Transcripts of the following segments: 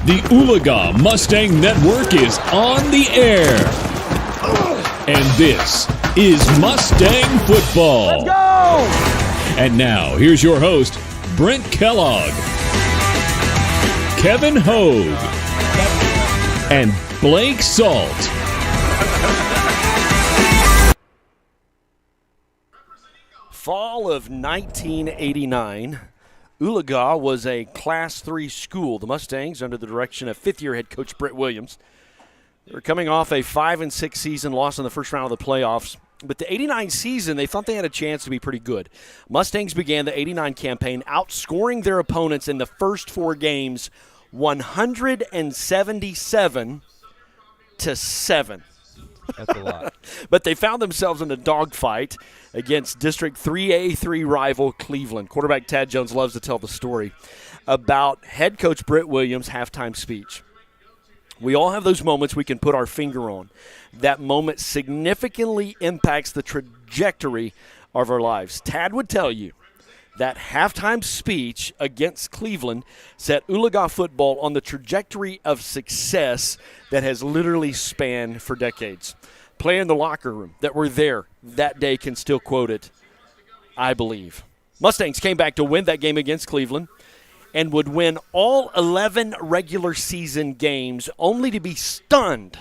The Oologah Mustang Network is on the air. And this is Mustang Football. Let's go! And now, here's your host, Brent Kellogg, Kevin Hogue, and Blake Salt. Fall of 1989, Oologah was a Class III school. The Mustangs, under the direction of fifth-year head coach Britt Williams, they were coming off a 5-6 season, loss in the first round of the playoffs. But the 89 season, they thought they had a chance to be pretty good. Mustangs began the 89 campaign outscoring their opponents in the first four games 177-7. That's a lot. But they found themselves in a dogfight against District 3A3 rival Cleveland. Quarterback Tad Jones loves to tell the story about head coach Britt Williams' halftime speech. We all have those moments we can put our finger on. That moment significantly impacts the trajectory of our lives. Tad would tell you that halftime speech against Cleveland set Oologah football on the trajectory of success that has literally spanned for decades. Players in the locker room that were there that day can still quote it, I believe. Mustangs came back to win that game against Cleveland and would win all 11 regular season games, only to be stunned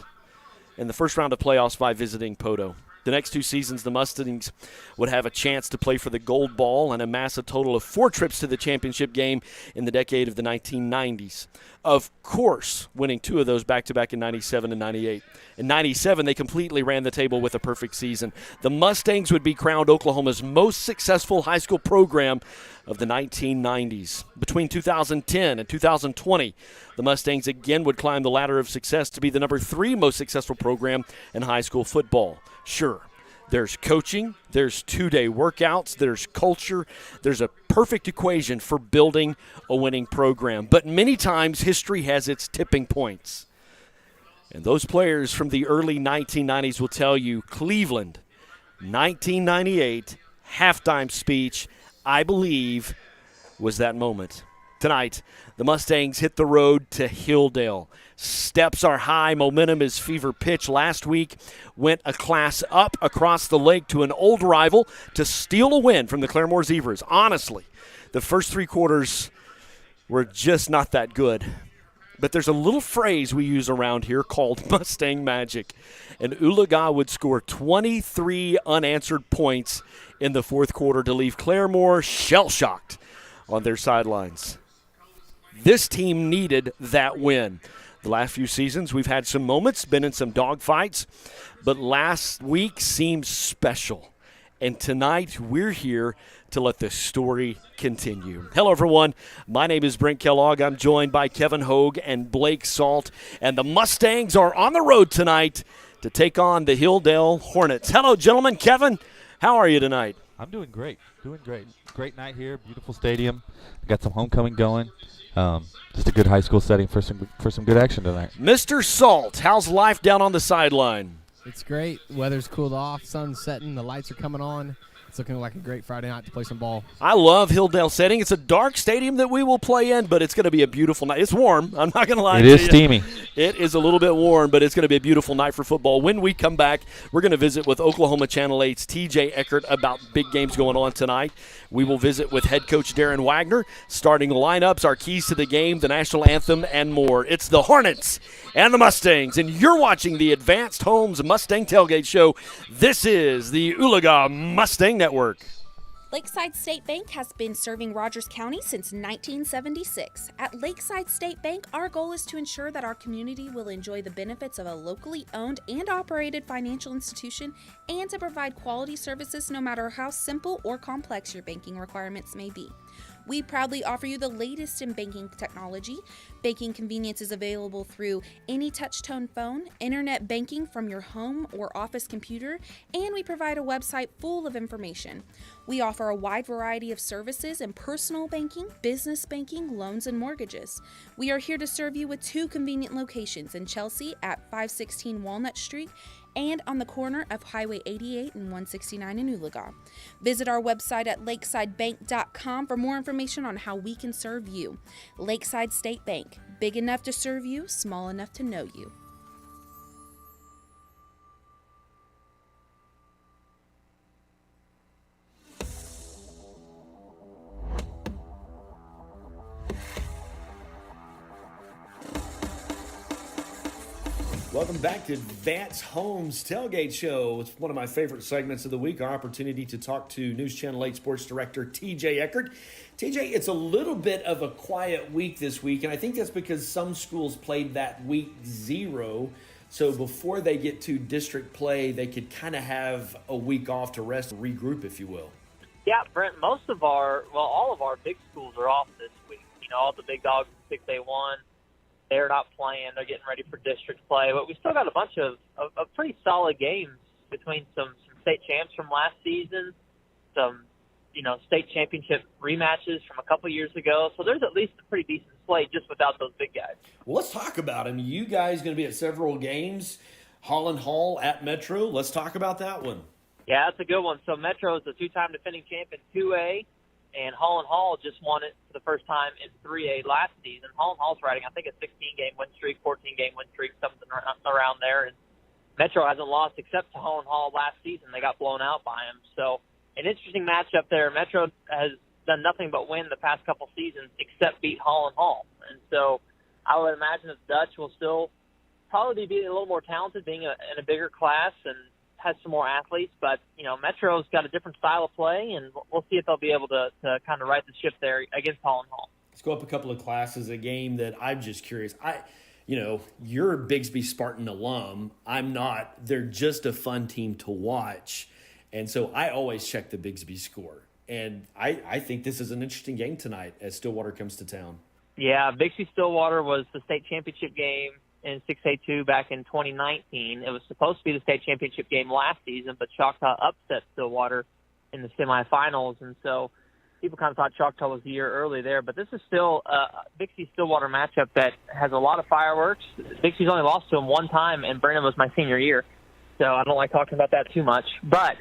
in the first round of playoffs by visiting Poto. The next two seasons, the Mustangs would have a chance to play for the gold ball and amass a total of 4 trips to the championship game in the decade of the 1990s. Of course, winning 2 of those back-to-back in 97 and 98. In 97, they completely ran the table with a perfect season. The Mustangs would be crowned Oklahoma's most successful high school program of the 1990s. Between 2010 and 2020, the Mustangs again would climb the ladder of success to be the number 3 most successful program in high school football. Sure, there's coaching, there's 2-day workouts, there's culture, there's a perfect equation for building a winning program. But many times history has its tipping points. And those players from the early 1990s will tell you Cleveland, 1998, halftime speech, I believe, was that moment. Tonight, the Mustangs hit the road to Hilldale. Steps are high, momentum is fever pitch. Last week went a class up across the lake to an old rival to steal a win from the Claremore Zebras. Honestly, the first 3 quarters were just not that good. But there's a little phrase we use around here called Mustang Magic. And Oologah would score 23 unanswered points in the fourth quarter to leave Claremore shell-shocked on their sidelines. This team needed that win. The last few seasons, we've had some moments, been in some dogfights, but last week seemed special. And tonight, we're here to let the story continue. Hello, everyone. My name is Brent Kellogg. I'm joined by Kevin Hogue and Blake Salt. And the Mustangs are on the road tonight to take on the Hilldale Hornets. Hello, gentlemen. Kevin, how are you tonight? I'm doing great. Great night here. Beautiful stadium. Got some homecoming going. Just a good high school setting for some good action tonight. Mr. Salt, how's life down on the sideline? It's great. Weather's cooled off. Sun's setting. The lights are coming on. It's looking like a great Friday night to play some ball. I love Hilldale setting. It's a dark stadium that we will play in, but it's going to be a beautiful night. It's warm. I'm not going to lie to you. It is steamy. It is a little bit warm, but it's going to be a beautiful night for football. When we come back, we're going to visit with Oklahoma Channel 8's TJ Eckert about big games going on tonight. We will visit with head coach Darren Wagner, starting lineups, our keys to the game, the national anthem, and more. It's the Hornets and the Mustangs, and you're watching the Advanced Homes Mustang Tailgate Show. This is the Oologah Mustang Network. Lakeside State Bank has been serving Rogers County since 1976. At Lakeside State Bank, our goal is to ensure that our community will enjoy the benefits of a locally owned and operated financial institution and to provide quality services no matter how simple or complex your banking requirements may be. We proudly offer you the latest in banking technology. Banking convenience is available through any touch-tone phone, internet banking from your home or office computer, and we provide a website full of information. We offer a wide variety of services in personal banking, business banking, loans, and mortgages. We are here to serve you with 2 convenient locations in Chelsea at 516 Walnut Street and on the corner of Highway 88 and 169 in Oologah. Visit our website at lakesidebank.com for more information on how we can serve you. Lakeside State Bank, big enough to serve you, small enough to know you. Welcome back to Advance Homes Tailgate Show. It's one of my favorite segments of the week, our opportunity to talk to News Channel 8 Sports Director TJ Eckert. TJ, it's a little bit of a quiet week this week, and I think that's because some schools played that week 0. So before they get to district play, they could kind of have a week off to rest and regroup, if you will. Yeah, Brent, all of our big schools are off this week. All the big dogs in 6A1. They're not playing. They're getting ready for district play. But we still got a bunch of pretty solid games between some state champs from last season, some, state championship rematches from a couple years ago. So there's at least a pretty decent slate just without those big guys. Well, let's talk about them. You guys going to be at several games. Holland Hall at Metro. Let's talk about that one. Yeah, that's a good one. So Metro is the two-time defending champ in 2A. And Holland Hall just won it for the first time in 3A last season. Holland Hall's riding, I think, a 16-game win streak, 14-game win streak, something around there. And Metro hasn't lost except to Holland Hall last season. They got blown out by him. So an interesting matchup there. Metro has done nothing but win the past couple seasons except beat Holland Hall. And so I would imagine that Dutch will still probably be a little more talented, being in a bigger class and has some more athletes, but Metro's got a different style of play, and we'll see if they'll be able to kind of right the ship there against Holland Hall. Let's go up a couple of classes. A game that I'm just curious. You're a Bigsby Spartan alum. I'm not. They're just a fun team to watch, and so I always check the Bigsby score. And I think this is an interesting game tonight as Stillwater comes to town. Yeah, Bigsby Stillwater was the state championship game in 6A2 back in 2019. It was supposed to be the state championship game last season, but Choctaw upset Stillwater in the semifinals, and so people kind of thought Choctaw was a year early there. But this is still a Bixby-Stillwater matchup that has a lot of fireworks. Bixby's only lost to them one time, and Brandon was my senior year, so I don't like talking about that too much. But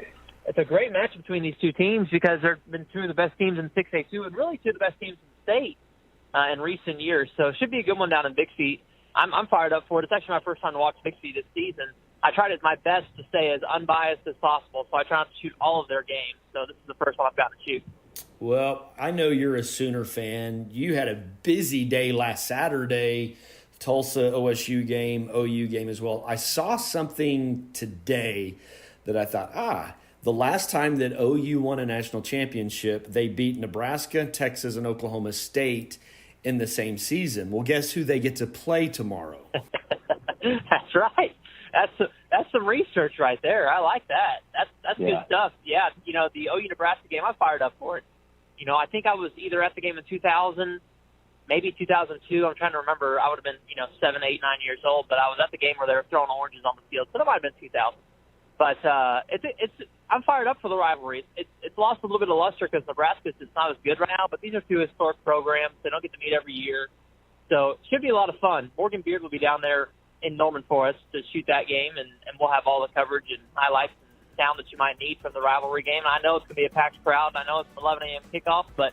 it's a great match between these two teams because they've been two of the best teams in 6A2 and really two of the best teams in the state in recent years. So it should be a good one down in Bixby. I'm fired up for it. It's actually my first time to watch Bixby this season. I tried my best to stay as unbiased as possible, so I try not to shoot all of their games. So this is the first one I've gotten to shoot. Well, I know you're a Sooner fan. You had a busy day last Saturday, Tulsa OSU game, OU game as well. I saw something today that I thought, the last time that OU won a national championship, they beat Nebraska, Texas, and Oklahoma State in the same season. Well, guess who they get to play tomorrow? That's right. That's some research right there. I like that. That's good stuff. Yeah, the OU Nebraska game, I fired up for it. I think I was either at the game in 2000, maybe 2002. I'm trying to remember. I would have been 7, 8, 9 years old, but I was at the game where they were throwing oranges on the field. So that might have been 2000. But I'm fired up for the rivalry. It's lost a little bit of luster because Nebraska's just not as good right now, but these are two historic programs. They don't get to meet every year. So it should be a lot of fun. Morgan Beard will be down there in Norman for us to shoot that game, and we'll have all the coverage and highlights and sound that you might need from the rivalry game. I know it's going to be a packed crowd. I know it's an 11 a.m. kickoff, but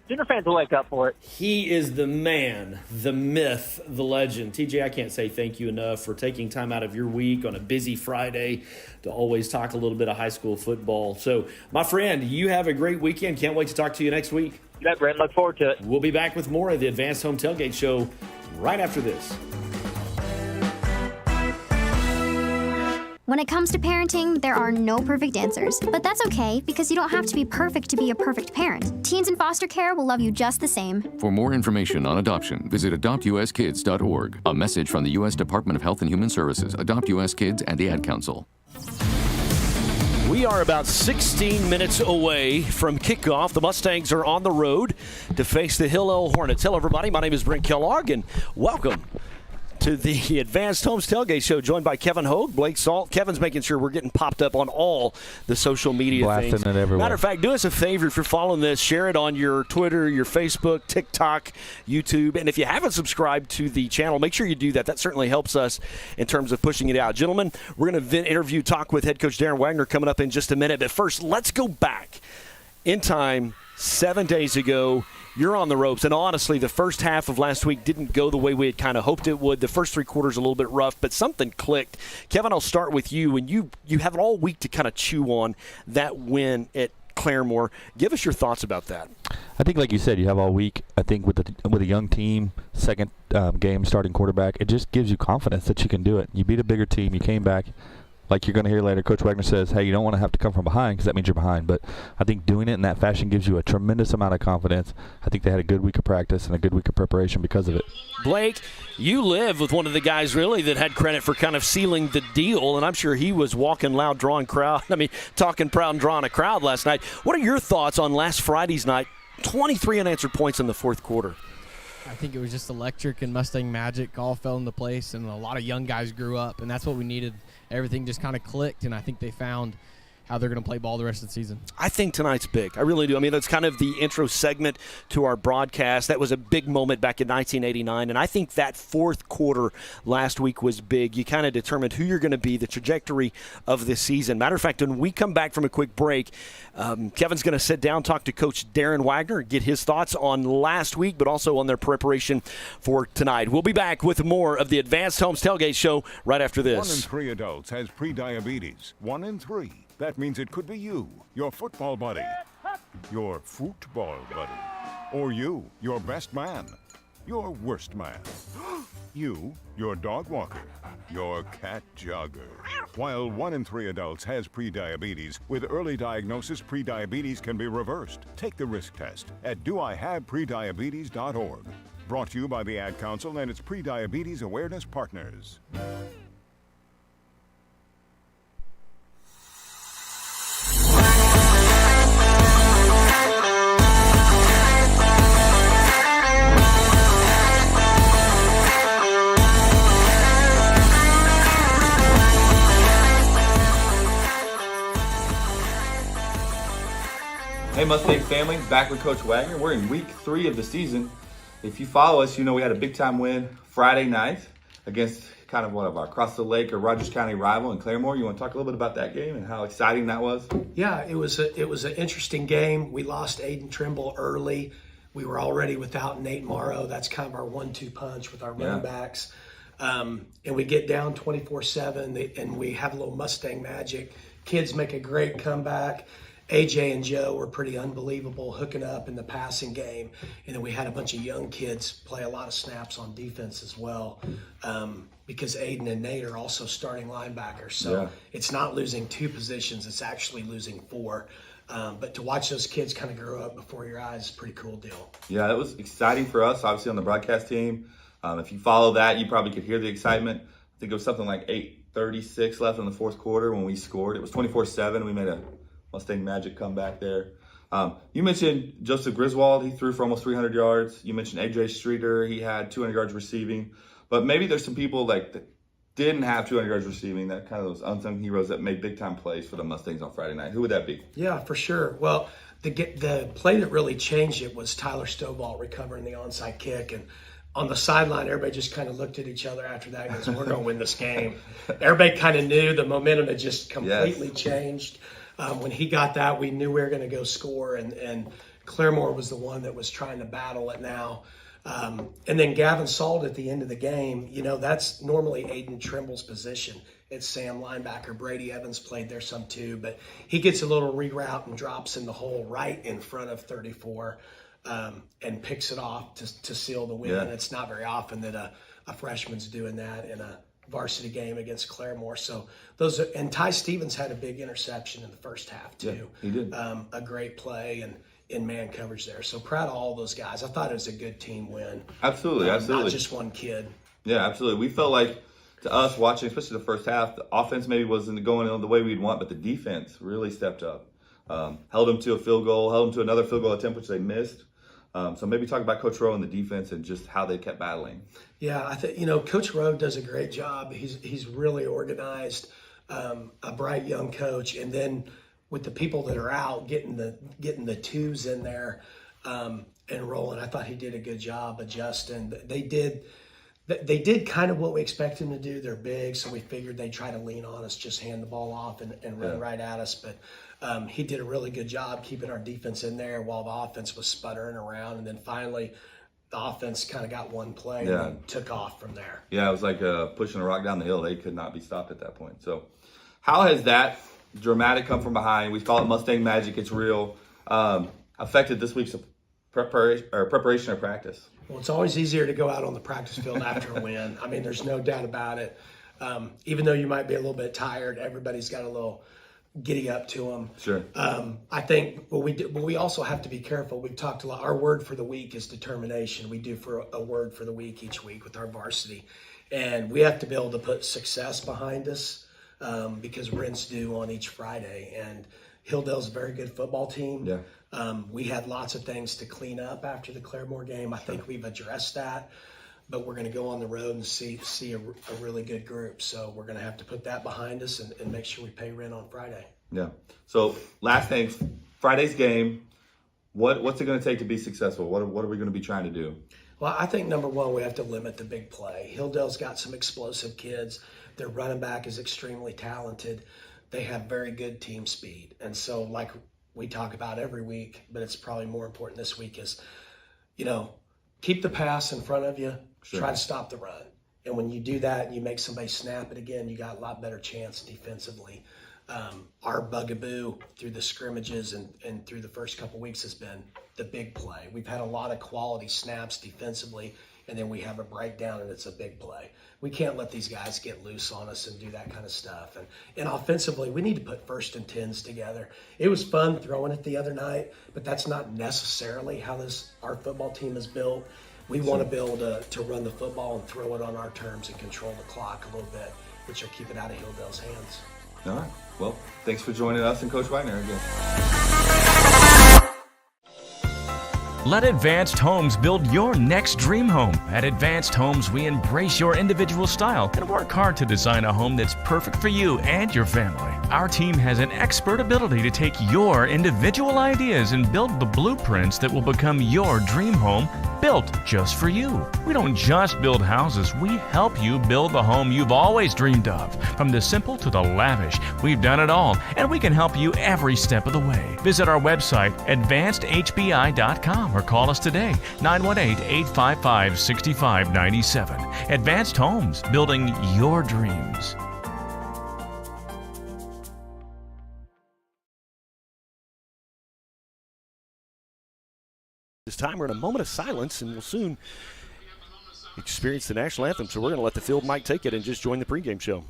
Sooner fans will wake up for it. He is the man, the myth, the legend. TJ, I can't say thank you enough for taking time out of your week on a busy Friday to always talk a little bit of high school football. So, my friend, you have a great weekend. Can't wait to talk to you next week. You bet, Brent. Look forward to it. We'll be back with more of the Advanced Home Tailgate Show right after this. When it comes to parenting, there are no perfect answers. But that's okay, because you don't have to be perfect to be a perfect parent. Teens in foster care will love you just the same. For more information on adoption, visit adoptuskids.org. A message from the U.S. Department of Health and Human Services, Adopt U.S. Kids, and the Ad Council. We are about 16 minutes away from kickoff. The Mustangs are on the road to face the Hilldale Hornets. Hello, everybody. My name is Brent Kellogg, and welcome to the Advanced Homes Tailgate Show, joined by Kevin Hogue, Blake Salt. Kevin's making sure we're getting popped up on all the social media Blasting things. it everywhere. Matter of fact, do us a favor if you're following this, share it on your Twitter, your Facebook, TikTok, YouTube. And if you haven't subscribed to the channel, make sure you do that. That certainly helps us in terms of pushing it out. Gentlemen, we're going to talk with head coach Darren Wagner coming up in just a minute. But first, let's go back in time 7 days ago. You're on the ropes, and honestly, the first half of last week didn't go the way we had kind of hoped it would. The first 3 quarters a little bit rough, but something clicked. Kevin, I'll start with you, and you have all week to kind of chew on that win at Claremore. Give us your thoughts about that. I think, like you said, you have all week. I think with a young team, second game starting quarterback, it just gives you confidence that you can do it. You beat a bigger team. You came back. Like you're going to hear later, Coach Wagner says, hey, you don't want to have to come from behind because that means you're behind. But I think doing it in that fashion gives you a tremendous amount of confidence. I think they had a good week of practice and a good week of preparation because of it. Blake, you live with one of the guys really that had credit for kind of sealing the deal, and I'm sure he was talking proud and drawing a crowd last night. What are your thoughts on last Friday's night? 23 unanswered points in the fourth quarter. I think it was just electric, and Mustang magic all fell into place, and a lot of young guys grew up, and that's what we needed. Everything just kind of clicked, and I think they found how they're going to play ball the rest of the season. I think tonight's big. I really do. I mean, that's kind of the intro segment to our broadcast. That was a big moment back in 1989, and I think that fourth quarter last week was big. You kind of determined who you're going to be, the trajectory of this season. Matter of fact, when we come back from a quick break, Kevin's going to sit down, talk to Coach Darren Wagner, get his thoughts on last week, but also on their preparation for tonight. We'll be back with more of the Advanced Homes Tailgate Show right after this. 1 in 3 adults has prediabetes. 1 in 3. That means it could be you, your football buddy, your football buddy, or you, your best man, your worst man, you, your dog walker, your cat jogger. While 1 in 3 adults has prediabetes, with early diagnosis, prediabetes can be reversed. Take the risk test at doihaveprediabetes.org. Brought to you by the Ad Council and its prediabetes awareness partners. Hey Mustang family, back with Coach Wagner. We're in week 3 of the season. If you follow us, you know we had a big time win Friday night against kind of one of our across the lake or Rogers County rival in Claremore. You want to talk a little bit about that game and how exciting that was? Yeah, it was an interesting game. We lost Aiden Trimble early. We were already without Nate Morrow. That's kind of our 1-2 punch with our running backs. And we get down 24-7 and we have a little Mustang magic. Kids make a great comeback. AJ and Joe were pretty unbelievable hooking up in the passing game. And then we had a bunch of young kids play a lot of snaps on defense as well, because Aiden and Nate are also starting linebackers. So it's not losing 2 positions, it's actually losing 4. But to watch those kids kind of grow up before your eyes is a pretty cool deal. Yeah, it was exciting for us, obviously, on the broadcast team. If you follow that, you probably could hear the excitement. I think it was something like 8:36 left in the fourth quarter when we scored. It was 24-7. We made a Mustang magic comeback there. You mentioned Joseph Griswold. He threw for almost 300 yards. You mentioned AJ Streeter. He had 200 yards receiving. But maybe there's some people like that didn't have 200 yards receiving, that kind of those unsung heroes that made big-time plays for the Mustangs on Friday night. Who would that be? Yeah, for sure. Well, the play that really changed it was Tyler Stovall recovering the onside kick. And on the sideline, everybody just kind of looked at each other after that and goes, we're going to win this game. Everybody kind of knew the momentum had just completely changed. When he got that, we knew we were going to go score, and Claremore was the one that was trying to battle it now. And then Gavin Salt at the end of the game, you know, that's normally Aiden Trimble's position. It's Sam linebacker. Brady Evans played there some too, but he gets a little reroute and drops in the hole right in front of 34 and picks it off to seal the win. Yeah. It's not very often that a freshman's doing that in a varsity game against Claremore. So and Ty Stevens had a big interception in the first half too. Yeah, he did. A great play and in man coverage there. So proud of all those guys. I thought it was a good team win. Absolutely. Not just one kid. Yeah, absolutely. We felt like, to us watching, especially the first half, the offense maybe wasn't going the way we'd want, but the defense really stepped up. Held them to a field goal, held them to another field goal attempt, which they missed. So maybe talk about Coach Rowe and the defense and just how they kept battling. Yeah, I think Coach Rowe does a great job. He's really organized, a bright young coach, and then with the people that are out, getting the twos in there and rolling. I thought he did a good job adjusting. They did kind of what we expected them to do. They're big, so we figured they'd try to lean on us, just hand the ball off and run right at us. But he did a really good job keeping our defense in there while the offense was sputtering around. And then finally, the offense kind of got one play and then took off from there. Yeah, it was like pushing a rock down the hill. They could not be stopped at that point. So how has that dramatic come from behind, we call it Mustang magic, it's real, affected this week's preparation or practice? Well, it's always easier to go out on the practice field after a win. I mean, there's no doubt about it. Even though you might be a little bit tired, everybody's got a little giddy up to them. Sure. I think we also have to be careful. We've talked a lot. Our word for the week is determination. We do for a word for the week each week with our varsity. And we have to be able to put success behind us because rinse due on each Friday. And Hilldale's a very good football team. Yeah. We had lots of things to clean up after the Claremore game. I think we've addressed that. But we're going to go on the road and see a really good group. So we're going to have to put that behind us and make sure we pay rent on Friday. Yeah. So last thing, Friday's game, what's it going to take to be successful? What are we going to be trying to do? Well, I think number one, we have to limit the big play. Hilldale's got some explosive kids. Their running back is extremely talented. They have very good team speed. And so like we talk about every week, but it's probably more important this week is, keep the pass in front of you. Sure. Try to stop the run. And when you do that and you make somebody snap it again, you got a lot better chance defensively. Our bugaboo through the scrimmages and through the first couple weeks has been the big play. We've had a lot of quality snaps defensively, and then we have a breakdown and it's a big play. We can't let these guys get loose on us and do that kind of stuff. And offensively, we need to put 1st and 10s together. It was fun throwing it the other night, but that's not necessarily how our football team is built. We want to be able to run the football and throw it on our terms and control the clock a little bit, which will keep it out of Hilldale's hands. All right. Well, thanks for joining us and Coach Wagner again. Let Advanced Homes build your next dream home. At Advanced Homes, we embrace your individual style and work hard to design a home that's perfect for you and your family. Our team has an expert ability to take your individual ideas and build the blueprints that will become your dream home, built just for you. We don't just build houses, we help you build the home you've always dreamed of. From the simple to the lavish, we've done it all, and we can help you every step of the way. Visit our website, advancedhbi.com, or call us today, 918-855-6597. Advanced Homes, building your dreams. This time we're in a moment of silence, and we'll soon experience the national anthem. So we're going to let the field mic take it and just join the pregame show.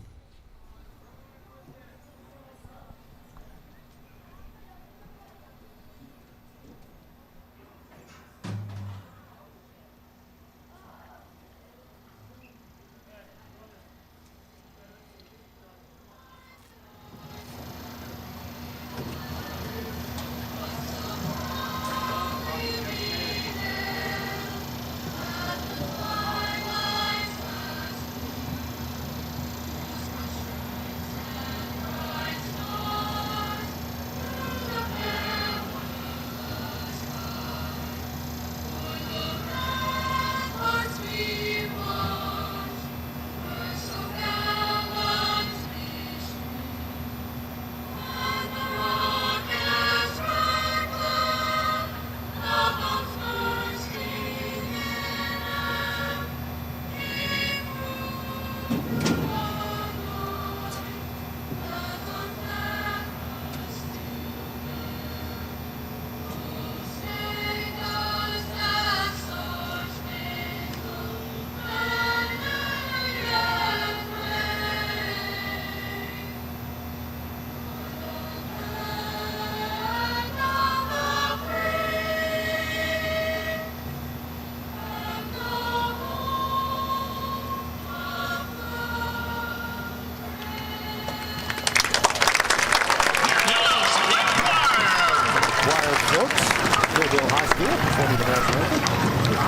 Hilldale High School performing the national anthem.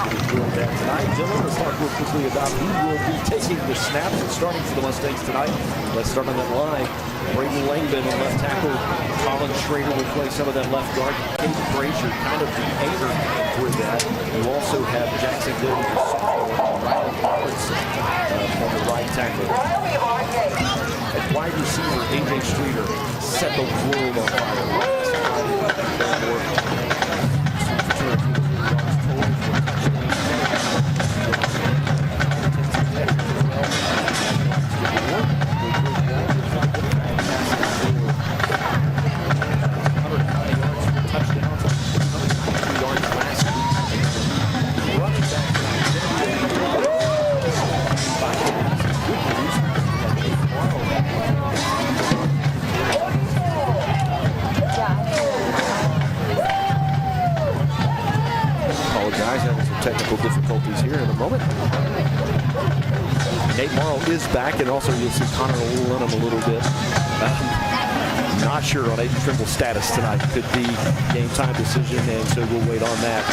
We're doing that tonight. Dylan, let's talk real quickly about who will be taking the snaps and starting for the Mustangs tonight. Let's start on that line. Braden Langdon and left tackle. Colin Schrader will play some of that left guard. Kate Frazier, kind of the anchor for that. You also have Jackson Dillon, the sophomore, Riley Robertson on the right tackle. And wide receiver A.J. Streeter set the world on fire. Technical difficulties here in a moment. Nate Morrow is back, and also you'll see Connor Lenham a little bit. Not sure on Aiden Trimble's status tonight. Could be game time decision, and so we'll wait on that.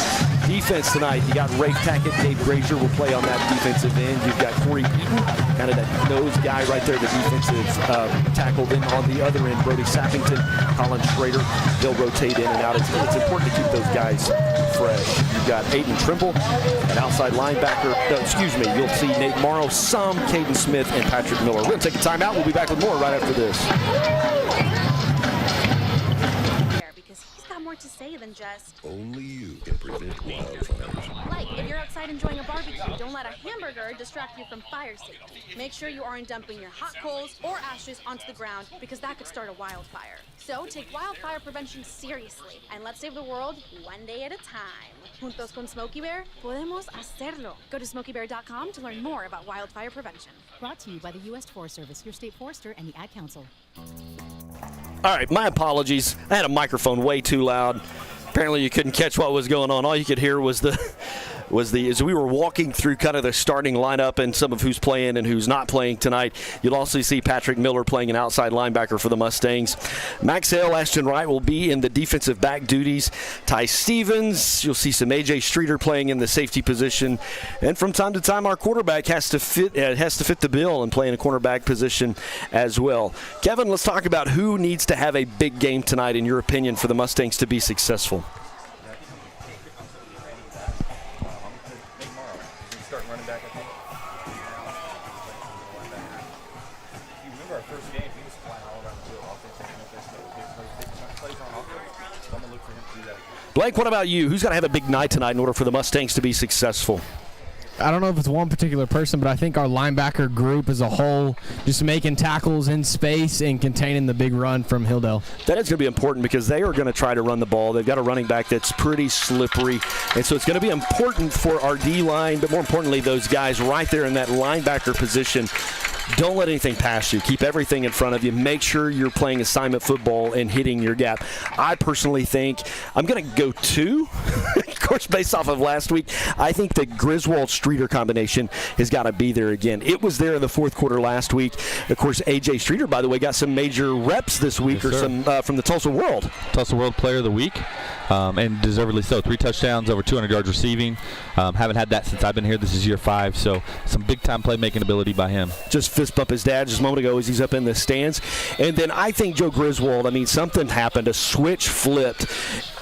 Defense tonight, you got Rafe Tackett, Dave Grazier will play on that defensive end. You've got Corey Eaton, kind of that nose guy right there, the defensive tackle. Then on the other end, Brody Sappington, Colin Schrader. They'll rotate in and out. It's important to keep those guys fresh. You've got Aiden Trimble, an outside linebacker. You'll see Nate Morrow, some Caden Smith, and Patrick Miller. We're going to take a timeout. We'll be back with more right after this. Because he's got more to say than just only you can prevent wildfires. Like, if you're outside enjoying a barbecue, don't let a hamburger distract you from fire safety. Make sure you aren't dumping your hot coals or ashes onto the ground, because that could start a wildfire. So take wildfire prevention seriously, and let's save the world one day at a time. Juntos con Smokey Bear, podemos hacerlo. Go to smokeybear.com to learn more about wildfire prevention. Brought to you by the U.S. Forest Service, your state forester, and the Ad Council. All right, my apologies. I had a microphone way too loud. Apparently you couldn't catch what was going on. All you could hear was as we were walking through kind of the starting lineup and some of who's playing and who's not playing tonight. You'll also see Patrick Miller playing an outside linebacker for the Mustangs. Max Hale, Ashton Wright will be in the defensive back duties. Ty Stevens, you'll see some A.J. Streeter playing in the safety position. And from time to time, our quarterback has to fit the bill and play in a cornerback position as well. Kevin, let's talk about who needs to have a big game tonight, in your opinion, for the Mustangs to be successful. Blake, what about you? Who's got to have a big night tonight in order for the Mustangs to be successful? I don't know if it's one particular person, but I think our linebacker group as a whole, just making tackles in space and containing the big run from Hilldale. That is going to be important because they are going to try to run the ball. They've got a running back that's pretty slippery, and so it's going to be important for our D-line, but more importantly, those guys right there in that linebacker position. Don't let anything pass you. Keep everything in front of you. Make sure you're playing assignment football and hitting your gap. I personally think I'm going to go two. Of course, based off of last week, I think the Griswold-Streeter combination has got to be there again. It was there in the fourth quarter last week. Of course, A.J. Streeter, by the way, got some major reps this week, yes, or some from the Tulsa World. Tulsa World Player of the Week, and deservedly so. 3 touchdowns, over 200 yards receiving. Haven't had that since I've been here. This is year 5, so some big-time playmaking ability by him. Just fist bump his dad just a moment ago as he's up in the stands. And then I think Joe Griswold, something happened. A switch flipped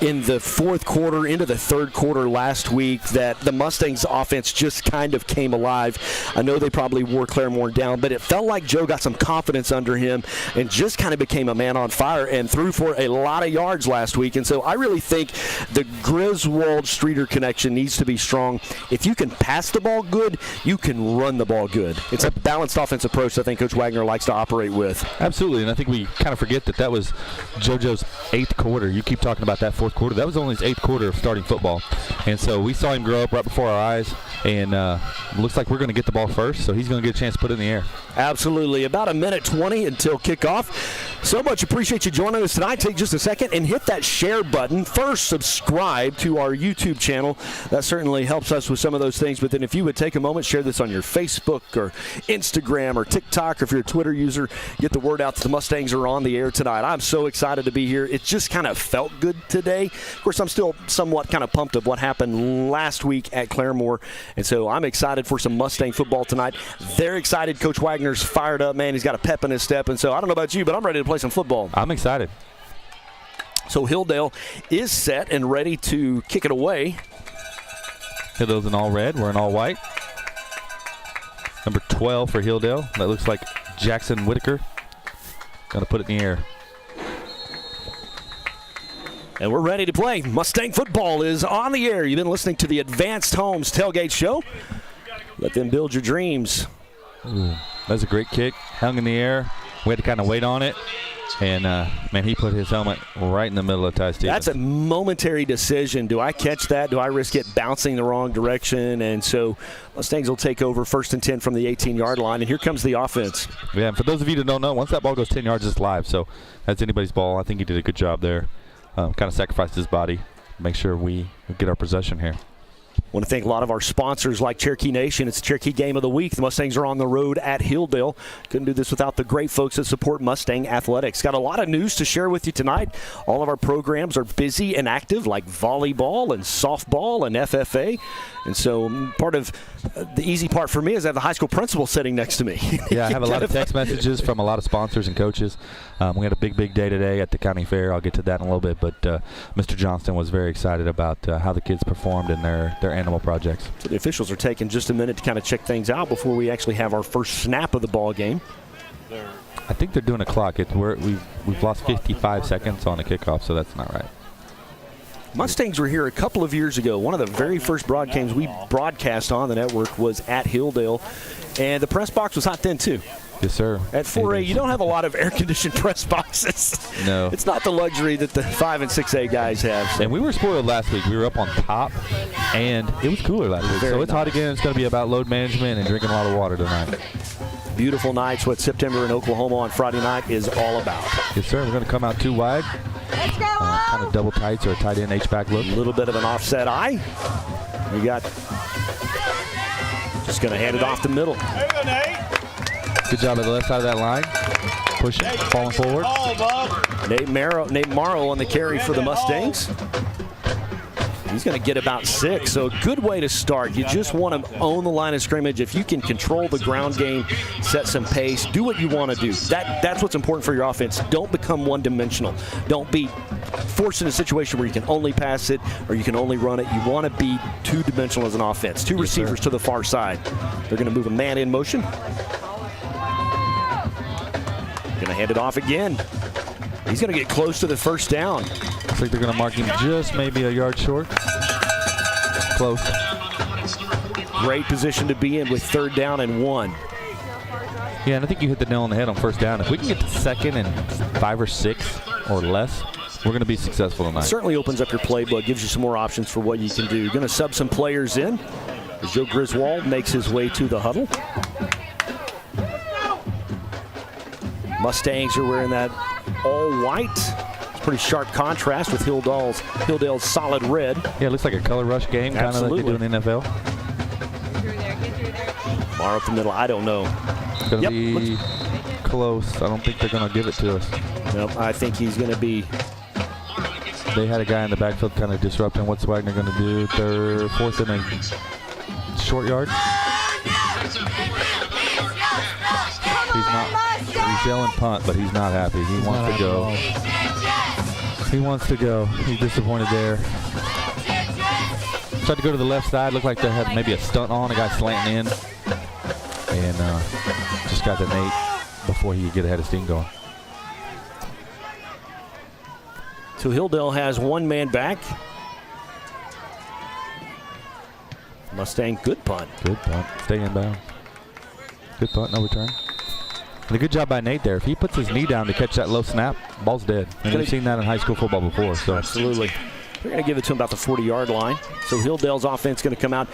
in the fourth quarter into the third quarter last week that the Mustangs offense just kind of came alive. I know they probably wore Claremore down, but it felt like Joe got some confidence under him and just kind of became a man on fire and threw for a lot of yards last week. And so I really think the Griswold-Streeter connection needs to be strong. If you can pass the ball good, you can run the ball good. It's a balanced offensive approach I think Coach Wagner likes to operate with. Absolutely, and I think we kind of forget that was JoJo's 8th quarter. You keep talking about that fourth quarter. That was only his 8th quarter of starting football. And so we saw him grow up right before our eyes, and looks like we're going to get the ball first, so he's going to get a chance to put it in the air. Absolutely. About a minute 20 until kickoff. So much appreciate you joining us tonight. Take just a second and hit that share button. First, subscribe to our YouTube channel. That certainly helps us with some of those things. But then if you would take a moment, share this on your Facebook or Instagram or TikTok, or if you're a Twitter user, get the word out that the Mustangs are on the air tonight. I'm so excited to be here. It just kind of felt good today. Of course, I'm still somewhat kind of pumped of what happened last week at Claremore. And so I'm excited for some Mustang football tonight. They're excited. Coach Wagner's fired up, man. He's got a pep in his step. And so I don't know about you, but I'm ready to play some football. I'm excited. So Hilldale is set and ready to kick it away. Hilldale's in all red. We're in all white. Number 12 for Hilldale. That looks like Jackson Whitaker. Got to put it in the air. And we're ready to play. Mustang football is on the air. You've been listening to the Advanced Homes Tailgate Show. Let them build your dreams. Ooh, that's a great kick. Hung in the air. We had to kind of wait on it. And, man, he put his helmet right in the middle of Ty Stevens. That's a momentary decision. Do I catch that? Do I risk it bouncing the wrong direction? And so Mustangs will take over 1st and 10 from the 18-yard line. And here comes the offense. Yeah, and for those of you that don't know, once that ball goes 10 yards, it's live. So that's anybody's ball. I think he did a good job there. Kind of sacrificed his body. Make sure we get our possession here. I want to thank a lot of our sponsors like Cherokee Nation. It's the Cherokee Game of the Week. The Mustangs are on the road at Hilldale. Couldn't do this without the great folks that support Mustang Athletics. Got a lot of news to share with you tonight. All of our programs are busy and active, like volleyball and softball and FFA. And so part of the easy part for me is I have the high school principal sitting next to me. Yeah, I have a lot of text messages from a lot of sponsors and coaches. We had a big day today at the county fair. I'll get to that in a little bit. But Mr. Johnston was very excited about how the kids performed in their animal projects. So the officials are taking just a minute to kind of check things out before we actually have our first snap of the ball game. I think they're doing a clock. We've lost 55 seconds on the kickoff, so that's not right. Mustangs were here a couple of years ago. One of the very first broadcasts we broadcast on the network was at Hilldale, and the press box was hot then too. Yes, sir. At 4A, you don't have a lot of air-conditioned press boxes. No. It's not the luxury that the 5 and 6A guys have. So. And we were spoiled last week. We were up on top, and it was cooler last week. So it's hot again. It's going to be about load management and drinking a lot of water tonight. Beautiful nights. What September in Oklahoma on Friday night is all about. Yes, sir. We're going to come out too wide. Let's go! Kind of double tights or a tight end H-back look. A little bit of an offset eye. We got just going to hand it off the middle. Good job at the left side of that line. Pushing, falling forward. Nate Morrow on the carry for the Mustangs. He's going to get about 6, so a good way to start. You just want to own the line of scrimmage. If you can control the ground game, set some pace, do what you want to do. That's what's important for your offense. Don't become one-dimensional. Don't be forced in a situation where you can only pass it or you can only run it. You want to be two-dimensional as an offense. Two receivers to the far side. They're going to move a man in motion. Going to hand it off again. He's going to get close to the first down. Looks like they're going to mark him just maybe a yard short. Close. Great position to be in with 3rd down and 1. Yeah, and I think you hit the nail on the head on 1st down. If we can get to 2nd and 5 or 6 or less, we're going to be successful tonight. It certainly opens up your playbook, gives you some more options for what you can do. You're going to sub some players in as Joe Griswold makes his way to the huddle. Mustangs are wearing that all white. It's pretty sharp contrast with Hilldale's solid red. Yeah, it looks like a color rush game, kind of like they do in the NFL. Far up the middle, I don't know. It's going to be close. I don't think they're going to give it to us. Nope, I think he's going to be. They had a guy in the backfield kind of disrupting. What's Wagner going to do? 4th and a short yard. He's yelling punt, but he's not happy. He wants to go. He wants to go. He's disappointed there. Tried to go to the left side. Looked like they had maybe a stunt on. A guy slanting in. And just got to Nate before he could get ahead of steam going. So Hilldale has 1 man back. Mustang, good punt. Good punt. Stay inbound. Good punt, no return. And a good job by Nate there. If he puts his knee down to catch that low snap, ball's dead. And we've seen that in high school football before. So absolutely. We're going to give it to him about the 40-yard line. So Hilldale's offense going to come out.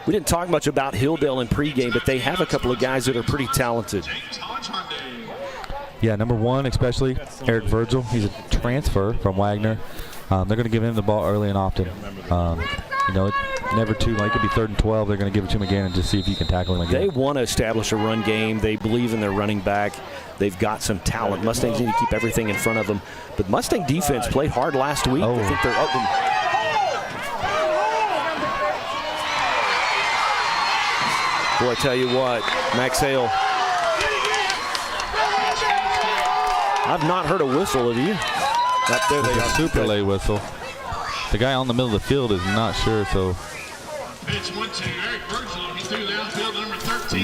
We didn't talk much about Hilldale in pregame, but they have a couple of guys that are pretty talented. Yeah, number 1 especially, Eric Virgil. He's a transfer from Wagner. They're going to give him the ball early and often. You know, never too late. It could be 3rd and 12. They're going to give it to him again and just see if you can tackle him again. They want to establish a run game. They believe in their running back. They've got some talent. Mustangs need to keep everything in front of them. But Mustang defense played hard last week. I think they're open. Boy, I tell you what, Max Hale. I've not heard a whistle, have you? Up there they are. Super late whistle. The guy on the middle of the field is not sure, so.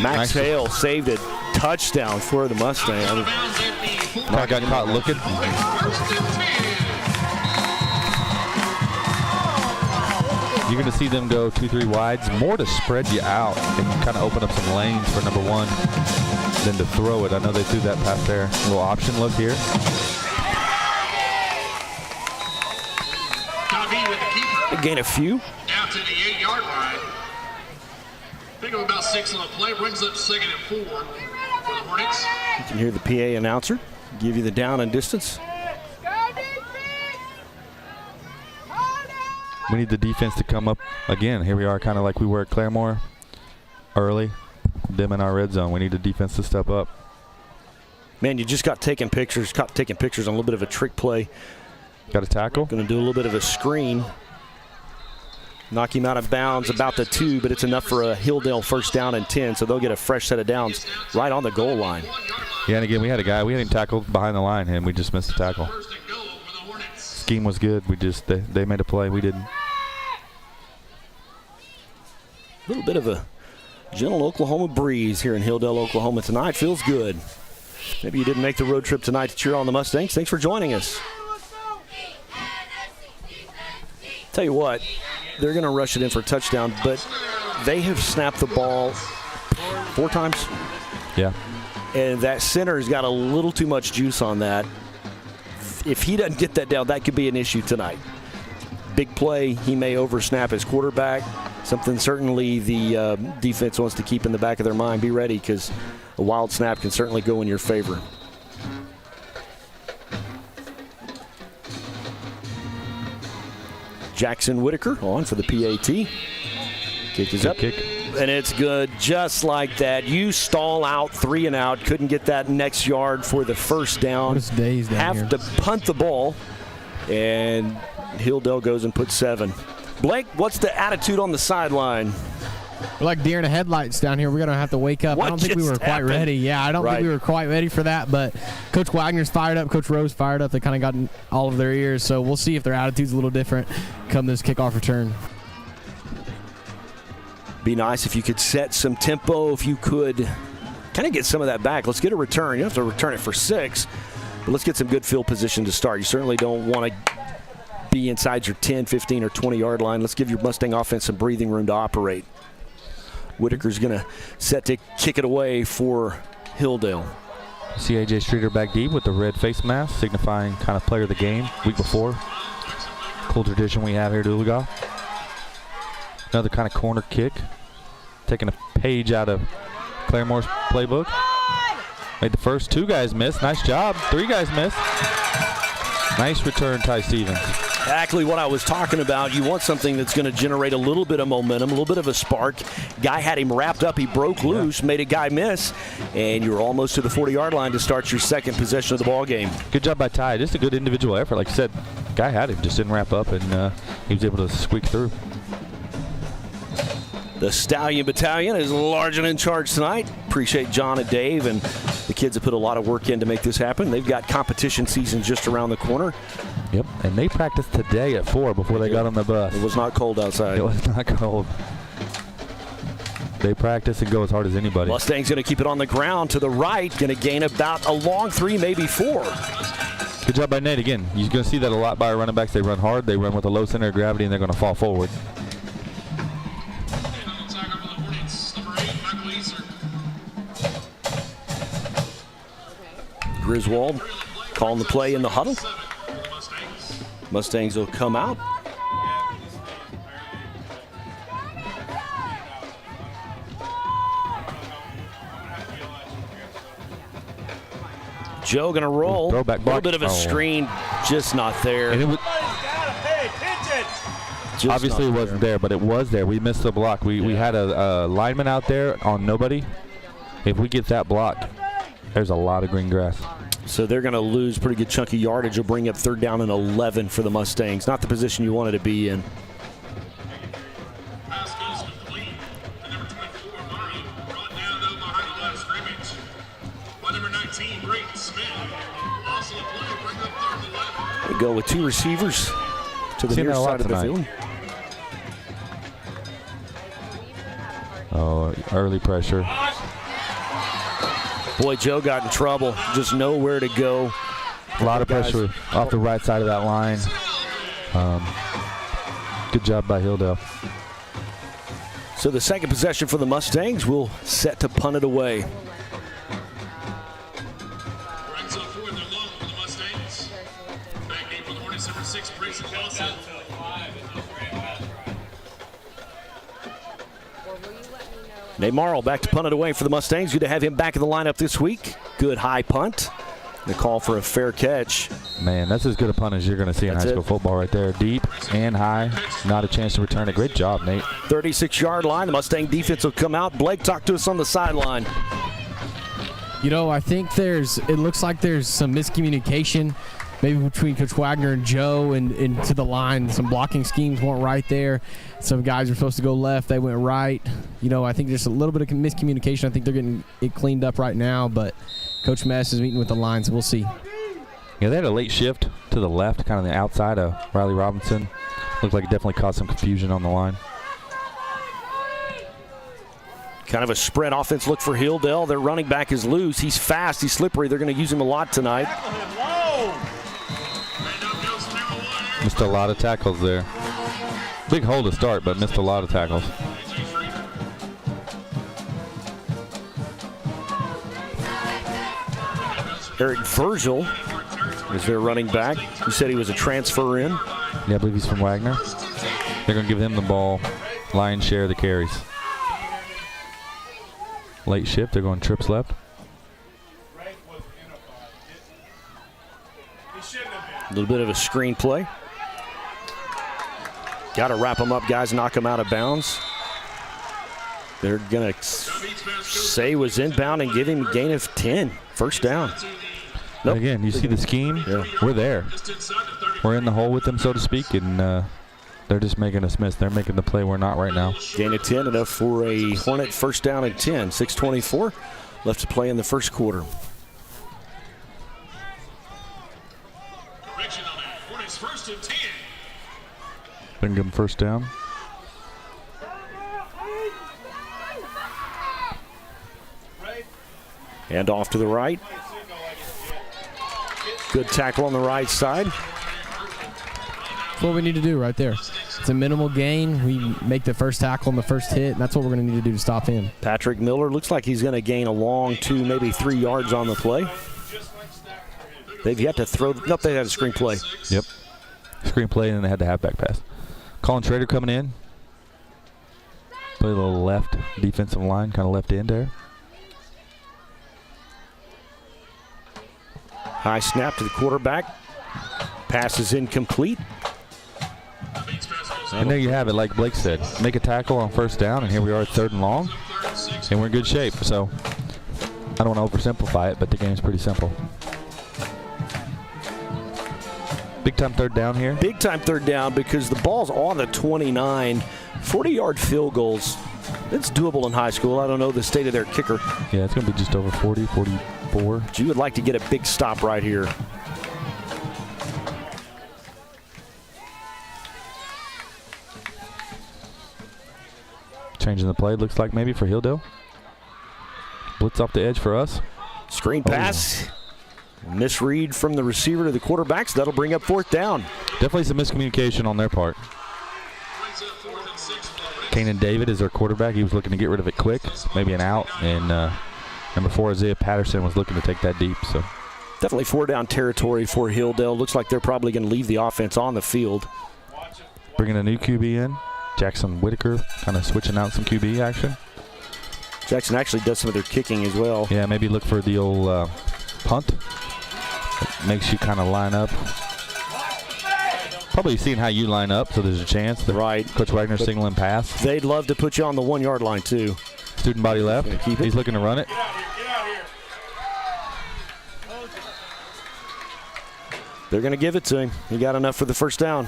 Max Hale saved a touchdown for the Mustangs. I got caught looking. You're going to see them go 2-3 wides, more to spread you out and kind of open up some lanes for number one than to throw it. I know they threw that pass there. A little option look here. They gain a few. Out to the 8-yard line. Pick up about 6 on the play. Brings up 2nd and 4 for the Hornets. You can hear the PA announcer give you the down and distance. We need the defense to come up again. Here we are, kind of like we were at Claremore early. Them in our red zone. We need the defense to step up. Man, you just got taking pictures on a little bit of a trick play. Got a tackle. Going to do a little bit of a screen. Knock him out of bounds about the 2, but it's enough for a Hilldale first down and 10, so they'll get a fresh set of downs right on the goal line. Yeah, and again, we had him tackled behind the line, and we just missed the tackle. Scheme was good. They made a play. We didn't. A little bit of a gentle Oklahoma breeze here in Hilldale, Oklahoma tonight. Feels good. Maybe you didn't make the road trip tonight to cheer on the Mustangs. Thanks for joining us. Tell you what, they're going to rush it in for a touchdown, but they have snapped the ball 4 times. Yeah. And that center's got a little too much juice on that. If he doesn't get that down, that could be an issue tonight. Big play, he may oversnap his quarterback. Something certainly the defense wants to keep in the back of their mind. Be ready, because a wild snap can certainly go in your favor. Jackson Whitaker on for the PAT. Kick is up. Kick. And it's good just like that. You stall out 3 and out. Couldn't get that next yard for the first down. Have to punt the ball. And Hilldale goes and puts 7. Blake, what's the attitude on the sideline? We're like deer in the headlights down here. We're going to have to wake up. I don't think we were quite ready. Yeah, I don't think we were quite ready for that. But Coach Wagner's fired up. Coach Rose fired up. They kind of got in all of their ears. So we'll see if their attitude's a little different come this kickoff return. Be nice if you could set some tempo, if you could kind of get some of that back. Let's get a return. You don't have to return it for 6, but let's get some good field position to start. You certainly don't want to be inside your 10, 15, or 20-yard line. Let's give your Mustang offense some breathing room to operate. Whitaker's going to set to kick it away for Hilldale. See A.J. Streeter back deep with the red face mask, signifying kind of player of the game week before. Cool tradition we have here at Oologah. Another kind of corner kick. Taking a page out of Claremore's playbook. Made the first 2 guys miss. Nice job. 3 guys miss. Nice return, Ty Stevens. Exactly what I was talking about. You want something that's going to generate a little bit of momentum, a little bit of a spark. Guy had him wrapped up. He broke loose, made a guy miss, and you're almost to the 40-yard line to start your second possession of the ball game. Good job by Ty. Just a good individual effort. Like I said, guy had him, just didn't wrap up, and he was able to squeak through. The Stallion Battalion is large and in charge tonight. Appreciate John and Dave, and the kids have put a lot of work in to make this happen. They've got competition season just around the corner. Yep, and they practiced today at 4 before they got on the bus. It was not cold outside. It was not cold. They practice and go as hard as anybody. Mustang's going to keep it on the ground to the right. Going to gain about a long 3, maybe 4. Good job by Nate. Again, you're going to see that a lot by our running backs. They run hard. They run with a low center of gravity, and they're going to fall forward. Griswold calling the play in the huddle. Mustangs will come out. Joe going to roll. A little bit of a screen, just not there. And it was, obviously it wasn't there, but it was there. We missed the block. We had a lineman out there on nobody. If we get that block, there's a lot of green grass. So they're going to lose pretty good chunky yardage. Will bring up 3rd down and 11 for the Mustangs. Not the position you wanted to be in. They go with 2 receivers to the near side of the field. Oh, early pressure. Boy, Joe got in trouble. Just nowhere to go. A lot of pressure off the right side of that line. Good job by Hilldale. So the second possession for the Mustangs will set to punt it away. Nate Marl back to punt it away for the Mustangs. Good to have him back in the lineup this week. Good high punt. The call for a fair catch. Man, that's as good a punt as you're going to see in high school football right there. Deep and high. Not a chance to return it. Great job, Nate. 36-yard line. The Mustang defense will come out. Blake, talk to us on the sideline. You know, I think it looks like there's some miscommunication maybe between Coach Wagner and Joe and to the line. Some blocking schemes weren't right there. Some guys were supposed to go left. They went right. You know, I think there's a little bit of miscommunication. I think they're getting it cleaned up right now, but Coach Mess is meeting with the line, so we'll see. Yeah, they had a late shift to the left, kind of the outside of Riley Robinson. Looked like it definitely caused some confusion on the line. Kind of a spread offense look for Hilldale. Their running back is loose. He's fast. He's slippery. They're going to use him a lot tonight. Missed a lot of tackles there. Big hole to start, but missed a lot of tackles. Eric Virgil is their running back. You said he was a transfer in. Yeah, I believe he's from Wagner. They're going to give him the ball. Lion's share of the carries. Late shift. They're going trips left. A little bit of a screen play. Got to wrap them up, guys, knock them out of bounds. They're going to say was inbound and give him a gain of 10. First down. Nope. Again, you see the scheme? Yeah. We're there. We're in the hole with them, so to speak, and they're just making us miss. They're making the play we're not right now. Gain of 10, enough for a Hornet first down and 10. 6:24 left to play in the first quarter. Then give them first down. And off to the right. Good tackle on the right side. That's what we need to do right there. It's a minimal gain. We make the first tackle and the first hit, and that's what we're going to need to do to stop him. Patrick Miller looks like he's going to gain a long 2, maybe 3 yards on the play. They've yet to throw. Nope, they had a screen play. Yep. Screen play, and then they had the halfback pass. Colin Schrader coming in. Play a little left defensive line, kind of left end there. High snap to the quarterback. Pass is incomplete. And there you have it, like Blake said. Make a tackle on first down, and here we are at 3rd and long. And we're in good shape. So I don't want to oversimplify it, but the game's pretty simple. Big time 3rd down here. Big time 3rd down because the ball's on the 29. 40-yard field goals. It's doable in high school. I don't know the state of their kicker. Yeah, it's going to be just over 40, 44. But you would like to get a big stop right here. Changing the play, looks like maybe for Hilldale. Blitz off the edge for us. Screen pass. Misread from the receiver to the quarterback, so that'll bring up 4th down. Definitely some miscommunication on their part. Kanan David is their quarterback. He was looking to get rid of it quick, maybe an out. And number 4, Isaiah Patterson, was looking to take that deep. So definitely 4-down territory for Hilldale. Looks like they're probably going to leave the offense on the field. Bringing a new QB in. Jackson Whitaker kind of switching out some QB action. Jackson actually does some of their kicking as well. Yeah, maybe look for the old punt. It makes you kind of line up. Probably seeing how you line up, so there's a chance that Coach Wagner's signaling pass. They'd love to put you on the 1-yard line, too. Student body left. He's looking to run it. They're going to give it to him. He got enough for the first down.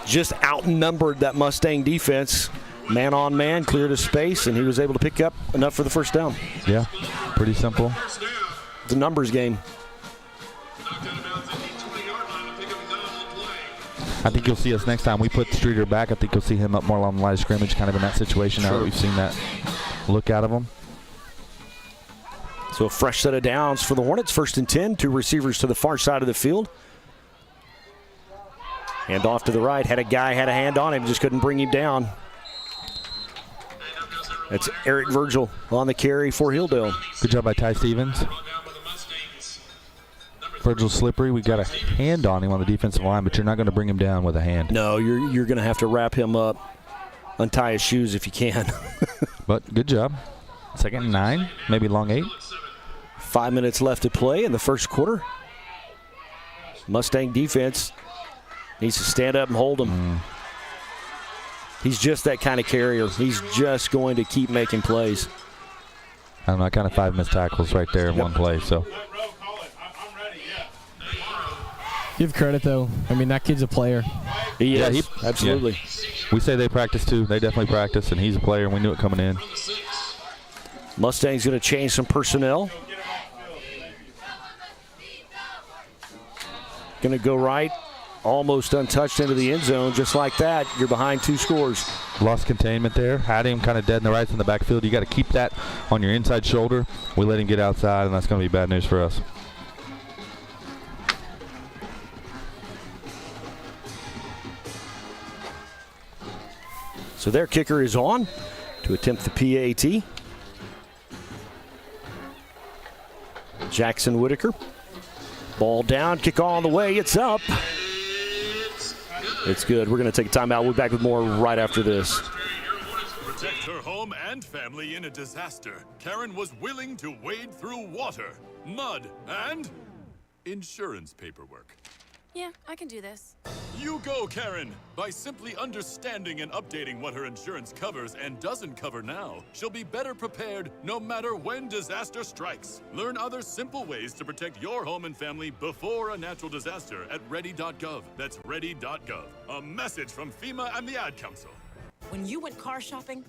Just outnumbered that Mustang defense. Man on man, cleared a space, and he was able to pick up enough for the first down. Yeah, pretty simple. It's a numbers game. I think you'll see us next time we put Streeter back. I think you'll see him up more along the line of scrimmage, kind of in that situation now that we've seen that look out of him. So a fresh set of downs for the Hornets. 1st and 10. 2 receivers to the far side of the field. Hand off to the right. Had a hand on him, just couldn't bring him down. That's Eric Virgil on the carry for Hilldale. Good job by Ty Stevens. Virgil's slippery. We got a hand on him on the defensive line, but you're not going to bring him down with a hand. No, you're going to have to wrap him up, untie his shoes if you can. But good job. 2nd and 9, maybe long 8. 5 minutes left to play in the first quarter. Mustang defense needs to stand up and hold him. He's just that kind of carrier. He's just going to keep making plays. I don't know. I kind of 5 missed tackles right there in one play. So give credit, though. I mean, that kid's a player. He is. Absolutely. Yeah. We say they practice, too. They definitely practice, and he's a player, and we knew it coming in. Mustang's going to change some personnel. Going to go right. Almost untouched into the end zone. Just like that, you're behind 2 scores. Lost containment there. Had him kind of dead in the right in the backfield. You got to keep that on your inside shoulder. We let him get outside, and that's going to be bad news for us. So their kicker is on to attempt the PAT. Jackson Whitaker. Ball down, kick on the way, it's up. It's good. We're going to take a timeout. We'll be back with more right after this. Protect her home and family in a disaster. Karen was willing to wade through water, mud, and insurance paperwork. Yeah, I can do this. You go, Karen! By simply understanding and updating what her insurance covers and doesn't cover now, she'll be better prepared no matter when disaster strikes. Learn other simple ways to protect your home and family before a natural disaster at ready.gov. That's ready.gov. A message from FEMA and the Ad Council. When you went car shopping,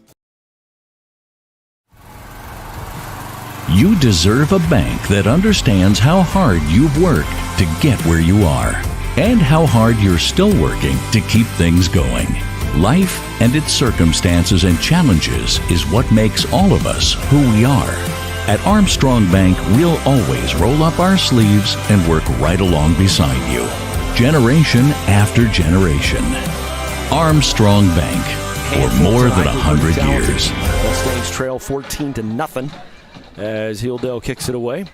you deserve a bank that understands how hard you've worked to get where you are and how hard you're still working to keep things going. Life and its circumstances and challenges is what makes all of us who we are. At Armstrong Bank, we'll always roll up our sleeves and work right along beside you, generation after generation. Armstrong Bank, for more than 100 years. Mustangs trail 14-0 as Hilldale kicks it away.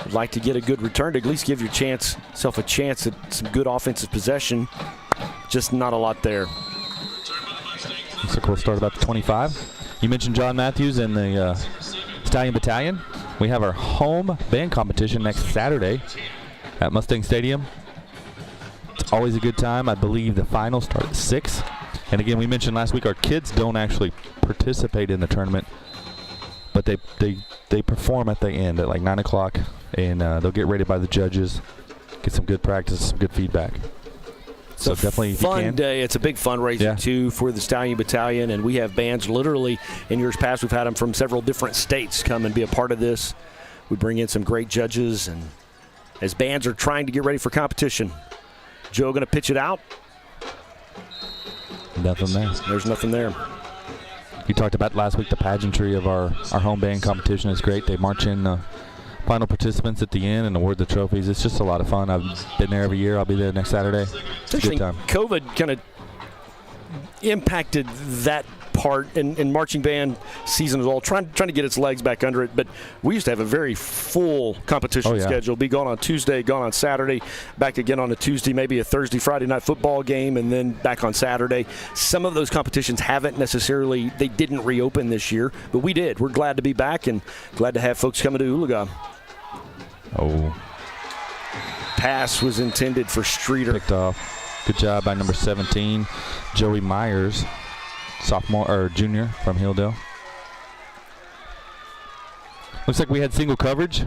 Would like to get a good return to at least give yourself a chance at some good offensive possession. Just not a lot there. Looks like we'll start about the 25. You mentioned John Matthews and the Stallion Battalion. We have our home band competition next Saturday at Mustang Stadium. It's always a good time. I believe the finals start at 6. And again, we mentioned last week our kids don't actually participate in the tournament, but they perform at the end at like 9 o'clock, and they'll get rated by the judges, get some good practice, some good feedback. So definitely, if you can. Fun day. It's a big fundraiser, too, for the Stallion Battalion, and we have bands literally in years past. We've had them from several different states come and be a part of this. We bring in some great judges, and as bands are trying to get ready for competition. Joe going to pitch it out. Nothing there. There's nothing there. You talked about last week the pageantry of our home band competition is great. They march in the final participants at the end and award the trophies. It's just a lot of fun. I've been there every year. I'll be there next Saturday. It's a good time. COVID kind of impacted that part, and marching band season is all trying to get its legs back under it. But we used to have a very full competition schedule. Be gone on Tuesday, gone on Saturday, back again on a Tuesday, maybe a Thursday, Friday night football game, and then back on Saturday. Some of those competitions they didn't reopen this year, but we did. We're glad to be back and glad to have folks coming to Oologah. Oh. Pass was intended for Streeter. Picked off. Good job by number 17, Joey Myers. Sophomore or junior from Hilldale. Looks like we had single coverage,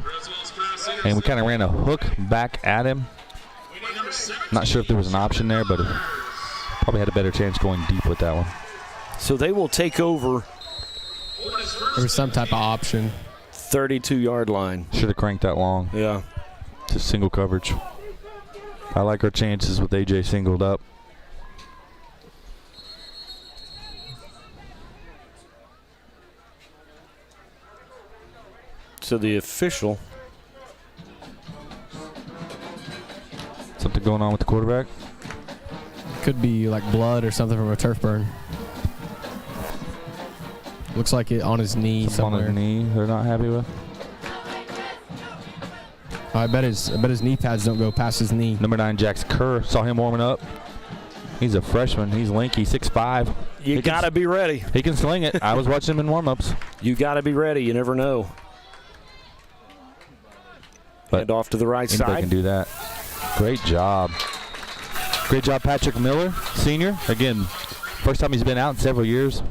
and we kind of ran a hook back at him. Not sure if there was an option there, but probably had a better chance going deep with that one. So they will take over. There was some type of option. 32-yard line. Should have cranked that long. Yeah. To single coverage. I like our chances with AJ singled up. to the official. Something going on with the quarterback? Could be like blood or something from a turf burn. Looks like it on his knee Something somewhere. on his knee they're not happy with. I bet his knee pads don't go past his knee. Number 9, Jax Kerr. Saw him warming up. He's a freshman. He's lanky, 6'5". You got to be ready. He can sling it. I was watching him in warm-ups. You got to be ready. You never know. And off to the right Anybody side. can do that. Great job. Great job, Patrick Miller, senior. Again, first time he's been out in several years.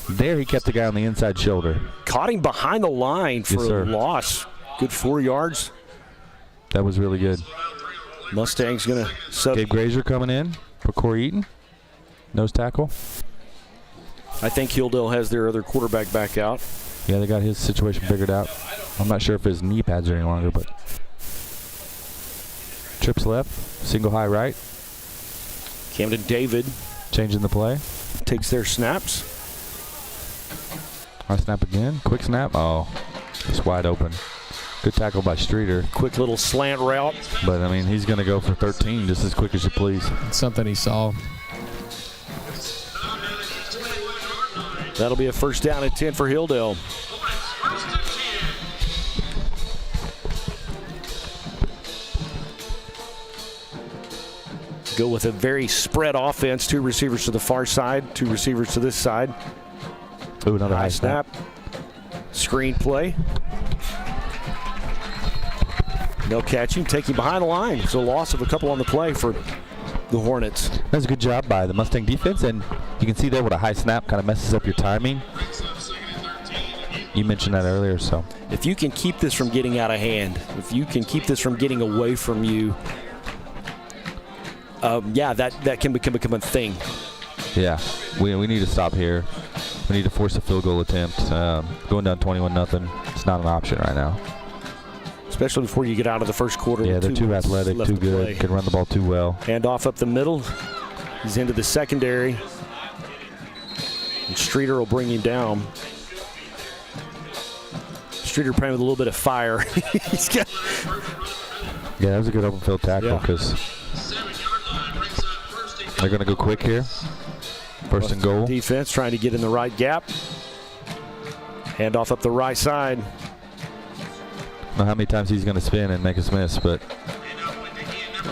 There he kept the guy on the inside shoulder. Caught him behind the line for a loss. Good 4 yards. That was really good. Mustangs going to sub. Gabe Grazer coming in for Corey Eaton. Nose tackle. I think Hilldale has their other quarterback back out. Yeah, they got his situation figured out. I'm not sure if his knee pads are any longer, but trips left, single high right. Camden David changing the play. Takes their snaps. High snap again. Quick snap. Oh, it's wide open. Good tackle by Streeter. Quick little slant route. But, I mean, he's going to go for 13 just as quick as you please. It's something he saw. That'll be a first down and 10 for Hilldale. Go with a very spread offense. 2 receivers to the far side, 2 receivers to this side. Ooh, another high snap. Screen play. No catching. Taking behind the line. So a loss of a couple on the play for the Hornets. That's a good job by the Mustang defense, and you can see there with a high snap kind of messes up your timing. You mentioned that earlier, so. If you can keep this from getting out of hand, if you can keep this from getting away from you, that can become a thing. Yeah, we need to stop here. We need to force a field goal attempt. Going down 21-0, it's not an option right now. Especially before you get out of the first quarter. Yeah, they're too athletic, too good, can run the ball too well. Hand off up the middle. He's into the secondary. And Streeter will bring him down. Streeter playing with a little bit of fire. He's got. Yeah, that was a good open field tackle because they're going to go quick here. First and goal. Defense trying to get in the right gap. Hand off up the right side. I don't know how many times he's going to spin and make us miss, but.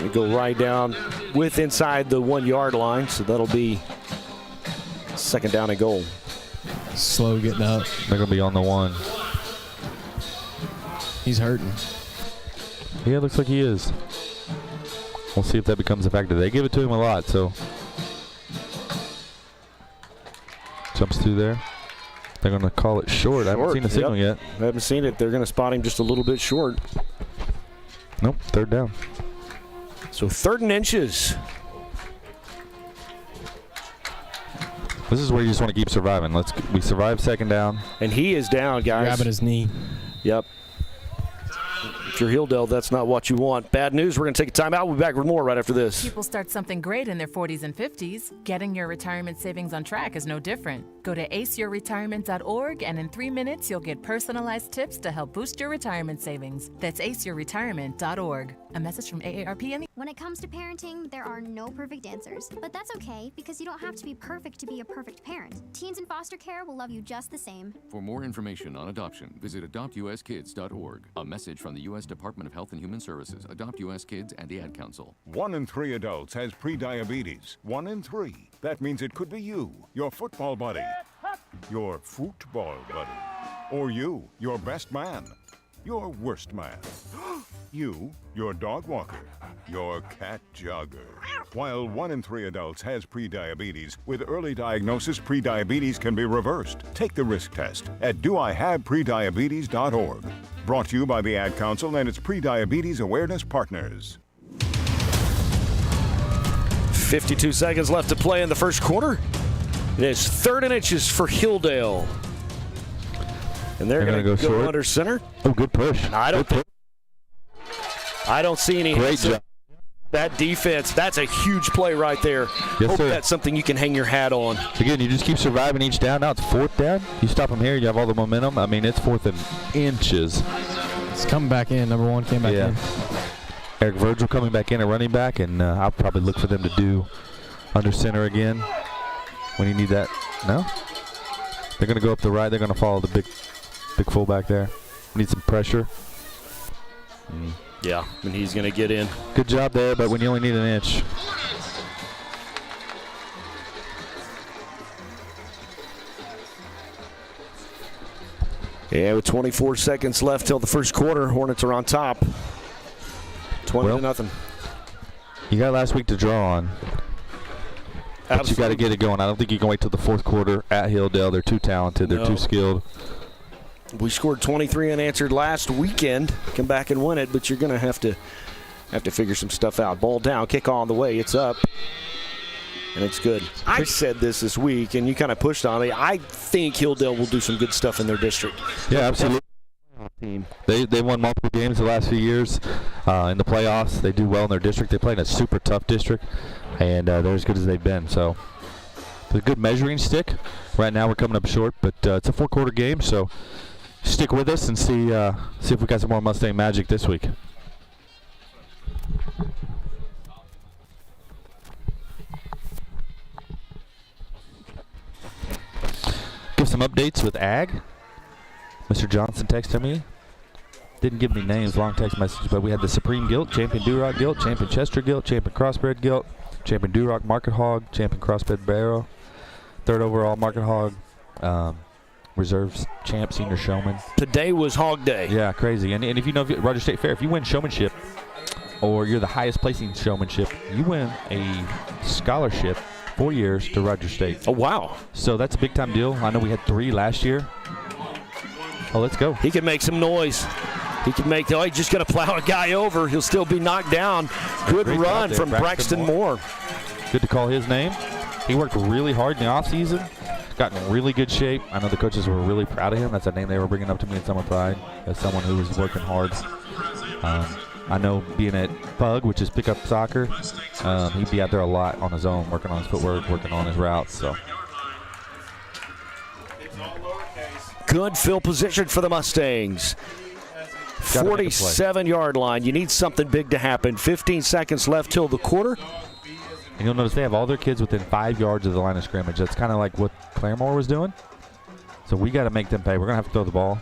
We go right down with inside the 1 yard line, so that'll be second down and goal. Slow getting up. They're going to be on the 1. He's hurting. Yeah, looks like he is. We'll see if that becomes a factor. They give it to him a lot, so. Jumps through there. They're going to call it short. I haven't seen the signal yet. I haven't seen it. They're going to spot him just a little bit short. Nope, third down. So 3rd and inches. This is where you just want to keep surviving. We survive second down. And he is down, guys. Grabbing his knee. Yep. If you're Hilldale, that's not what you want. Bad news. We're going to take a timeout. We'll be back with more right after this. People start something great in their 40s and 50s. Getting your retirement savings on track is no different. Go to aceyourretirement.org, and in 3 minutes, you'll get personalized tips to help boost your retirement savings. That's aceyourretirement.org. A message from AARP and the. When it comes to parenting, there are no perfect answers. But that's okay, because you don't have to be perfect to be a perfect parent. Teens in foster care will love you just the same. For more information on adoption, visit adoptuskids.org. A message from the U.S. Department of Health and Human Services, Adopt U.S. Kids, and the Ad Council. 1 in 3 adults has prediabetes. 1 in 3. That means it could be you, your football buddy, your football buddy, or you, your best man, your worst man, you, your dog walker, your cat jogger. While 1 in 3 adults has prediabetes, with early diagnosis, prediabetes can be reversed. Take the risk test at doihaveprediabetes.org. Brought to you by the Ad Council and its prediabetes awareness partners. 52 seconds left to play in the first quarter. It is 3rd and inches for Hilldale. And they're going to go under center. Oh, good push. And I don't see any. Great job. That defense, that's a huge play right there. Yes, Hope sir. that's something you can hang your hat on. Again, you just keep surviving each down. Now it's 4th down. You stop them here, you have all the momentum. I mean, it's 4th and inches. It's coming back in. Number 1 came back in. Eric Virgil coming back in at running back, and I'll probably look for them to do under center again when you need that. No? They're going to go up the right. They're going to follow the big fullback there. Need some pressure. Yeah, and he's going to get in. Good job there, but when you only need an inch. Yeah, with 24 seconds left till the first quarter, Hornets are on top. 20-0. You got last week to draw on. But you got to get it going. I don't think you can wait till the 4th quarter at Hilldale. They're too talented. They're too skilled. We scored 23 unanswered last weekend. Come back and win it, but you're going to have to figure some stuff out. Ball down, kick on the way. It's up, and it's good. I said this week, and you kind of pushed on me. I think Hilldale will do some good stuff in their district. Yeah, absolutely. They won multiple games the last few years in the playoffs. They do well in their district. They play in a super tough district, and they're as good as they've been. So it's a good measuring stick. Right now we're coming up short, but it's a 4-quarter game, so stick with us and see if we got some more Mustang magic this week. Give some updates with Ag. Mr. Johnson texted me. Didn't give me names, long text message, but we had the Supreme Gilt, Champion Duroc Gilt, Champion Chester Gilt, Champion Crossbred Gilt, Champion Duroc Market Hog, Champion Crossbred Barrow, 3rd overall Market Hog, Reserves Champ Senior Showman. Today was Hog Day. Yeah, crazy. And if you know Rogers State Fair, if you win showmanship or you're the highest placing showmanship, you win a scholarship 4 years to Rogers State. Oh, wow. So that's a big time deal. I know we had 3 last year. Oh, let's go. He can make some noise. He can make, he's just going to plow a guy over. He'll still be knocked down. Good run from Braxton Moore. Good to call his name. He worked really hard in the offseason. Got in really good shape. I know the coaches were really proud of him. That's a name they were bringing up to me in Summer Pride as someone who was working hard. I know being at Pug, which is pickup soccer, he'd be out there a lot on his own, working on his footwork, working on his routes. So good field position for the Mustangs. 47-yard line. You need something big to happen. 15 seconds left till the quarter. And you'll notice they have all their kids within 5 yards of the line of scrimmage. That's kind of like what Claremore was doing. So we got to make them pay. We're going to have to throw the ball.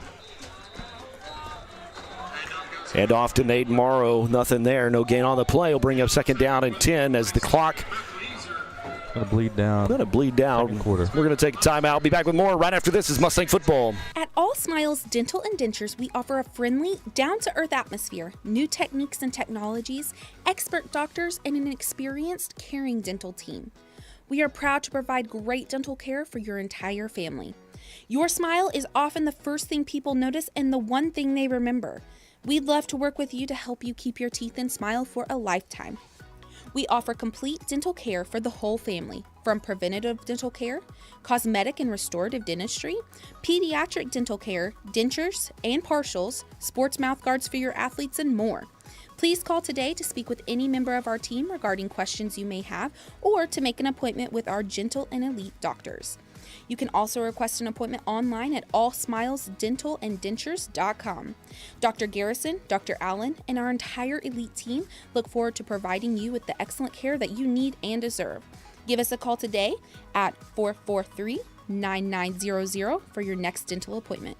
And off to Nate Morrow. Nothing there. No gain on the play. He'll bring up 2nd down and 10 as the clock going to bleed down. Quarter. We're going to take a timeout. Be back with more right after this is Mustang Football. At All Smiles Dental and Dentures, we offer a friendly, down-to-earth atmosphere, new techniques and technologies, expert doctors, and an experienced, caring dental team. We are proud to provide great dental care for your entire family. Your smile is often the first thing people notice and the one thing they remember. We'd love to work with you to help you keep your teeth and smile for a lifetime. We offer complete dental care for the whole family, from preventative dental care, cosmetic and restorative dentistry, pediatric dental care, dentures and partials, sports mouth guards for your athletes, and more. Please call today to speak with any member of our team regarding questions you may have or to make an appointment with our gentle and elite doctors. You can also request an appointment online at allsmilesdentalanddentures.com. Dr. Garrison, Dr. Allen, and our entire elite team look forward to providing you with the excellent care that you need and deserve. Give us a call today at 443-9900 for your next dental appointment.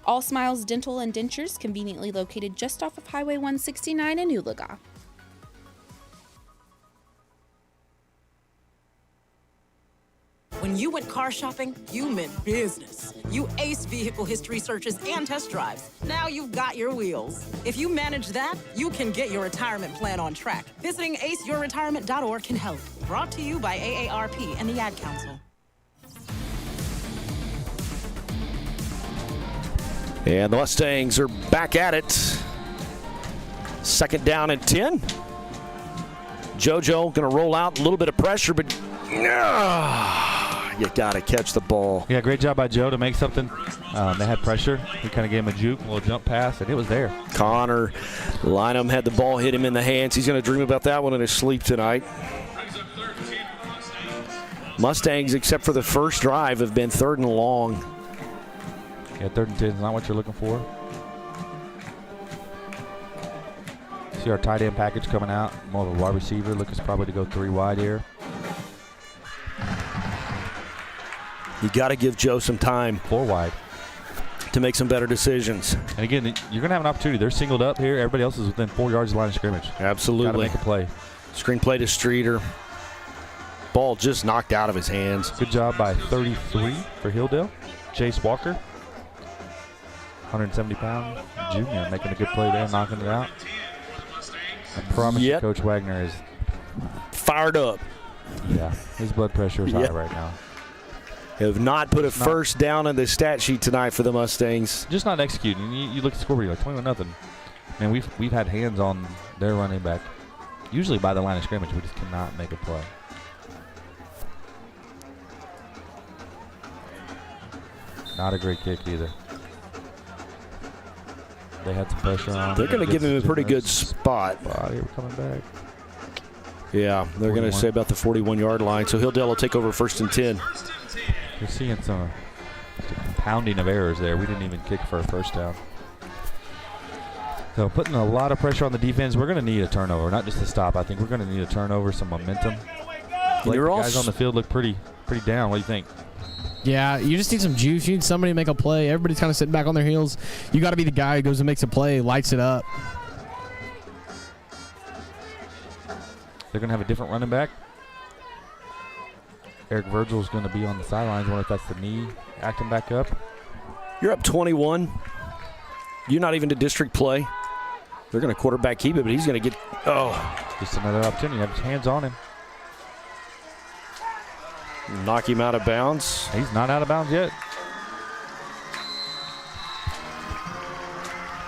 All Smiles Dental and Dentures, conveniently located just off of Highway 169 in Oologah. When you went car shopping, you meant business. You aced vehicle history searches and test drives. Now you've got your wheels. If you manage that, you can get your retirement plan on track. Visiting aceyourretirement.org can help. Brought to you by AARP and the Ad Council. And the Mustangs are back at it. 2nd down and 10. JoJo going to roll out a little bit of pressure, but you got to catch the ball. Yeah, great job by Joe to make something. They had pressure. He kind of gave him a juke, a little jump pass, and it was there. Connor Lynham had the ball hit him in the hands. He's going to dream about that one in his sleep tonight. Mustangs, except for the first drive, have been 3rd and long. Yeah, 3rd and 10 is not what you're looking for. See our tight end package coming out. More of a wide receiver. Looking probably to go 3 wide here. You got to give Joe some time. 4 wide. To make some better decisions. And again, you're going to have an opportunity. They're singled up here. Everybody else is within 4 yards of the line of scrimmage. Absolutely. Got to make a play. Screen play to Streeter. Ball just knocked out of his hands. Good job by 33 for Hilldale. Chase Walker, 170-pound junior, making a good play there, knocking it out. I promise you, Coach Wagner is fired up. Yeah, his blood pressure is high right now. Have not put a first down on the stat sheet tonight for the Mustangs. Just not executing. You look at the scoreboard, you're like 21-0. Man, we've had hands on their running back, usually by the line of scrimmage. We just cannot make a play. Not a great kick either. They had some pressure on. They're going to give him a pretty good spot. Here we're coming back. Yeah, they're going to say about the 41-yard line. So Hilldale will take over 1st and 10. You're seeing some compounding of errors there. We didn't even kick for a first down. So putting a lot of pressure on the defense. We're going to need a turnover, not just a stop. I think we're going to need a turnover, some momentum. The guys on the field look pretty down. What do you think? Yeah, you just need some juice. You need somebody to make a play. Everybody's kind of sitting back on their heels. You got to be the guy who goes and makes a play, lights it up. They're going to have a different running back. Eric Virgil's going to be on the sidelines. I wonder if that's the knee acting back up. You're up 21. You're not even to district play. They're going to quarterback keep it, but he's going to get just another opportunity. Have his hands on him. Knock him out of bounds. He's not out of bounds yet.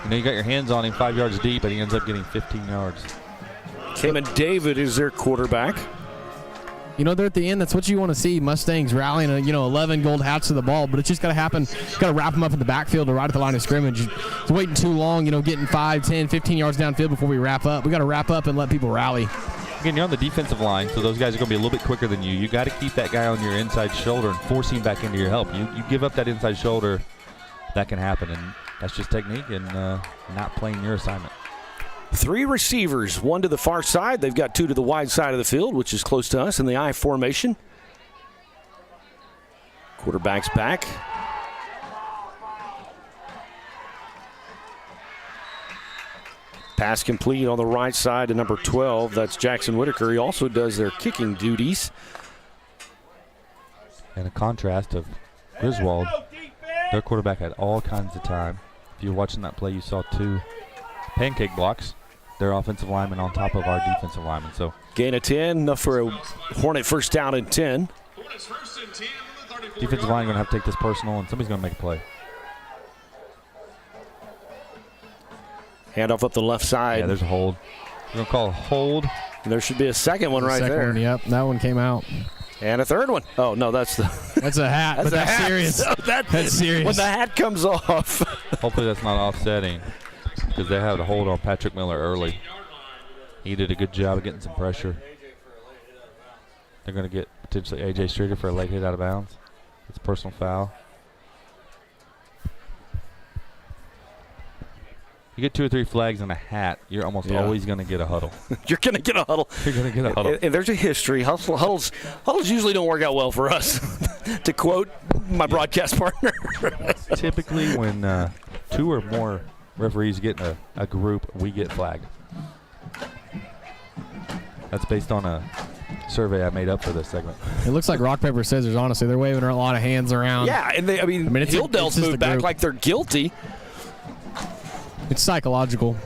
You know, you got your hands on him 5 yards deep, but he ends up getting 15 yards. Cayman David is their quarterback. You know, they're at the end. That's what you want to see. Mustangs rallying, 11 gold hats to the ball, but it's just got to happen. Got to wrap them up in the backfield or right at the line of scrimmage. It's waiting too long, getting 5, 10, 15 yards downfield before we wrap up. We got to wrap up and let people rally. Again, you're on the defensive line, so those guys are going to be a little bit quicker than you. You got to keep that guy on your inside shoulder and force him back into your help. You give up that inside shoulder, that can happen, and that's just technique and not playing your assignment. 3 receivers, 1 to the far side. They've got 2 to the wide side of the field, which is close to us in the I formation. Quarterback's back. Pass complete on the right side to number 12. That's Jackson Whitaker. He also does their kicking duties. And a contrast of Griswold. Their quarterback had all kinds of time. If you were watching that play, you saw 2 pancake blocks. Their offensive lineman on top of our defensive lineman. So gain of 10, enough for a Hornet first down and 10. Defensive line going to have to take this personal, and somebody's going to make a play. Handoff up the left side. Yeah, there's a hold. We're going to call a hold. There should be a second one there. One, yep, that one came out. And a third one. Oh, no, that's a hat. That's serious. That's serious. When the hat comes off. Hopefully that's not offsetting, because they had a hold on Patrick Miller early. He did a good job of getting some pressure. They're going to get potentially A.J. Streeter for a late hit out of bounds. It's a personal foul. You get 2 or 3 flags and a hat, you're almost always going to get a huddle. You're going to get a huddle. You're going to get a huddle. And there's a history. Huddles usually don't work out well for us, to quote my broadcast partner. Typically when 2 or more referees get in a group, we get flagged. That's based on a survey I made up for this segment. It looks like rock, paper, scissors, honestly. They're waving a lot of hands around. Yeah, and Hilldale's moved back like they're guilty. It's psychological.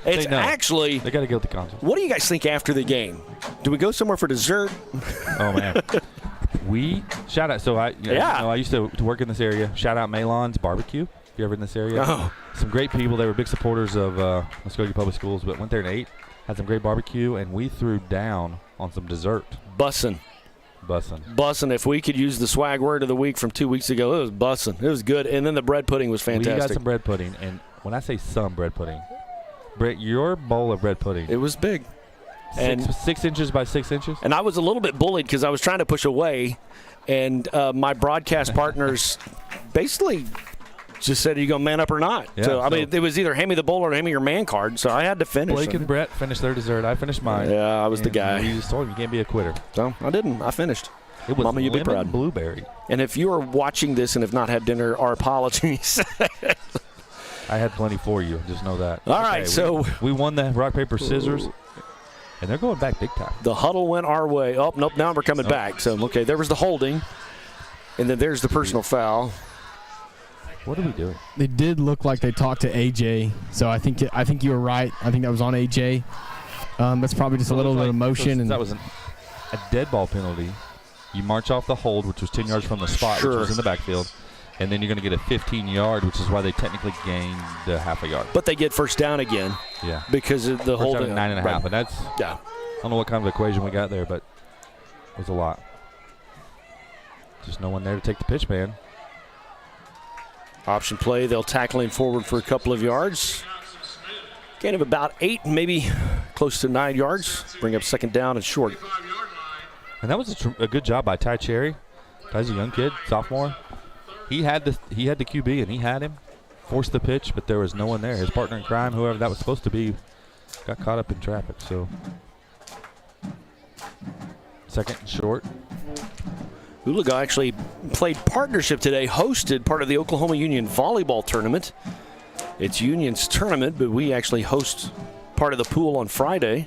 It's actually. They got a guilty conscience. What do you guys think after the game? Do we go somewhere for dessert? Oh, man. We shout out. So I used to work in this area. Shout out Malon's Barbecue. If you're ever in this area. Oh. Some great people. They were big supporters of Muskogee Public Schools, but went there and ate. Had some great barbecue, and we threw down on some dessert. Bussin'. Bussin'. If we could use the swag word of the week from 2 weeks ago, it was bussin'. It was good. And then the bread pudding was fantastic. We got some bread pudding. And when I say some bread pudding, Brett, your bowl of bread pudding. It was big. 6 inches by 6 inches? And I was a little bit bullied because I was trying to push away. And my broadcast partners basically just said, are you going to man up or not? Yeah, so, I mean, it was either hand me the bowl or hand me your man card. So I had to finish. Blake and Brett finished their dessert. I finished mine. Yeah, I was the guy. You just told him you can't be a quitter. So I didn't. I finished. It was Mama, you'd be proud. Blueberry. And if you are watching this and have not had dinner, our apologies. I had plenty for you. Just know that. All right, so we won the rock, paper, scissors. And they're going back big time. The huddle went our way. Oh, nope, now we're coming back. So, okay, there was the holding. And then there's the personal foul. What are we doing? They did look like they talked to AJ. So I think you were right. I think that was on AJ. That's probably just a little bit of emotion. That was a dead ball penalty. You march off the hold, which was 10 yards from the spot, which was in the backfield. And then you're going to get a 15-yard, which is why they technically gained half a yard. But they get first down again. Yeah. Because of the holding. 9.5. Right. And that's, I don't know what kind of equation we got there, but it was a lot. Just no one there to take the pitch, man. Option play. They'll tackle him forward for a couple of yards. Gain of about 8, maybe close to 9 yards. Bring up second down and short. And that was a good job by Ty Cherry. Ty's a young kid, sophomore. He had the QB, and he had him. Forced the pitch, but there was no one there. His partner in crime, whoever that was supposed to be, got caught up in traffic. So, second and short. Oologah actually played partnership today, hosted part of the Oklahoma Union volleyball tournament. It's Union's tournament, but we actually host part of the pool on Friday.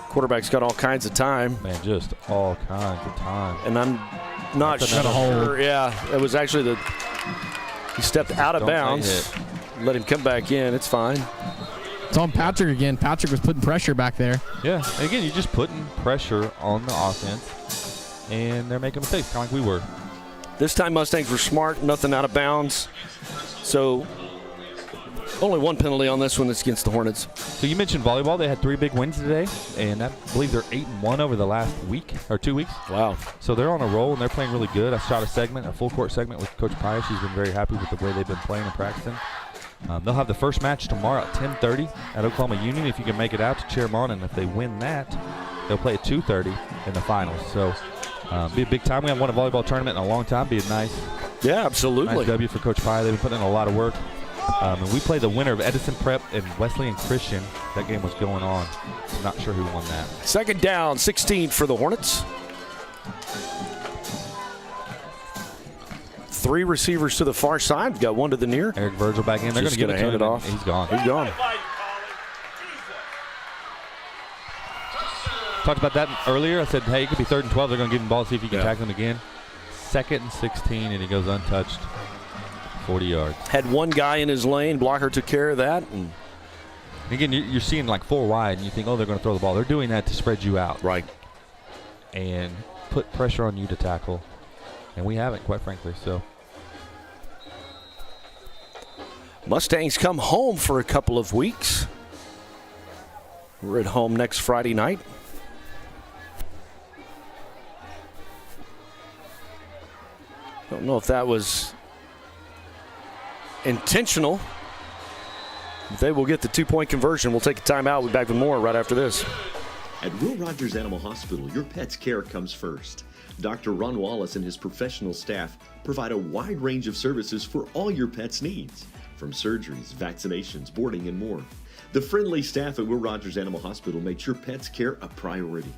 Quarterback's got all kinds of time. Man, just all kinds of time. And I'm not sure. Yeah, it was actually he stepped out of bounds. Let him come back in. It's fine. It's on Patrick again. Patrick was putting pressure back there. Yeah, and again, you're just putting pressure on the offense, and they're making mistakes, kind of like we were. This time Mustangs were smart, nothing out of bounds. So only one penalty on this one that's against the Hornets. So you mentioned volleyball. They had 3 big wins today, and I believe they're 8-1 over the last week or 2 weeks. Wow. So they're on a roll, and they're playing really good. I shot a full court segment with Coach Pius. She's been very happy with the way they've been playing and practicing. They'll have the first match tomorrow at 10:30 at Oklahoma Union if you can make it out to cheer them on, and if they win that, they'll play at 2:30 in the finals. So be a big time. We haven't won a volleyball tournament in a long time. Be a nice, absolutely, nice W for Coach Pius. They've been putting in a lot of work. And we play the winner of Edison Prep and Wesleyan Christian. That game was going on. I'm not sure who won that. Second down, 16 for the Hornets. 3 receivers to the far side. We've got one to the near. Eric Virgil back in. They're going to get hand it off. He's gone. He's gone. Talked about that earlier. I said, hey, it could be 3rd and 12. They're going to give him the ball, see if he can tackle him again. 2nd and 16, and he goes untouched. 40 yards. Had one guy in his lane. Blocker took care of that. And again, you're seeing like 4 wide, and you think, oh, they're going to throw the ball. They're doing that to spread you out. Right. And put pressure on you to tackle. And we haven't, quite frankly. So Mustangs come home for a couple of weeks. We're at home next Friday night. Don't know if that was intentional. They will get the 2-point conversion. We'll take a timeout. We'll be back with more right after this. At Will Rogers Animal Hospital, your pet's care comes first. Dr. Ron Wallace and his professional staff provide a wide range of services for all your pet's needs, from surgeries, vaccinations, boarding, and more. The friendly staff at Will Rogers Animal Hospital makes your pet's care a priority.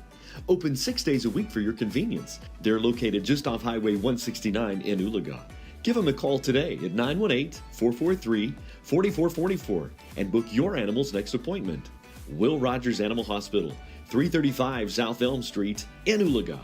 Open 6 days a week for your convenience. They're located just off Highway 169 in Oologah. Give them a call today at 918-443-4444 and book your animal's next appointment. Will Rogers Animal Hospital, 335 South Elm Street in Oologah.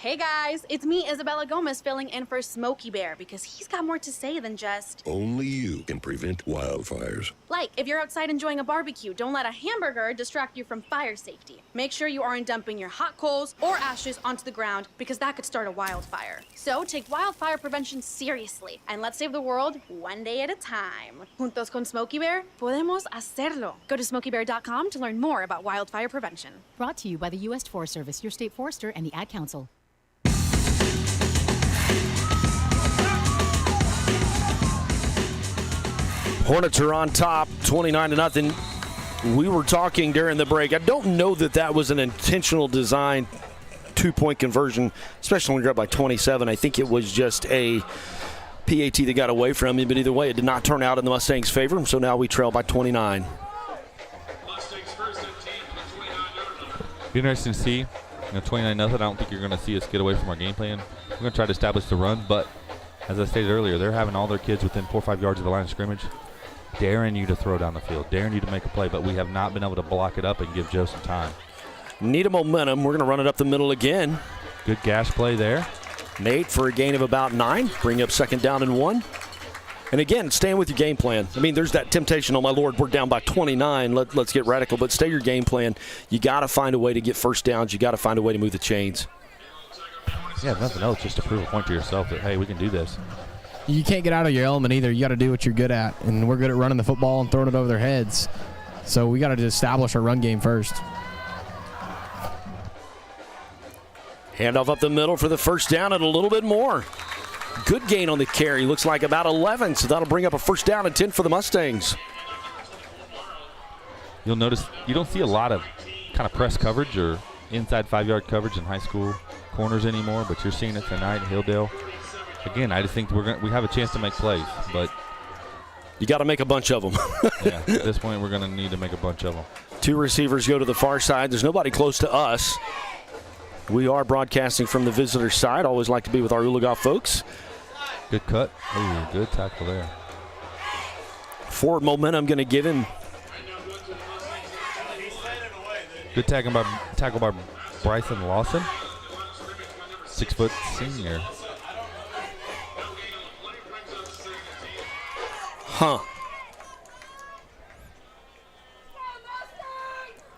Hey guys, it's me, Isabella Gomez, filling in for Smokey Bear because he's got more to say than just... Only you can prevent wildfires. Like, if you're outside enjoying a barbecue, don't let a hamburger distract you from fire safety. Make sure you aren't dumping your hot coals or ashes onto the ground because that could start a wildfire. So take wildfire prevention seriously and let's save the world one day at a time. Juntos con Smokey Bear, podemos hacerlo. Go to smokeybear.com to learn more about wildfire prevention. Brought to you by the U.S. Forest Service, your state forester, and the Ad Council. Hornets are on top, 29-0. We were talking during the break. I don't know that was an intentional design two-point conversion, especially when you're up by 27. I think it was just a PAT that got away from you, but either way, it did not turn out in the Mustangs' favor, so now we trail by 29. Be interesting to see. 29-0. I don't think you're going to see us get away from our game plan. We're going to try to establish the run, but as I stated earlier, they're having all their kids within 4 or 5 yards of the line of scrimmage, daring you to throw down the field, daring you to make a play, but we have not been able to block it up and give Joe some time. Need a momentum. We're going to run it up the middle again. Good gash play there. Nate for a gain of about 9. Bring up 2nd down and 1. And again, staying with your game plan. I mean, there's that temptation, oh my Lord, we're down by 29. Let's get radical, but stay your game plan. You got to find a way to get first downs. You got to find a way to move the chains. Yeah, if nothing else, just to prove a point to yourself that, hey, we can do this. You can't get out of your element either. You got to do what you're good at, and we're good at running the football and throwing it over their heads. So we got to establish our run game first. Handoff up the middle for the first down and a little bit more. Good gain on the carry. Looks like about 11, so that'll bring up a first down and 10 for the Mustangs. You'll notice you don't see a lot of kind of press coverage or inside 5-yard coverage in high school corners anymore, but you're seeing it tonight in Hilldale. Again, I just think we have a chance to make plays, but you got to make a bunch of them. Yeah, at this point, we're going to need to make a bunch of them. 2 receivers go to the far side. There's nobody close to us. We are broadcasting from the visitor side. Always like to be with our Oologah folks. Good cut. Ooh, good tackle there. Forward momentum going to give him. Good tackle by Bryson Lawson. 6-foot senior.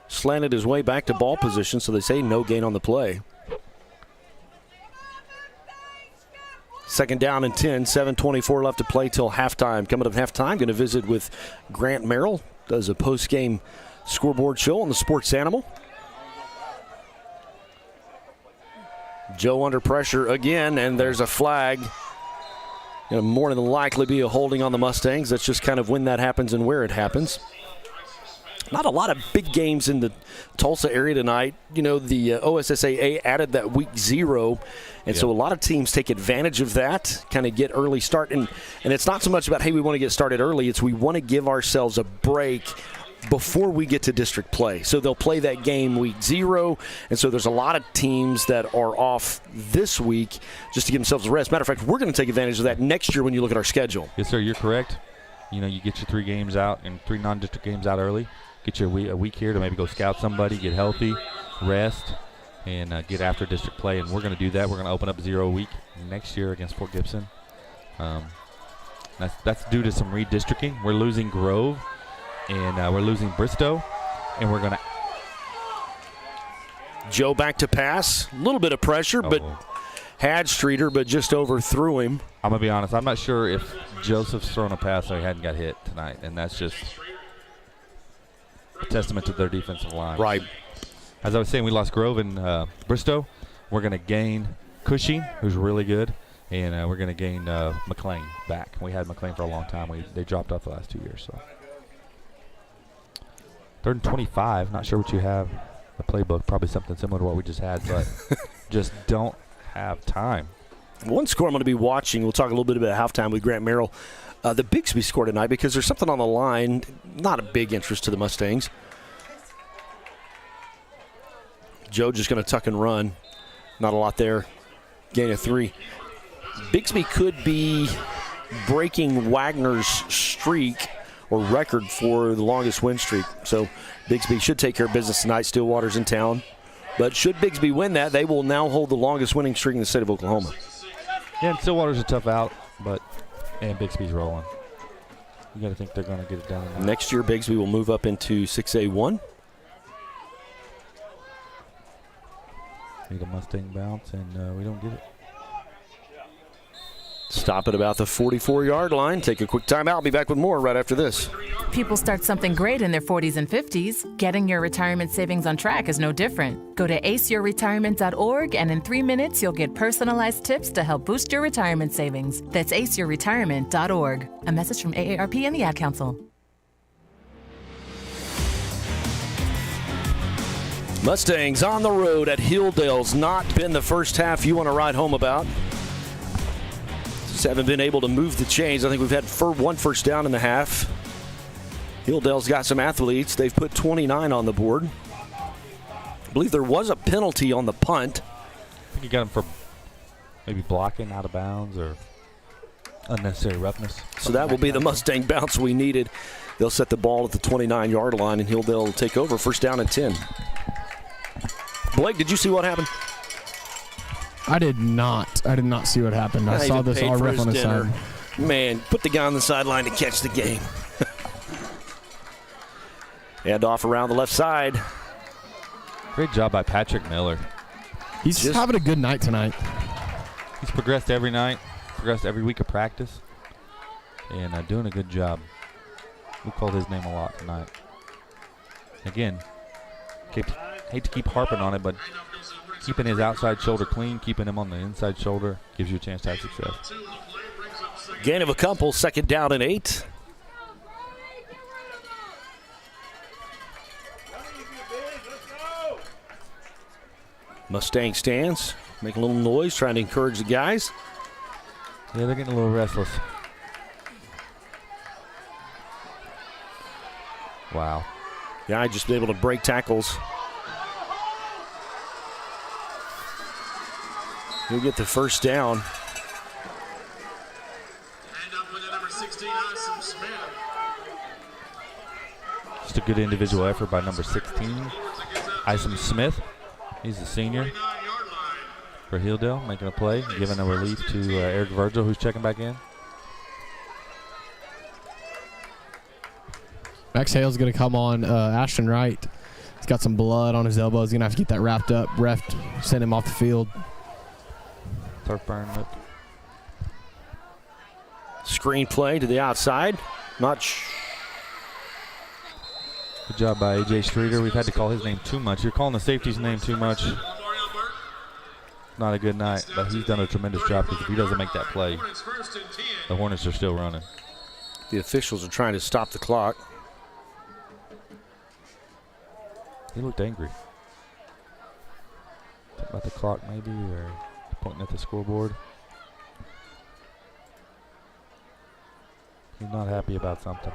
Slanted his way back to ball position, so they say no gain on the play. 2nd down and 10, 7:24 left to play till halftime. Coming up halftime, going to visit with Grant Merrill. Does a post-game scoreboard show on the Sports Animal. Joe under pressure again, and there's a flag. Going to more than likely be a holding on the Mustangs. That's just kind of when that happens and where it happens. Not a lot of big games in the Tulsa area tonight. You know, the OSSAA added that week 0, and so a lot of teams take advantage of that, kind of get early start. And it's not so much about, hey, we want to get started early. It's we want to give ourselves a break before we get to district play. So they'll play that game week 0, and so there's a lot of teams that are off this week just to give themselves a rest. Matter of fact, we're going to take advantage of that next year when you look at our schedule. Yes, sir, you're correct. You know, you get your 3 games out and 3 non-district games out early. Get you a week here to maybe go scout somebody, get healthy, rest, and get after district play. And we're going to do that. We're going to open up 0 week next year against Fort Gibson. That's due to some redistricting. We're losing Grove, and we're losing Bristow, and we're going to. Joe back to pass. A little bit of pressure, but had Streeter, but just overthrew him. I'm going to be honest. I'm not sure if Joseph's thrown a pass so he hadn't got hit tonight, and that's just a testament to their defensive line. Right. As I was saying, we lost Grove and Bristow. We're going to gain Cushing, who's really good, and we're going to gain McLean back. We had McLean for a long time. They dropped off the last 2 years. So 3rd and 25. Not sure what you have. The playbook, probably something similar to what we just had, but just don't have time. One score I'm going to be watching, we'll talk a little bit about halftime with Grant Merrill. The Bixby score tonight because there's something on the line. Not a big interest to the Mustangs. Joe just going to tuck and run. Not a lot there. Gain of 3. Bixby could be breaking Wagner's streak or record for the longest win streak. So Bixby should take care of business tonight. Stillwater's in town. But should Bigsby win that, they will now hold the longest winning streak in the state of Oklahoma. Yeah, and Stillwater's a tough out, and Bixby's rolling. You got to think they're going to get it done. Next year, Bigsby will move up into 6A1. Need a Mustang bounce, and we don't get it. Stop at about the 44-yard line. Take a quick timeout. I'll be back with more right after this. People start something great in their 40s and 50s. Getting your retirement savings on track is no different. Go to aceyourretirement.org, and in 3 minutes, you'll get personalized tips to help boost your retirement savings. That's aceyourretirement.org. A message from AARP and the Ad Council. Mustangs on the road at Hilldale's not been the first half you want to ride home about. Just haven't been able to move the chains. I think we've had one first down in the half. Hilldale's got some athletes. They've put 29 on the board. I believe there was a penalty on the punt. I think you got him for maybe blocking out of bounds or unnecessary roughness. So that will be the Mustang bounce we needed. They'll set the ball at the 29-yard line, and Hilldale will take over. First down and 10. Blake, did you see what happened? I did not. I did not see what happened. I saw this all ref on the side. Man, put the guy on the sideline to catch the game. Hand off around the left side. Great job by Patrick Miller. He's just having a good night tonight. He's progressed every night, progressed every week of practice, and doing a good job. We called his name a lot tonight. Again, hate to keep harping on it, but keeping his outside shoulder clean, keeping him on the inside shoulder gives you a chance to have success. Gain of a couple, second down and 8. Mustang stands, making a little noise, trying to encourage the guys. Yeah, they're getting a little restless. Wow. Yeah, just been able to break tackles. He'll get the first down. Just a good individual effort by number 16, Isom Smith. He's the senior for Hilldale, making a play, giving a relief to Eric Virgil, who's checking back in. Max Hale's going to come on Ashton Wright. He's got some blood on his elbow. He's going to have to get that wrapped up. Ref send him off the field. Turf burn lip. Screen play to the outside. Good job by A.J. Streeter. We've had to call his name too much. You're calling the safety's name too much. Not a good night, but he's done a tremendous job because if he doesn't make that play, the Hornets are still running. The officials are trying to stop the clock. He looked angry. About the clock maybe, or pointing at the scoreboard. He's not happy about something.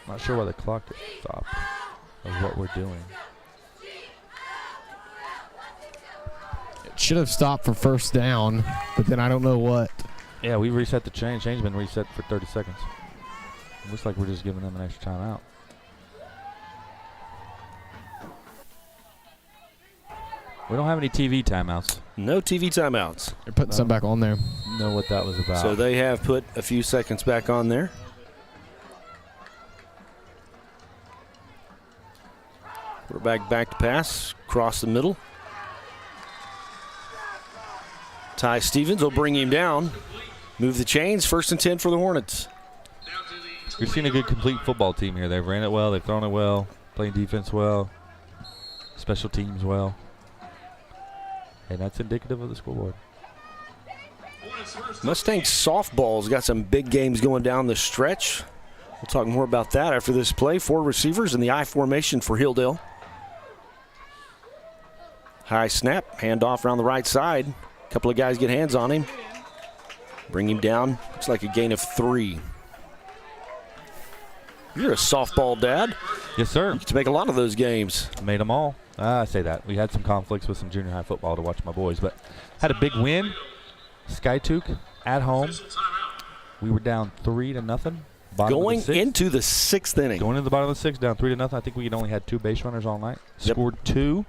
Not sure why the clock stopped of what we're doing. It should have stopped for first down, but then I don't know what. Yeah, we reset the chain. Chain's been reset for 30 seconds. It looks like we're just giving them an extra timeout. We don't have any TV timeouts. No TV timeouts. They're putting some back on there. Know what that was about. So they have put a few seconds back on there. Quarterback back to pass, across the middle. Ty Stevens will bring him down. Move the chains, first and 10 for the Hornets. We've seen a good complete football team here. They've ran it well, they've thrown it well, playing defense well, special teams well. And that's indicative of the scoreboard. Mustang softball's got some big games going down the stretch. We'll talk more about that after this play. 4 receivers in the I formation for Hilldale. High snap, handoff around the right side. A couple of guys get hands on him. Bring him down. Looks like a gain of 3. You're a softball dad. Yes, sir. You get to make a lot of those games. Made them all. I say that. We had some conflicts with some junior high football to watch my boys, but had a big win. Skytook at home. We were down 3-0. bottom Going of the 6th. into the 6th inning. Going into the bottom of the 6th, down 3-0. I think we had only had 2 base runners all night. Scored 2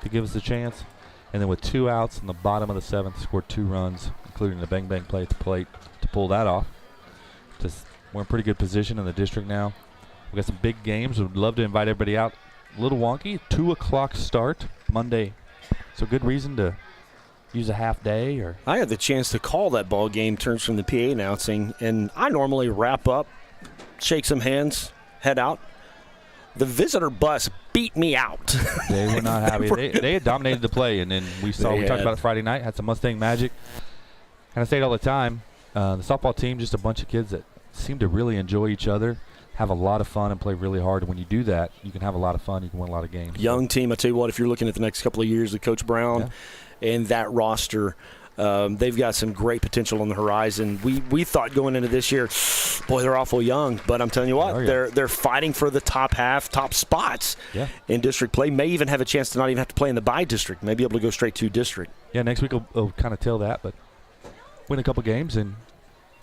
to give us the chance. And then with 2 outs in the bottom of the 7th, scored 2 runs, including the bang-bang play at the plate to pull that off. We're in pretty good position in the district now. We've got some big games. We'd love to invite everybody out. A little wonky, 2 o'clock start Monday. So good reason to use a half day. Or I had the chance to call that ball game, turns from the PA announcing, and I normally wrap up, shake some hands, head out. The visitor bus beat me out. They were not happy. They had dominated the play, and then we talked about it Friday night, had some Mustang magic. And I say it all the time, the softball team, just a bunch of kids that seem to really enjoy each other, have a lot of fun, and play really hard. And when you do that, you can have a lot of fun. You can win a lot of games. Young team, I tell you what, if you're looking at the next couple of years with Coach Brown and that roster, they've got some great potential on the horizon. We thought going into this year, boy, they're awful young. But I'm telling you what, they're fighting for the top spots in district play. May even have a chance to not even have to play in the by-district. May be able to go straight to district. Yeah, next week will kind of tell that, but win a couple games.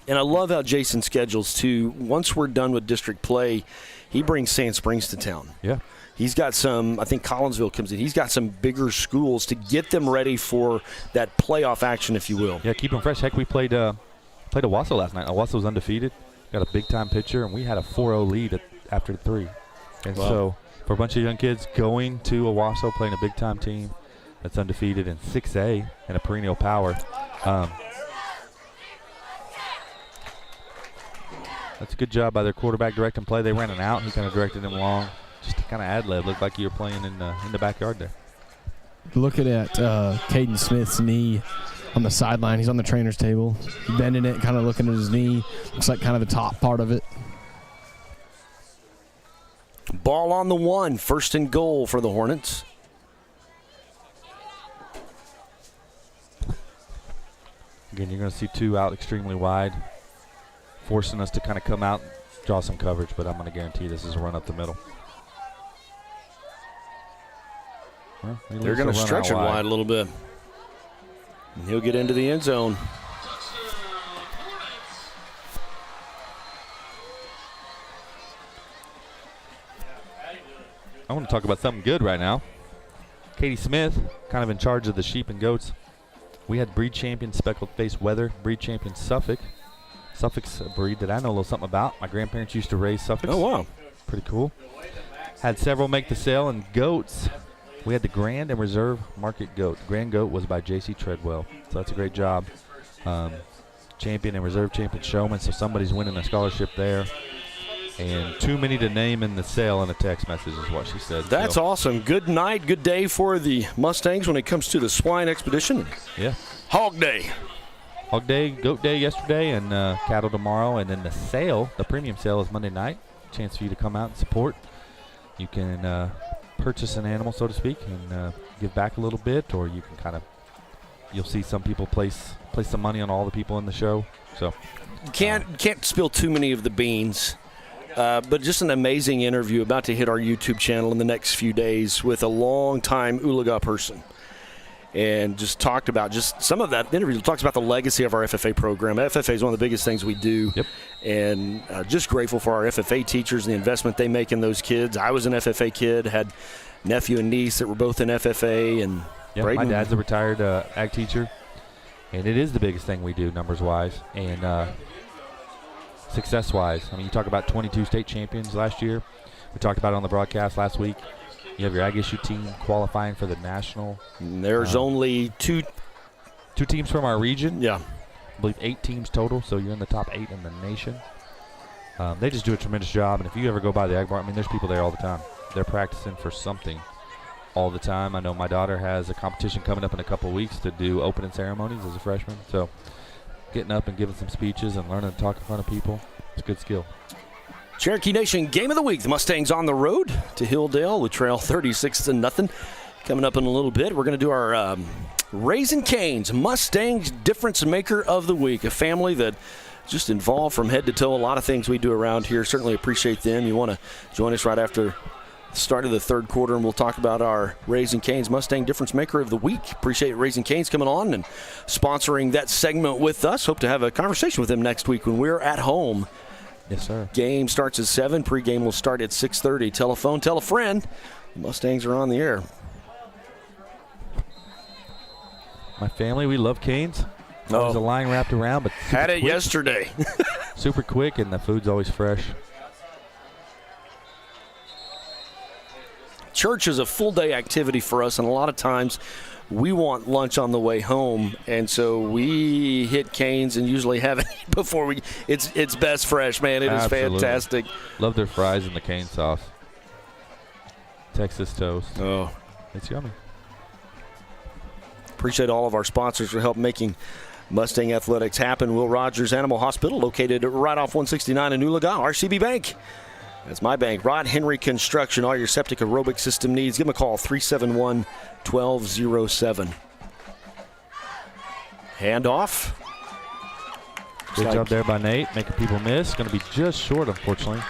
And I love how Jason schedules, too. Once we're done with district play, he brings Sand Springs to town. Yeah. He's got some, I think Collinsville comes in. He's got some bigger schools to get them ready for that playoff action, if you will. Yeah, keep them fresh. Heck, we played Owasso last night. Owasso was undefeated, got a big-time pitcher, and we had a 4-0 lead after 3. And so for a bunch of young kids going to Owasso, playing a big-time team that's undefeated in 6A and a perennial power, that's a good job by their quarterback directing play. They ran an out. He kind of directed them along. Just to kind of ad-lib. Looked like you were playing in the backyard there. Looking at Caden Smith's knee on the sideline. He's on the trainer's table. Bending it, kind of looking at his knee. Looks like kind of the top part of it. Ball on the 1. 1st and goal for the Hornets. Again, you're going to see 2 out extremely wide, forcing us to kind of come out and draw some coverage, but I'm going to guarantee this is a run up the middle. Well, they're going to stretch it wide a little bit. And he'll get into the end zone. I want to talk about something good right now. Katie Smith, kind of in charge of the sheep and goats. We had breed champion speckled face weather, breed champion Suffolk. Suffolk's a breed that I know a little something about. My grandparents used to raise Suffolks. Oh, wow. Pretty cool. Had several make the sale, and goats, we had the Grand and Reserve Market Goat. The Grand Goat was by J.C. Treadwell, so that's a great job. Champion and Reserve Champion Showman, so somebody's winning a scholarship there. And too many to name in the sale in a text message is what she said. That's awesome. Good night, good day for the Mustangs when it comes to the swine expedition. Yeah. Hog Day. Hog Day, Goat Day yesterday, and cattle tomorrow. And then the sale, the premium sale, is Monday night. Chance for you to come out and support. You can purchase an animal, so to speak, and give back a little bit, or you can kind of, you'll see some people place some money on all the people in the show. So can't spill too many of the beans. But just an amazing interview about to hit our YouTube channel in the next few days with a long-time Oologah person. And just talked about just some of that interview. Talks about the legacy of our FFA program. FFA is one of the biggest things we do. Yep. And just grateful for our FFA teachers and the investment they make in those kids. I was an FFA kid, had nephew and niece that were both in FFA. And my dad's a retired ag teacher. And it is the biggest thing we do numbers-wise. And success-wise, I mean, you talk about 22 state champions last year. We talked about it on the broadcast last week. You have your ag issue team qualifying for the national. There's only two teams from our region. Yeah. I believe 8 teams total, so you're in the top 8 in the nation. They just do a tremendous job, and if you ever go by the ag barn, I mean, there's people there all the time. They're practicing for something all the time. I know my daughter has a competition coming up in a couple of weeks to do opening ceremonies as a freshman, so getting up and giving some speeches and learning to talk in front of people, it's a good skill. Cherokee Nation Game of the Week. The Mustangs on the road to Hilldale with trail 36-0. Coming up in a little bit, we're going to do our Raising Cane's Mustangs Difference Maker of the Week, a family that just involved from head to toe. A lot of things we do around here. Certainly appreciate them. You want to join us right after the start of the third quarter, and we'll talk about our Raising Cane's Mustang Difference Maker of the Week. Appreciate Raising Cane's coming on and sponsoring that segment with us. Hope to have a conversation with them next week when we're at home Yes, sir. Game starts at 7. Pregame will start at 6:30. Telephone, tell a friend. The Mustangs are on the air. My family, we love Canes. There's a line wrapped around, but had it quick. Yesterday. Super quick, and the food's always fresh. Church is a full-day activity for us, and a lot of times we want lunch on the way home, and so we hit Canes and usually have it before we. It's best fresh, man. It Absolutely. is fantastic. Love their fries and the cane sauce. Texas toast. Oh, it's yummy. Appreciate all of our sponsors for help making Mustang Athletics happen. Will Rogers Animal Hospital, located right off 169 in Oologah. RCB Bank. That's my bank. Rod Henry Construction. All your septic aerobic system needs. Give them a call, 371-1207. Handoff. Good job there by Nate, making people miss. Going to be just short, unfortunately.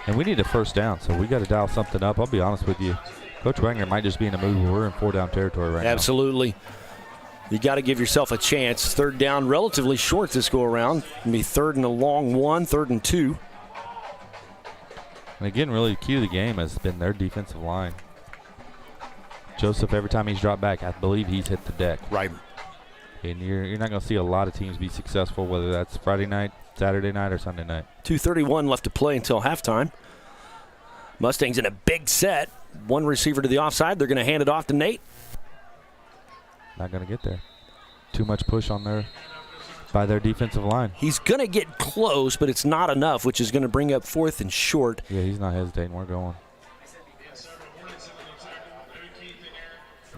And we need a first down, so we got to dial something up. I'll be honest with you. Coach Wagner might just be in a mood where we're in 4-down territory right now. Absolutely. You got to give yourself a chance. Third down, relatively short this go around. It'll be 3rd and a long 1, 3rd and 2. And again, really the key to the game has been their defensive line. Joseph, every time he's dropped back, I believe he's hit the deck. Right. And you're not going to see a lot of teams be successful, whether that's Friday night, Saturday night, or Sunday night. 2:31 left to play until halftime. Mustangs in a big set. One receiver to the offside. They're going to hand it off to Nate. Not going to get there. Too much push on by their defensive line. He's going to get close, but it's not enough, which is going to bring up 4th and short. Yeah, he's not hesitating. We're going.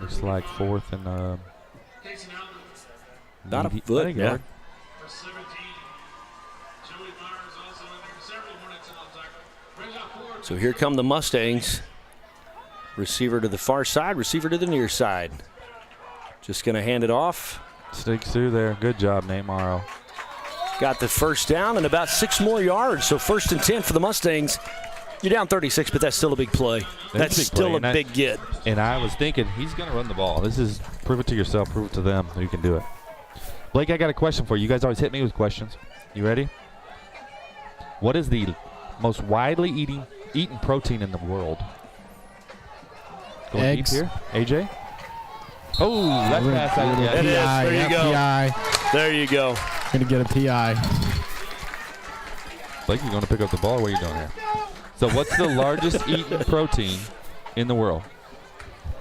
Looks like 4th and not a foot. Yeah. So here come the Mustangs. Receiver to the far side, receiver to the near side. Just going to hand it off. Sneaks through there. Good job, Nate Morrow. Got the first down and about 6 more yards. So 1st and 10 for the Mustangs. You're down 36, but that's still a big play. That's still a big get. And I was thinking, he's going to run the ball. This is prove it to yourself, prove it to them that you can do it. Blake, I got a question for you. You guys always hit me with questions. You ready? What is the most widely eaten protein in the world? Going Eggs. deep here. AJ? Oh, that's pass out. It is. There you go. PI. There you go. Going to get a PI. Blake, you going to pick up the ball? What are you doing here? So what's the largest eaten protein in the world?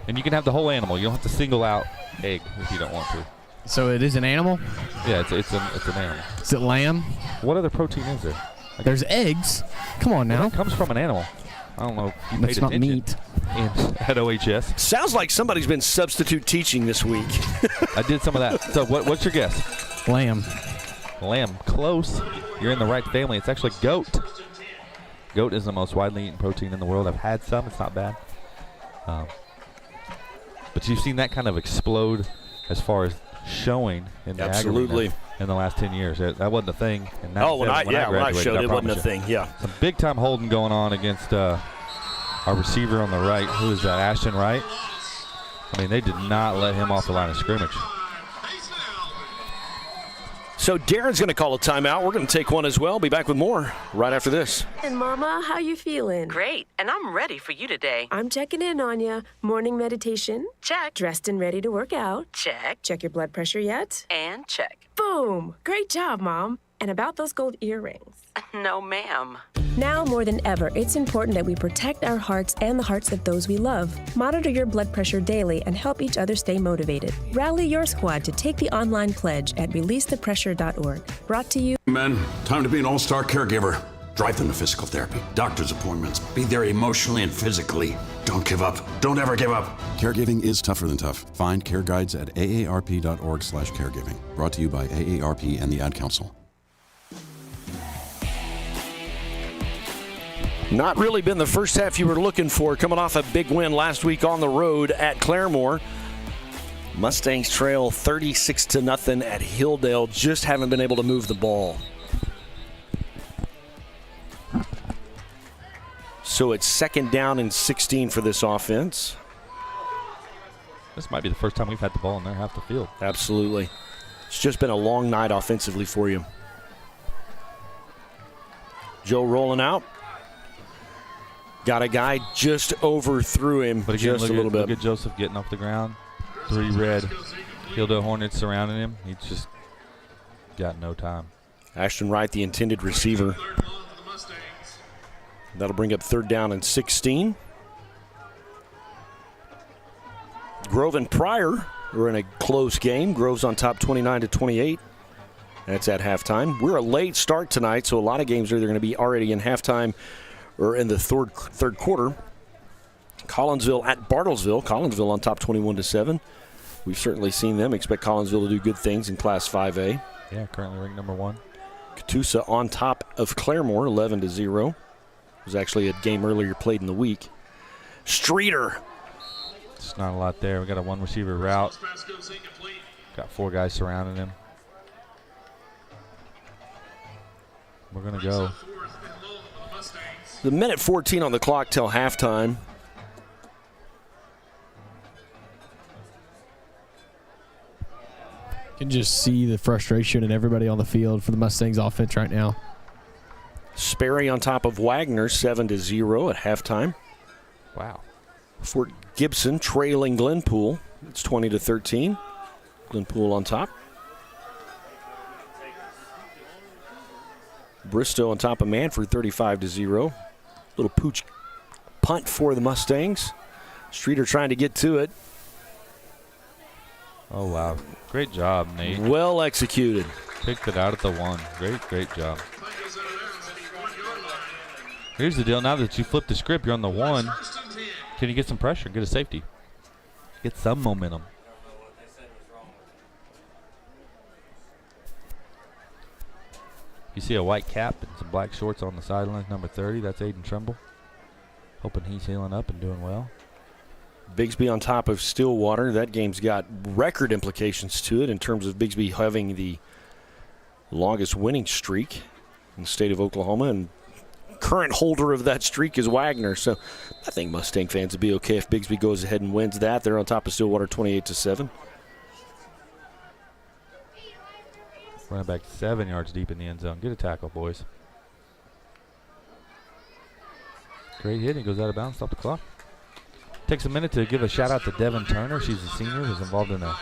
And you can have the whole animal. You don't have to single out egg if you don't want to. So it is an animal? Yeah, it's an animal. Is it lamb? What other protein is there? There's eggs. Come on now. It comes from an animal. I don't know if you paid That's not attention meat. at OHS. Sounds like somebody's been substitute teaching this week. I did some of that. So what's your guess? Lamb. Lamb. Close. You're in the right family. It's actually goat. Goat is the most widely eaten protein in the world. I've had some. It's not bad. But you've seen that kind of explode as far as showing in the Absolutely. in the last 10 years. That wasn't a thing. And now when I showed it wasn't a thing, yeah. Some big-time holding going on against our receiver on the right. Who is that, Ashton Wright? I mean, they did not let him off the line of scrimmage. So Darren's going to call a timeout. We're going to take one as well. Be back with more right after this. And Mama, how you feeling? Great, and I'm ready for you today. I'm checking in on you. Morning meditation? Check. Dressed and ready to work out? Check. Check your blood pressure yet? And check. Boom! Great job, Mom. And about those gold earrings? No, ma'am. Now more than ever, it's important that we protect our hearts and the hearts of those we love. Monitor your blood pressure daily and help each other stay motivated. Rally your squad to take the online pledge at releasethepressure.org. Brought to you. Men, time to be an all-star caregiver. Drive them to physical therapy, doctor's appointments. Be there emotionally and physically. Don't give up. Don't ever give up. Caregiving is tougher than tough. Find care guides at aarp.org/caregiving. Brought to you by AARP and the Ad Council. Not really been the first half you were looking for, coming off a big win last week on the road at Claremore. Mustangs trail 36-0 at Hilldale. Just haven't been able to move the ball. So it's 2nd down and 16 for this offense. This might be the first time we've had the ball in their half the field. Absolutely. It's just been a long night offensively for you. Joe rolling out. Got a guy just overthrew him, but again, just a little bit. Look at Joseph getting off the ground. 3 red Hilldale Hornets surrounding him. He's just got no time. Ashton Wright, the intended receiver. That'll bring up 3rd down and 16. Grove and Pryor are in a close game. Grove's on top 29-28. That's at halftime. We're a late start tonight, so a lot of games are either going to be already in halftime or in the third quarter. Collinsville at Bartlesville. Collinsville on top 21-7. We've certainly seen them. Expect Collinsville to do good things in Class 5A. Yeah, currently ranked number 1. Catoosa on top of Claremore, 11-0. It was actually a game earlier played in the week. Streeter. It's not a lot there. We got a 1 receiver route. Got 4 guys surrounding him. We're going to go. The minute 14 on the clock till halftime. You can just see the frustration in everybody on the field for the Mustangs offense right now. Sperry on top of Wagner, 7-0 at halftime. Wow. Fort Gibson trailing Glenpool. It's 20-13. Glenpool on top. Bristow on top of Manford, 35-0. Little pooch punt for the Mustangs. Streeter trying to get to it. Oh, wow. Great job, Nate. Well executed. Picked it out at the 1. Great job. Here's the deal. Now that you flip the script, you're on the 1. Can you get some pressure? Get a safety. Get some momentum. You see a white cap and some black shorts on the sidelines, number 30. That's Aiden Trumbull. Hoping he's healing up and doing well. Bigsby on top of Stillwater. That game's got record implications to it in terms of Bigsby having the longest winning streak in the state of Oklahoma, and current holder of that streak is Wagner. So I think Mustang fans would be okay if Bigsby goes ahead and wins that. They're on top of Stillwater 28-7. Running back 7 yards deep in the end zone. Get a tackle, boys. Great hit. He goes out of bounds. Stop the clock. Takes a minute to give a shout out to Devin Turner. She's a senior who's involved in a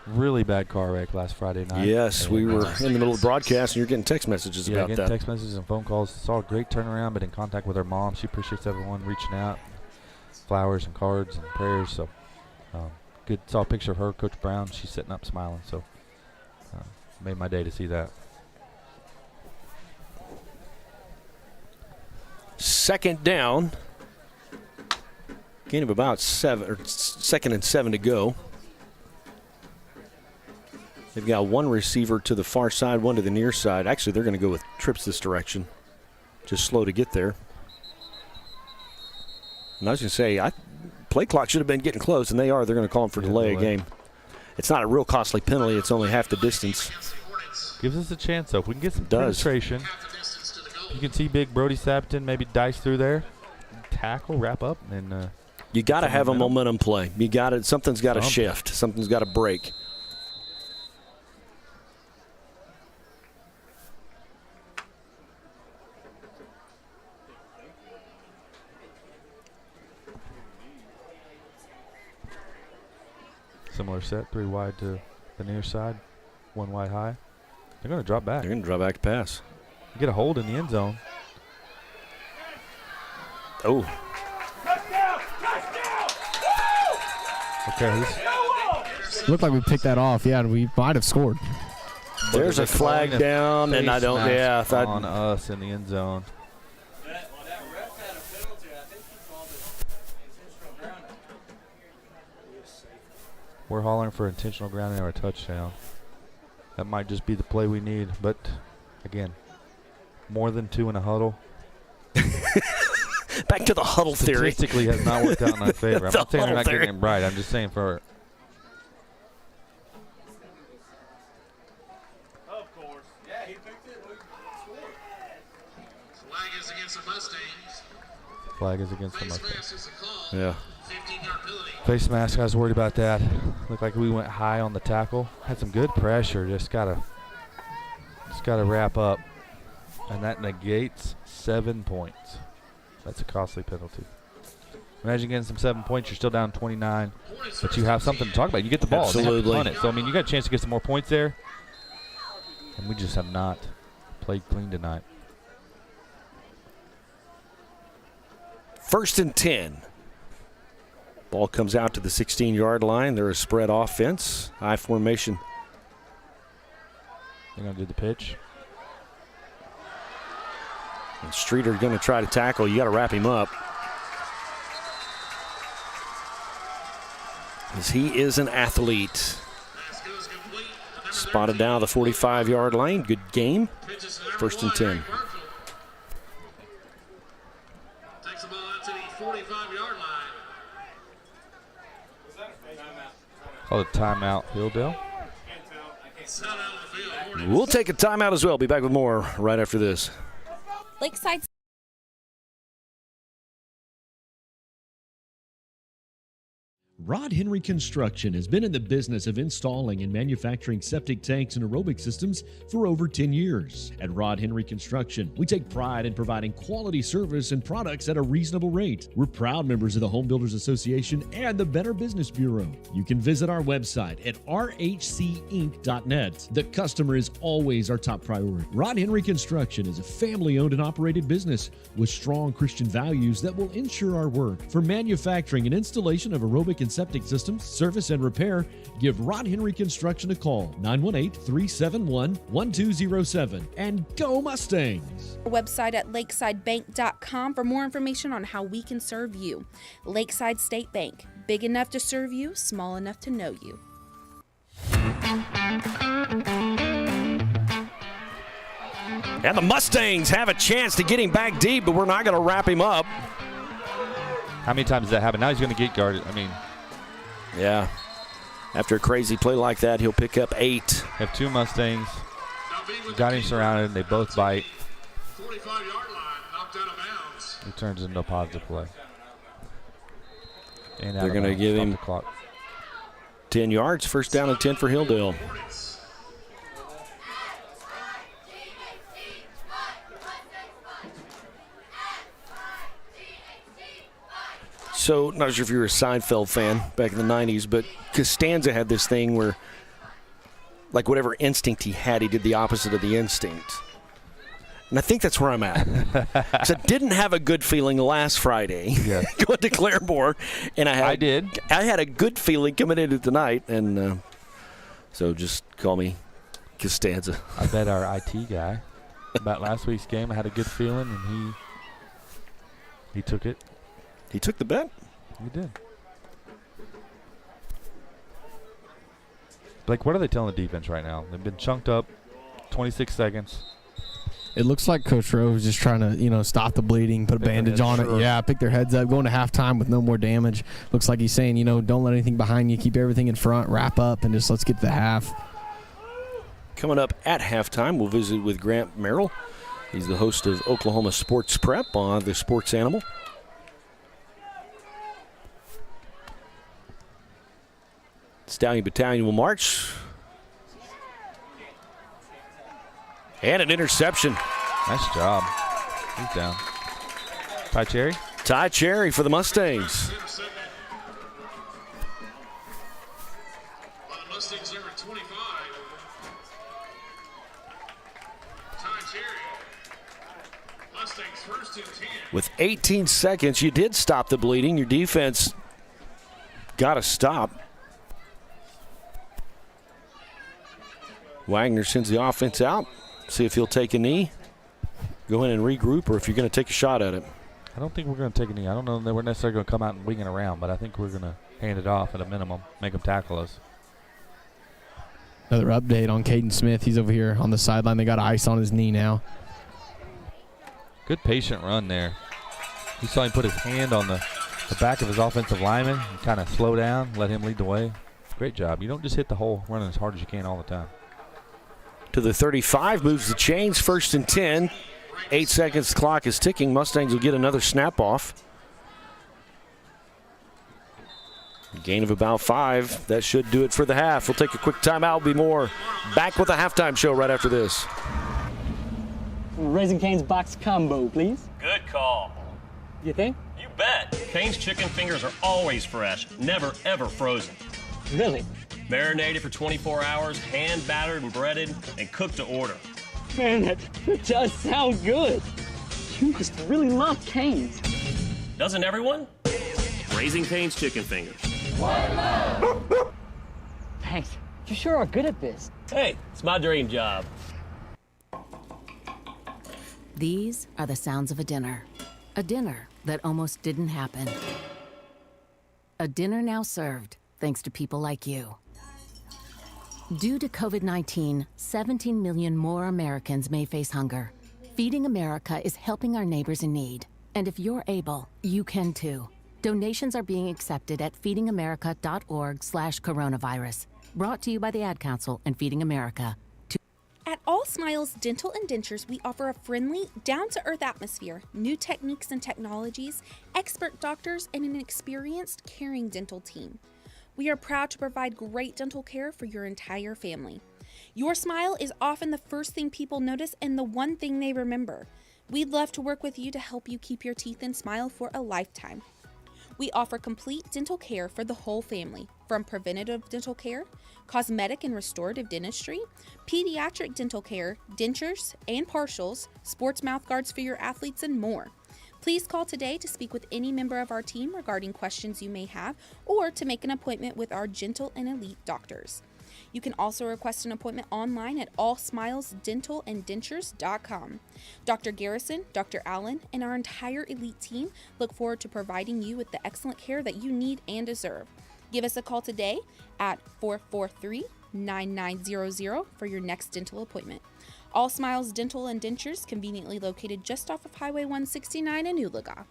really bad car wreck last Friday night. Yes, we were in the middle of the broadcast, and you're getting text messages about that. Yeah, getting text messages and phone calls. Saw a great turnaround, but in contact with her mom. She appreciates everyone reaching out. Flowers and cards and prayers. So good. Saw a picture of her, Coach Brown. She's sitting up smiling. So made my day to see that. Second down. Gain of about 7, or 2nd and 7 to go. They've got 1 receiver to the far side, 1 to the near side. Actually, they're going to go with trips this direction. Just slow to get there. And I was going to say, play clock should have been getting close, and they are. They're going to call them for delay a game. It's not a real costly penalty. It's only half the distance. Gives us a chance, though. If we can get some penetration, you can see big Brody Sapton maybe dice through there, tackle, wrap up, and you got to have a momentum play. You got it. Something's got to shift. Something's got to break. Similar set, 3 wide to the near side, 1 wide high. They're going to drop back. They're going to drop back to pass. Get a hold in the end zone. Oh. Okay. Looked like we picked that off. Yeah, we might have scored. There's a flag down, and I don't. Yeah, I thought on us in the end zone. We're hollering for intentional grounding or a touchdown. That might just be the play we need, but again, more than 2 in a huddle. Back to the huddle theory. Statistically has not worked out in our favor. I'm not saying they're not getting it right. I'm just saying for. Of course. Yeah, he picked it. Flag is against the Mustangs. Flag is against the Mustangs. Yeah. Face mask, I was worried about that. Looked like we went high on the tackle. Had some good pressure. Just gotta wrap up. And that negates 7 points. That's a costly penalty. Imagine getting some 7 points. You're still down 29, but you have something to talk about. You get the ball. Absolutely. They have to punt it. So, I mean, you got a chance to get some more points there. And we just have not played clean tonight. 1st and 10. Ball comes out to the 16-yard line. They're a spread offense. High formation. They're going to do the pitch. And Streeter going to try to tackle. You got to wrap him up. As he is an athlete. Spotted down the 45-yard line. Good game. 1st and 10. Takes the ball out to the 45-yard line. Call it timeout, Hilldale. We'll take a timeout as well. Be back with more right after this. Lakeside Rod Henry Construction has been in the business of installing and manufacturing septic tanks and aerobic systems for over 10 years. At Rod Henry Construction, we take pride in providing quality service and products at a reasonable rate. We're proud members of the Home Builders Association and the Better Business Bureau. You can visit our website at rhcinc.net. The customer is always our top priority. Rod Henry Construction is a family-owned and operated business with strong Christian values that will ensure our work. For manufacturing and installation of aerobic and septic systems, service and repair, give Rod Henry Construction a call, 918-371-1207. And go Mustangs! website at lakesidebank.com for more information on how we can serve you. Lakeside State Bank, big enough to serve you, small enough to know you. And the Mustangs have a chance to get him back deep, but we're not going to wrap him up. How many times does that happen? Now he's going to get guarded. I mean, yeah. After a crazy play like that, he'll pick up 8. Have 2 Mustangs. Got him surrounded. They both bite. 45-yard line, knocked out of bounds. It turns into a positive play. And they're going to give him 10 yards. 1st down and 10 for Hilldale. So, not sure if you're a Seinfeld fan back in the 90s, but Costanza had this thing where, like, whatever instinct he had, he did the opposite of the instinct. And I think that's where I'm at. So I didn't have a good feeling last Friday going to Claremore. And I had a good feeling coming into tonight. And so just call me Costanza. I bet our IT guy about last week's game, I had a good feeling, and he took it. He took the bet? He did. Blake, what are they telling the defense right now? They've been chunked up, 26 seconds. It looks like Coach Rowe is just trying to, stop the bleeding, put a bandage on it. Yeah, pick their heads up, going to halftime with no more damage. Looks like he's saying, don't let anything behind you, keep everything in front, wrap up, and just let's get to the half. Coming up at halftime, we'll visit with Grant Merrill. He's the host of Oklahoma Sports Prep on the Sports Animal. Stallion Battalion will march. And an interception. Nice job. He's down. Ty Cherry? Ty Cherry for the Mustangs. Mustangs number 25. Ty Cherry. Mustangs 1st and 10. With 18 seconds, you did stop the bleeding. Your defense got to stop. Wagner sends the offense out. See if he'll take a knee. Go in and regroup, or if you're going to take a shot at it. I don't think we're going to take a knee. I don't know that we're necessarily going to come out and wing it around, but I think we're going to hand it off at a minimum, make them tackle us. Another update on Caden Smith. He's over here on the sideline. They got ice on his knee now. Good patient run there. You saw him put his hand on the back of his offensive lineman and kind of slow down, let him lead the way. Great job. You don't just hit the hole running as hard as you can all the time. To the 35, moves the chains, 1st and 10. 8 seconds, clock is ticking. Mustangs will get another snap off. Gain of about 5. That should do it for the half. We'll take a quick timeout. We'll be more back with the halftime show right after this. Raising Cane's box combo, please. Good call. You think? You bet. Cane's chicken fingers are always fresh, never ever frozen. Really? Marinated for 24 hours, hand battered and breaded, and cooked to order. Man, that does sound good. You must really love Cane's. Doesn't everyone? Raising Cane's chicken fingers. Thanks. You sure are good at this. Hey, it's my dream job. These are the sounds of a dinner. A dinner that almost didn't happen. A dinner now served, thanks to people like you. Due to COVID-19, 17 million more Americans may face hunger. Feeding America is helping our neighbors in need. And if you're able, you can too. Donations are being accepted at feedingamerica.org/coronavirus. Brought to you by the Ad Council and Feeding America. At All Smiles Dental and Dentures, we offer a friendly, down-to-earth atmosphere, new techniques and technologies, expert doctors, and an experienced, caring dental team. We are proud to provide great dental care for your entire family. Your smile is often the first thing people notice and the one thing they remember. We'd love to work with you to help you keep your teeth and smile for a lifetime. We offer complete dental care for the whole family, from preventative dental care, cosmetic and restorative dentistry, pediatric dental care, dentures and partials, sports mouth guards for your athletes, and more. Please call today to speak with any member of our team regarding questions you may have or to make an appointment with our gentle and elite doctors. You can also request an appointment online at allsmilesdentalanddentures.com. Dr. Garrison, Dr. Allen, and our entire elite team look forward to providing you with the excellent care that you need and deserve. Give us a call today at 443-9900 for your next dental appointment. All Smiles Dental and Dentures, conveniently located just off of Highway 169 in Oologah.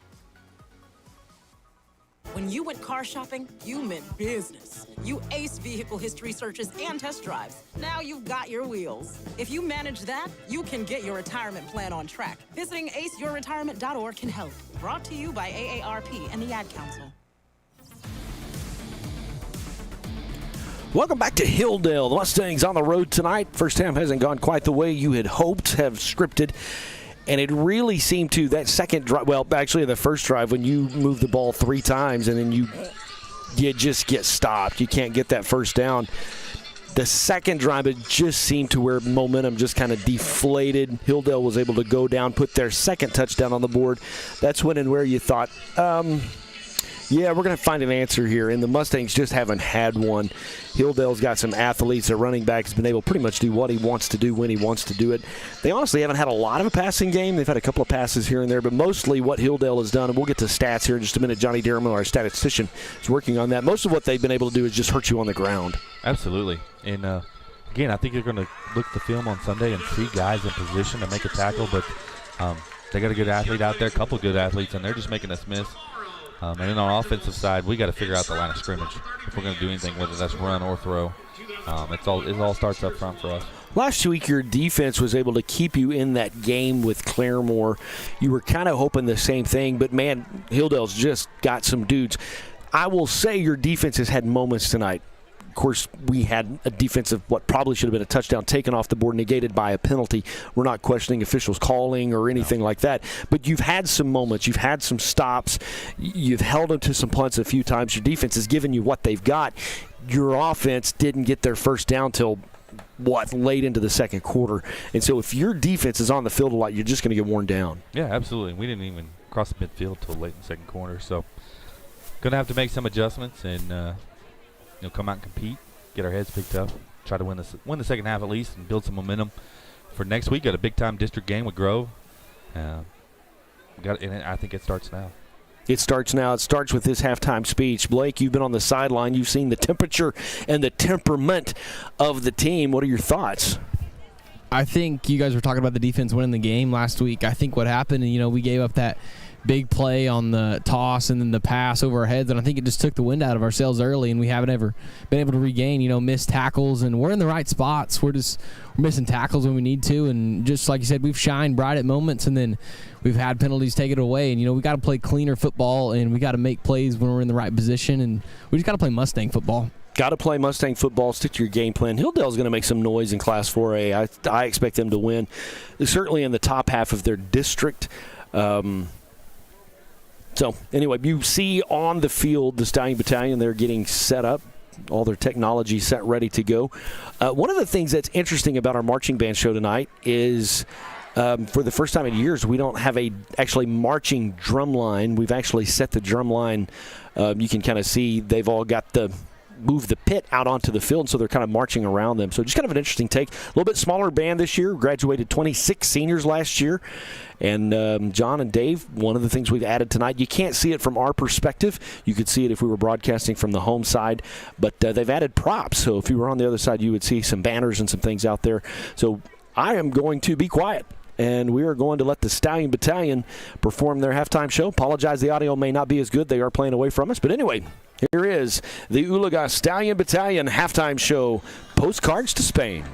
When you went car shopping, you meant business. You aced vehicle history searches and test drives. Now you've got your wheels. If you manage that, you can get your retirement plan on track. Visiting aceyourretirement.org can help. Brought to you by AARP and the Ad Council. Welcome back to Hilldale. The Mustangs on the road tonight. First half hasn't gone quite the way you had hoped, have scripted. And it really seemed to, that second drive, well, actually the first drive when you move the ball 3 times and then you just get stopped. You can't get that first down. The second drive, it just seemed to where momentum just kind of deflated. Hilldale was able to go down, put their second touchdown on the board. That's when and where you thought, yeah, we're going to find an answer here, and the Mustangs just haven't had one. Hilldale's got some athletes. Their running back has been able to pretty much do what he wants to do when he wants to do it. They honestly haven't had a lot of a passing game. They've had a couple of passes here and there, but mostly what Hilldale has done, and we'll get to stats here in just a minute. Johnny Derriman, our statistician, is working on that. Most of what they've been able to do is just hurt you on the ground. Absolutely. And, again, I think you're going to look at the film on Sunday and see guys in position to make a tackle, but they got a good athlete out there, a couple of good athletes, and they're just making us miss. And then on the offensive side, we got to figure out the line of scrimmage if we're going to do anything, whether that's run or throw. It all starts up front for us. Last week, your defense was able to keep you in that game with Claremore. You were kind of hoping the same thing, but, man, Hilldale's just got some dudes. I will say your defense has had moments tonight. Of course, we had a defense of what probably should have been a touchdown taken off the board, negated by a penalty. We're not questioning officials calling or anything like that. But you've had some moments. You've had some stops. You've held them to some punts a few times. Your defense has given you what they've got. Your offense didn't get their first down till, late into the second quarter. And so if your defense is on the field a lot, you're just going to get worn down. Yeah, absolutely. We didn't even cross the midfield till late in the second quarter. So going to have to make some adjustments and come out and compete, get our heads picked up, try to win the second half at least, and build some momentum for next week. Got a big-time district game with Grove. And I think it starts now. It starts now. It starts with this halftime speech. Blake, you've been on the sideline. You've seen the temperature and the temperament of the team. What are your thoughts? I think you guys were talking about the defense winning the game last week. I think what happened, we gave up that big play on the toss and then the pass over our heads, and I think it just took the wind out of our sails early, and we haven't ever been able to regain, missed tackles, and we're in the right spots. We're missing tackles when we need to, and just like you said, we've shined bright at moments, and then we've had penalties take it away, and we got to play cleaner football, and we got to make plays when we're in the right position, and we just got to play Mustang football. Got to play Mustang football, stick to your game plan. Hilldale's going to make some noise in Class 4A. I expect them to win. They're certainly in the top half of their district. So, anyway, you see on the field the Stallion Battalion. They're getting set up, all their technology set, ready to go. One of the things that's interesting about our marching band show tonight is for the first time in years, we don't have a actually marching drum line. We've actually set the drum line. You can kind of see they've all got move the pit out onto the field, so they're kind of marching around them. So just kind of an interesting take. A little bit smaller band this year. Graduated 26 seniors last year. And John and Dave, one of the things we've added tonight, you can't see it from our perspective. You could see it if we were broadcasting from the home side. But they've added props. So if you were on the other side, you would see some banners and some things out there. So I am going to be quiet. And we are going to let the Stallion Battalion perform their halftime show. Apologize, the audio may not be as good. They are playing away from us. But anyway, here is the Oologah Stallion Battalion halftime show, Postcards to Spain.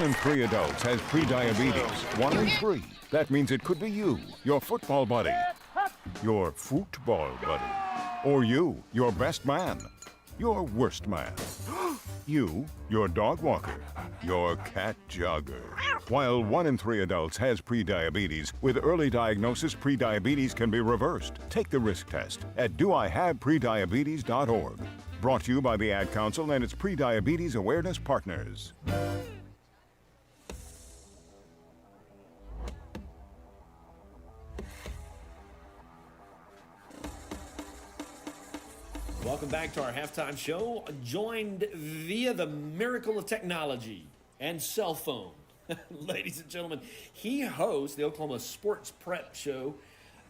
in 3 adults has prediabetes. 1 in 3. That means it could be you, your football buddy, your football buddy, or you, your best man, your worst man, you, your dog walker, your cat jogger. While 1 in 3 adults has prediabetes, with early diagnosis, prediabetes can be reversed. Take the risk test at doihaveprediabetes.org. Brought to you by the Ad Council and its prediabetes awareness partners. Welcome back to our halftime show, joined via the miracle of technology and cell phone. Ladies and gentlemen, he hosts the Oklahoma Sports Prep Show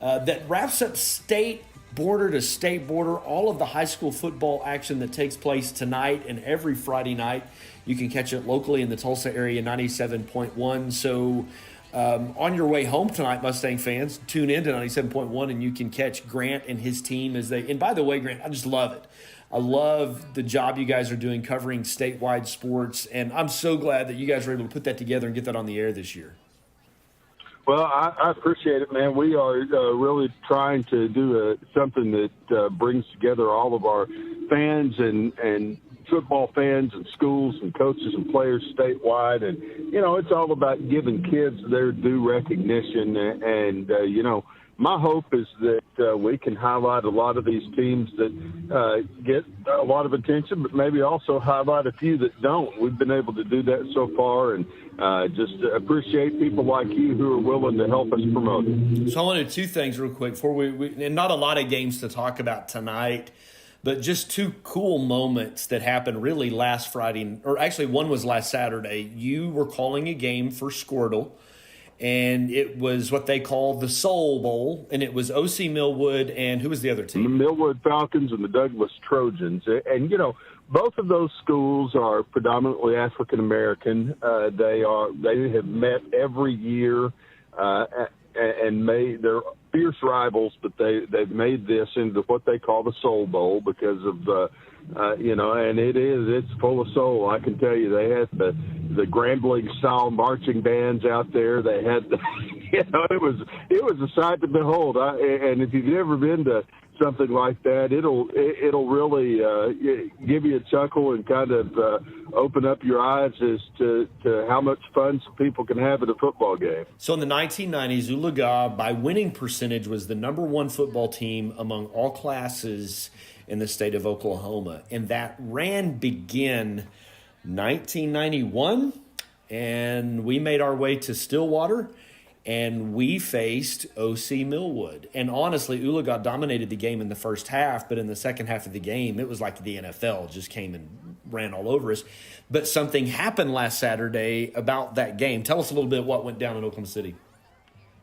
that wraps up state border to state border, all of the high school football action that takes place tonight and every Friday night. You can catch it locally in the Tulsa area, 97.1. So on your way home tonight, Mustang fans, tune in to 97.1 and you can catch Grant and his team as they, and by the way, Grant, I just love it. I love the job you guys are doing covering statewide sports, and I'm so glad that you guys were able to put that together and get that on the air this year. Well, I appreciate it, man. We are really trying to do something that brings together all of our fans and football fans and schools and coaches and players statewide. And, it's all about giving kids their due recognition. And my hope is that we can highlight a lot of these teams that get a lot of attention, but maybe also highlight a few that don't. We've been able to do that so far, and just appreciate people like you who are willing to help us promote it. So I want to do two things real quick before we and not a lot of games to talk about tonight, but just two cool moments that happened really last Friday, or actually one was last Saturday. You were calling a game for Squirtle, and it was what they call the Soul Bowl, and it was O.C. Millwood and who was the other team? The Millwood Falcons and the Douglas Trojans. And, both of those schools are predominantly African American. They have met every year and they're fierce rivals, but they've made this into what they call the Soul Bowl because of and it's full of soul. I can tell you, they had the Grambling style marching bands out there. They had it was a sight to behold. And if you've never been to something like that, it'll really give you a chuckle and kind of open up your eyes as to how much fun some people can have at a football game. So in the 1990s, Oologah, by winning percentage, was the number one football team among all classes in the state of Oklahoma. And that began 1991, and we made our way to Stillwater, and we faced O.C. Millwood. And honestly, Oologah dominated the game in the first half, but in the second half of the game, it was like the NFL just came and ran all over us. But something happened last Saturday about that game. Tell us a little bit what went down in Oklahoma City.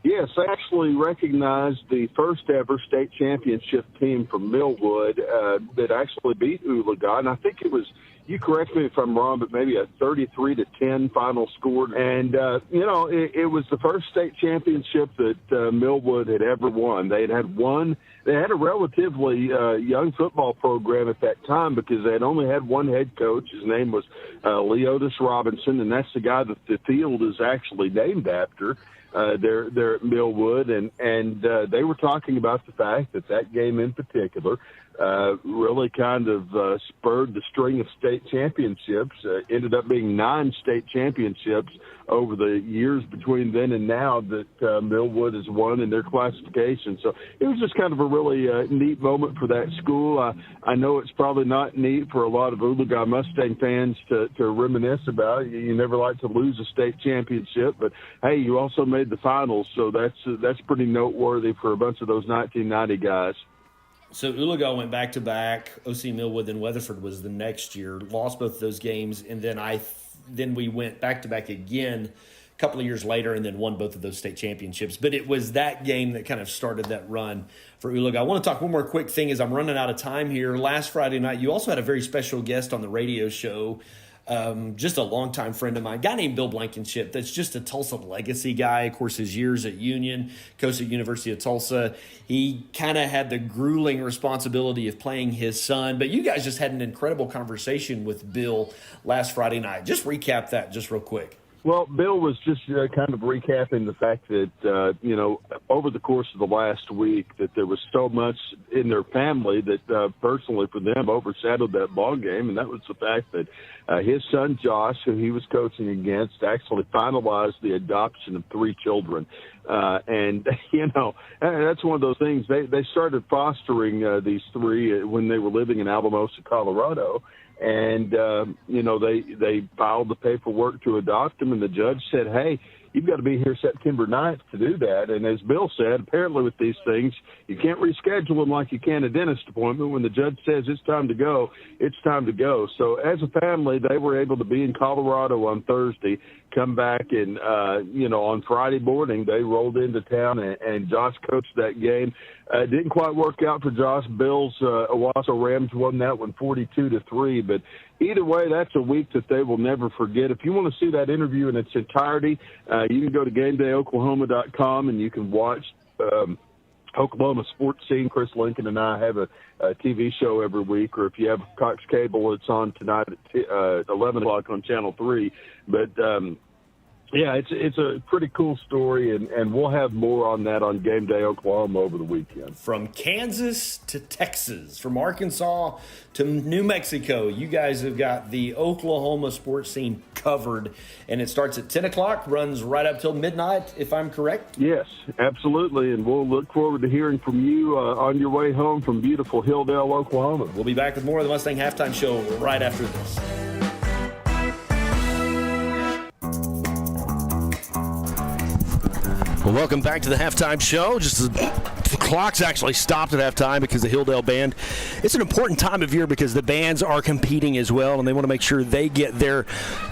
Yes, I actually recognized the first ever state championship team from Millwood that actually beat Oologah. And I think it was, you correct me if I'm wrong, but maybe a 33-10 final score. And, it was the first state championship that Millwood had ever won. They had a relatively young football program at that time because they had only had one head coach. His name was Leotis Robinson, and that's the guy that the field is actually named after. They're at Millwood, and they were talking about the fact that game in particular really kind of spurred the string of state championships. Ended up being 9 state championships over the years between then and now that Millwood has won in their classification. So it was just kind of a really neat moment for that school. I know it's probably not neat for a lot of Oologah Mustang fans to reminisce about. You never like to lose a state championship, but hey, you also made the finals, so that's pretty noteworthy for a bunch of those 1990 guys. So Oologah went back-to-back. O.C. Millwood, then Weatherford was the next year. Lost both of those games, and then we went back-to-back again a couple of years later and then won both of those state championships. But it was that game that kind of started that run for Oologah. I want to talk one more quick thing as I'm running out of time here. Last Friday night, you also had a very special guest on the radio show, just a longtime friend of mine, a guy named Bill Blankenship. That's just a Tulsa legacy guy. Of course, his years at Union, coached at University of Tulsa. He kind of had the grueling responsibility of playing his son. But you guys just had an incredible conversation with Bill last Friday night. Just recap that just real quick. Well, Bill was just kind of recapping the fact that, over the course of the last week that there was so much in their family that personally for them overshadowed that ball game, and that was the fact that his son Josh, who he was coaching against, actually finalized the adoption of 3 children. And that's one of those things. They started fostering these 3 when they were living in Alamosa, Colorado. And, they filed the paperwork to adopt him, and the judge said, hey, you've got to be here September 9th to do that. And as Bill said, apparently with these things, you can't reschedule them like you can a dentist appointment. When the judge says it's time to go, it's time to go. So as a family, they were able to be in Colorado on Thursday, come back, and, on Friday morning, they rolled into town, and Josh coached that game. It didn't quite work out for Josh. Bill's Owasso Rams won that one 42-3. But either way, that's a week that they will never forget. If you want to see that interview in its entirety, you can go to GameDayOklahoma.com and you can watch Oklahoma Sports Scene. Chris Lincoln and I have a TV show every week, or if you have Cox Cable, it's on tonight at 11 o'clock on Channel 3. But it's a pretty cool story, and we'll have more on that on Game Day Oklahoma over the weekend. From Kansas to Texas, from Arkansas to New Mexico, you guys have got the Oklahoma sports scene covered, and it starts at 10 o'clock, runs right up till midnight, if I'm correct? Yes, absolutely, and we'll look forward to hearing from you on your way home from beautiful Hilldale, Oklahoma. We'll be back with more of the Mustang Halftime Show right after this. Well, welcome back to the Halftime Show. The clock's actually stopped at halftime because the Hilldale Band. It's an important time of year because the bands are competing as well, and they want to make sure they get their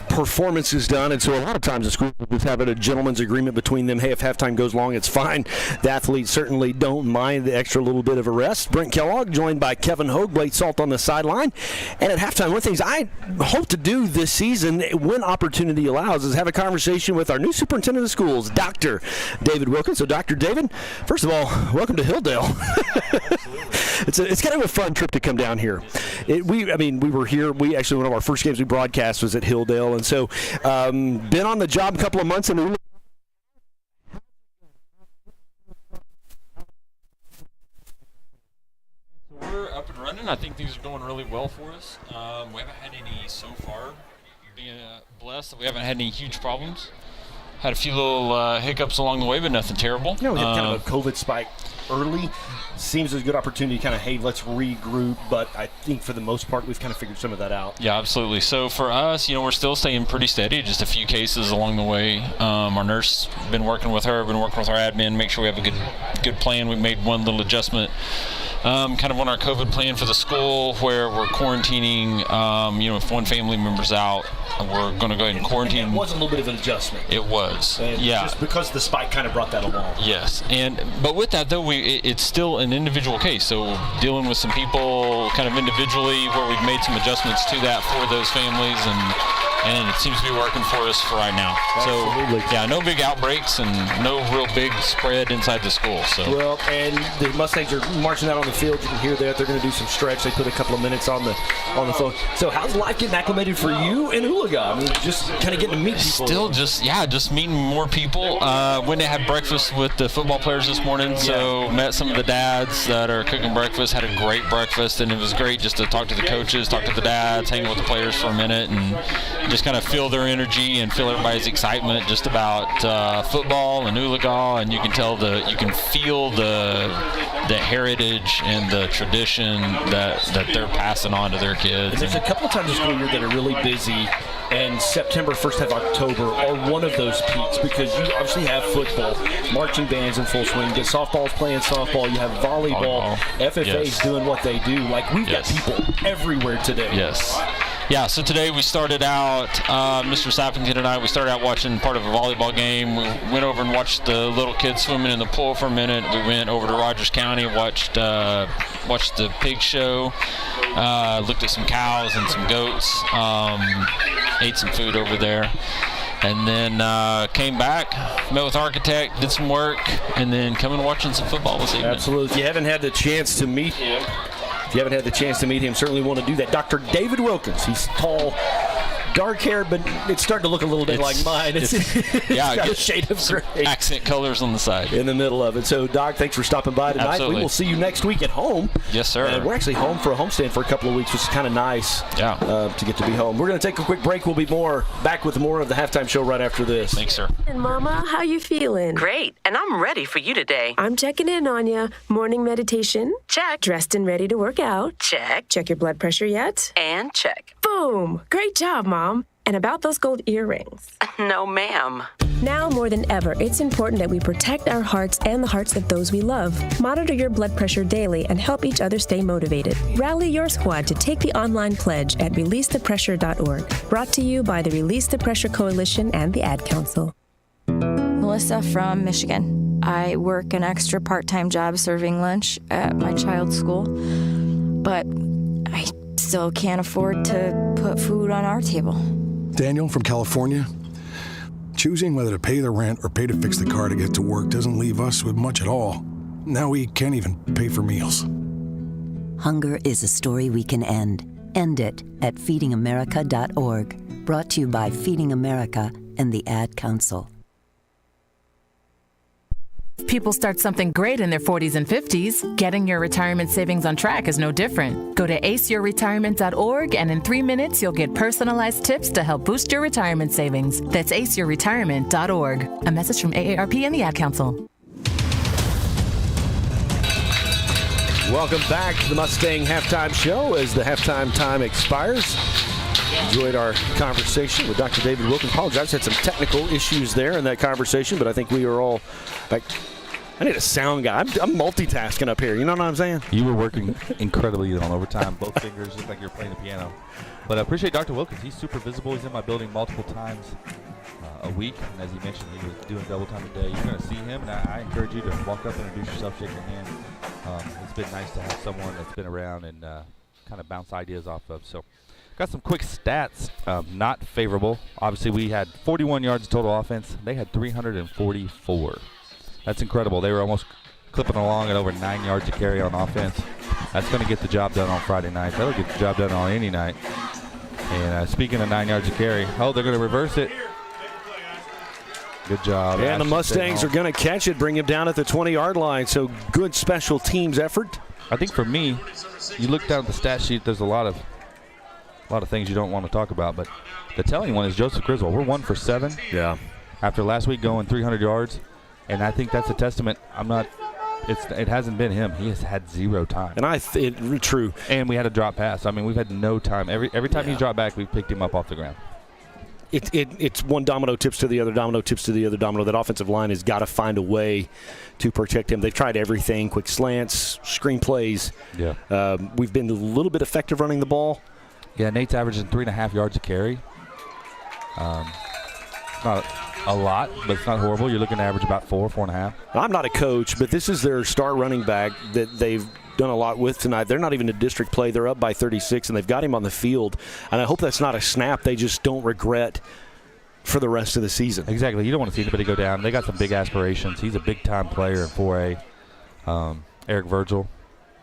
performances done. And so a lot of times the school is having a gentleman's agreement between them. Hey, if halftime goes long, it's fine. The athletes certainly don't mind the extra little bit of a rest. Brent Kellogg joined by Kevin Hogue, Blake Salt on the sideline. And at halftime, one of the things I hope to do this season, when opportunity allows, is have a conversation with our new superintendent of schools, Dr. David Wilkins. So, Dr. David, first of all, welcome to Hilldale. It's kind of a fun trip to come down here. We were here. We actually, one of our first games we broadcast was at Hilldale, and so been on the job a couple of months. And we're up and running. I think things are going really well for us. We haven't had any so far. Being blessed that we haven't had any huge problems. Had a few little hiccups along the way, but nothing terrible. We had kind of a COVID spike early. Seems a good opportunity to kind of, hey, let's regroup. But I think for the most part, we've kind of figured some of that out. Yeah, absolutely. So for us, we're still staying pretty steady. Just a few cases along the way. Our nurse, been working with her, been working with our admin, make sure we have a good plan. We made one little adjustment. Kind of on our COVID plan for the school, where we're quarantining, if one family member's out, we're going to go ahead and quarantine. And it was a little bit of an adjustment. It was, and yeah. Just because the spike kind of brought that along. Yes, but with that though, it's still an individual case. So dealing with some people kind of individually, where we've made some adjustments to that for those families, and it seems to be working for us for right now. Absolutely. So, yeah, no big outbreaks and no real big spread inside the school. So. Well, and the Mustangs are marching out on the field. You can hear that. They're going to do some stretch. They put a couple of minutes on the phone. So how's life getting acclimated for you in Oologah? Just kind of getting to meet people. Still just meeting more people. Went and had breakfast with the football players this morning. So met some of the dads that are cooking breakfast. Had a great breakfast, and it was great just to talk to the coaches, talk to the dads, hang with the players for a minute, and just kind of feel their energy and feel everybody's excitement just about football and Oologah, and you can feel the heritage and the tradition that they're passing on to their kids. And there's a couple of times this school year that are really busy, and September, first half of October are one of those peaks because you obviously have football, marching bands in full swing, you get softballs playing softball, you have volleyball, FFA's doing what they do. Like, we've got people everywhere today. Yes. Yeah, so today we started out, Mr. Sappington and I, we started out watching part of a volleyball game. We went over and watched the little kids swimming in the pool for a minute. We went over to Rogers County, watched the pig show, looked at some cows and some goats, ate some food over there. And then came back, met with Architect, did some work, and then come and watching some football this evening. Absolutely. If you haven't had the chance to meet him, certainly want to do that. Dr. David Wilkins, he's tall, dark hair, but it's starting to look a little bit like mine. It's got a shade of gray. Accent colors on the side. In the middle of it. So, Doc, thanks for stopping by tonight. Absolutely. We will see you next week at home. Yes, sir. We're actually home for a homestand for a couple of weeks, which is kind of nice to get to be home. We're going to take a quick break. We'll be back with more of the halftime show right after this. Thanks, sir. And Mama, how you feeling? Great, and I'm ready for you today. I'm checking in on you. Morning meditation? Check. Dressed and ready to work out? Check. Check your blood pressure yet? And check. Boom! Great job, Mom. And about those gold earrings? No, ma'am. Now more than ever, it's important that we protect our hearts and the hearts of those we love. Monitor your blood pressure daily and help each other stay motivated. Rally your squad to take the online pledge at releasethepressure.org. Brought to you by the Release the Pressure Coalition and the Ad Council. Melissa from Michigan. I work an extra part-time job serving lunch at my child's school, but I still can't afford to put food on our table. Daniel from California. Choosing whether to pay the rent or pay to fix the car to get to work doesn't leave us with much at all. Now we can't even pay for meals. Hunger is a story we can end. End it at feedingamerica.org. Brought to you by Feeding America and the Ad Council. People start something great in their 40s and 50s. Getting your retirement savings on track is no different. Go to aceyourretirement.org, and in 3 minutes, you'll get personalized tips to help boost your retirement savings. That's aceyourretirement.org. A message from AARP and the Ad Council. Welcome back to the Mustang Halftime Show as the halftime time expires. Enjoyed our conversation with Dr. David Wilkins. Apologize, had some technical issues there in that conversation, but I think we are all back. I need a sound guy. I'm multitasking up here. You know what I'm saying? You were working incredibly on overtime. Both fingers look like you're playing the piano. But I appreciate Dr. Wilkins. He's super visible. He's in my building multiple times a week. And as he mentioned, he was doing double time a day. You're going to see him, and I encourage you to walk up and introduce yourself, shake your hand. It's been nice to have someone that's been around and kind of bounce ideas off of. So got some quick stats, not favorable. Obviously, we had 41 yards of total offense. They had 344. That's incredible. They were almost clipping along at over 9 yards of carry on offense. That's going to get the job done on Friday night. That'll get the job done on any night. And speaking of 9 yards of carry, they're going to reverse it. Good job. And the Mustangs are going to catch it, bring him down at the 20-yard line. So good special teams effort. I think for me, you look down at the stat sheet, there's a lot of things you don't want to talk about, but the telling one is Joseph Griswold. We're 1 for 7. Yeah. After last week going 300 yards, and I think that's a testament. It hasn't been him. He has had 0 time. And true. And we had a drop pass. I mean, we've had no time. Every time he's dropped back, we've picked him up off the ground. It's one domino tips to the other, domino tips to the other domino. That offensive line has got to find a way to protect him. They've tried everything, quick slants, screen plays. Yeah. We've been a little bit effective running the ball. Yeah, Nate's averaging 3.5 yards a carry. Not a lot, but it's not horrible. You're looking to average about 4.5. I'm not a coach, but this is their star running back that they've done a lot with tonight. They're not even a district play. They're up by 36, and they've got him on the field. And I hope that's not a snap they just don't regret for the rest of the season. Exactly. You don't want to see anybody go down. They got some big aspirations. He's a big-time player in 4A. Eric Virgil,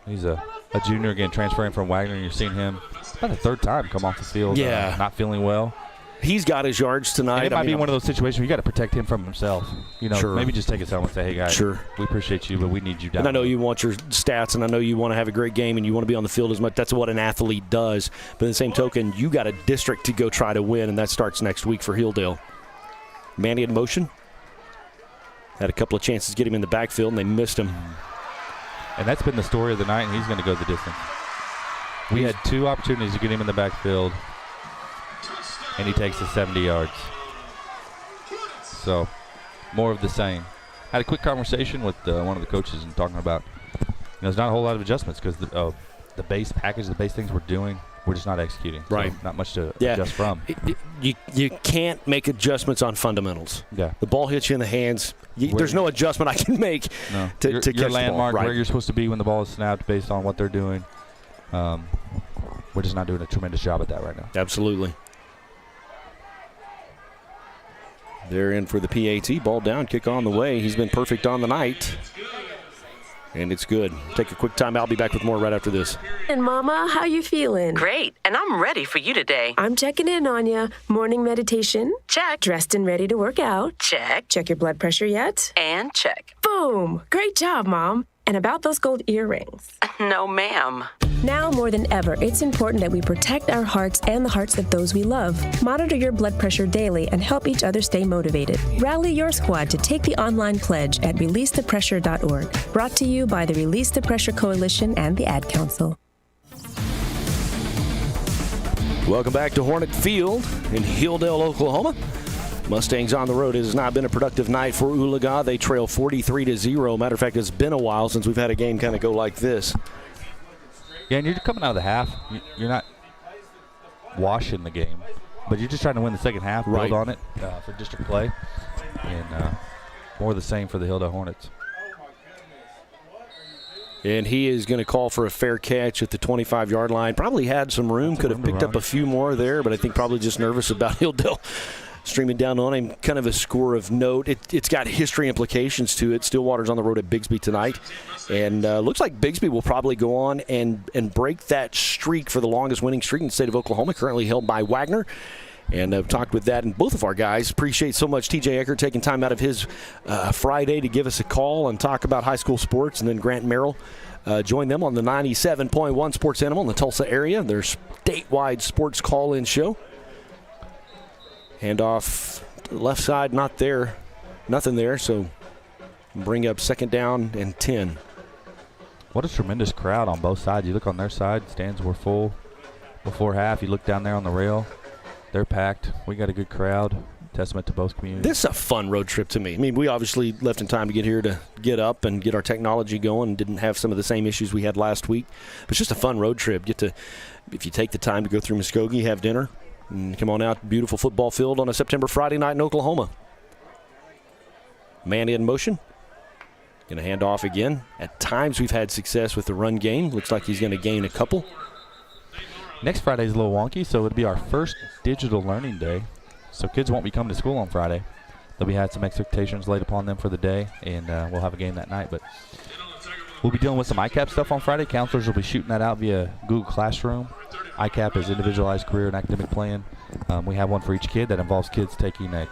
he's a junior, again, transferring from Wagner, and you're seeing him about the 3rd time come off the field. Yeah. Not feeling well. He's got his yards tonight. And it might be one of those situations where you got to protect him from himself. Sure. Maybe just take us home and say, hey, guys, sure, we appreciate you, but we need you down. And I know you want your stats, and I know you want to have a great game, and you want to be on the field as much. That's what an athlete does. But in the same token, you got a district to go try to win, and that starts next week for Hilldale. Manny in motion. Had a couple of chances to get him in the backfield, and they missed him. And that's been the story of the night, and he's going to go the distance. We had 2 opportunities to get him in the backfield, and he takes us 70 yards. So, more of the same. Had a quick conversation with one of the coaches and talking about, there's not a whole lot of adjustments because the base package, the base things we're doing, we're just not executing. Right. So not much to adjust from. You can't make adjustments on fundamentals. Yeah. The ball hits you in the hands. There's no adjustment I can make to catch the ball. Your landmark, right. where you're supposed to be when the ball is snapped based on what they're doing. We're just not doing a tremendous job at that right now. Absolutely. They're in for the PAT. Ball down, kick on the way. He's been perfect on the night. And it's good. Take a quick time. I'll be back with more right after this. And Mama, how you feeling? Great, and I'm ready for you today. I'm checking in on you. Morning meditation? Check. Dressed and ready to work out? Check. Check your blood pressure yet? And check. Boom! Great job, Mom. And about those gold earrings? No, ma'am. Now more than ever, it's important that we protect our hearts and the hearts of those we love. Monitor your blood pressure daily and help each other stay motivated. Rally your squad to take the online pledge at releasethepressure.org. Brought to you by the Release the Pressure Coalition and the Ad Council. Welcome back to Hornet Field in Hilldale, Oklahoma. Mustangs on the road. It has not been a productive night for Oologah. They trail 43-0. Matter of fact, it's been a while since we've had a game kind of go like this. Yeah, and you're coming out of the half. You're not washing the game, but you're just trying to win the second half, build on it for district play, and more of the same for the Hilldale Hornets. And he is going to call for a fair catch at the 25-yard line. Probably had some room, could have picked up a few more there, but I think probably just nervous about Hilldale streaming down on him. Kind of a score of note. It's got history implications to it. Stillwater's on the road at Bigsby tonight. And looks like Bigsby will probably go on and break that streak for the longest winning streak in the state of Oklahoma, currently held by Wagner. And I've talked with that, and both of our guys appreciate so much TJ Eckert taking time out of his Friday to give us a call and talk about high school sports. And then Grant Merrill joined them on the 97.1 Sports Animal in the Tulsa area, their statewide sports call-in show. Hand off to the left side, not there, nothing there, so bring up second down and 10. What a tremendous crowd on both sides. You look on their side, stands were full before half. You look down there on the rail, they're packed. We got a good crowd. Testament to both communities. This is a fun road trip to me. I mean, we obviously left in time to get here to get up and get our technology going and didn't have some of the same issues we had last week. But it's just a fun road trip. Get to, if you take the time to go through Muskogee, have dinner, and come on out. Beautiful football field on a September Friday night in Oklahoma. Man in motion. Going to hand off again. At times we've had success with the run game. Looks like he's going to gain a couple. Next Friday's a little wonky, so it'll be our first digital learning day. So kids won't be coming to school on Friday. They'll be had some expectations laid upon them for the day, and we'll have a game that night. But we'll be dealing with some ICAP stuff on Friday. Counselors will be shooting that out via Google Classroom. ICAP is individualized career and academic plan. We have one for each kid that involves kids taking a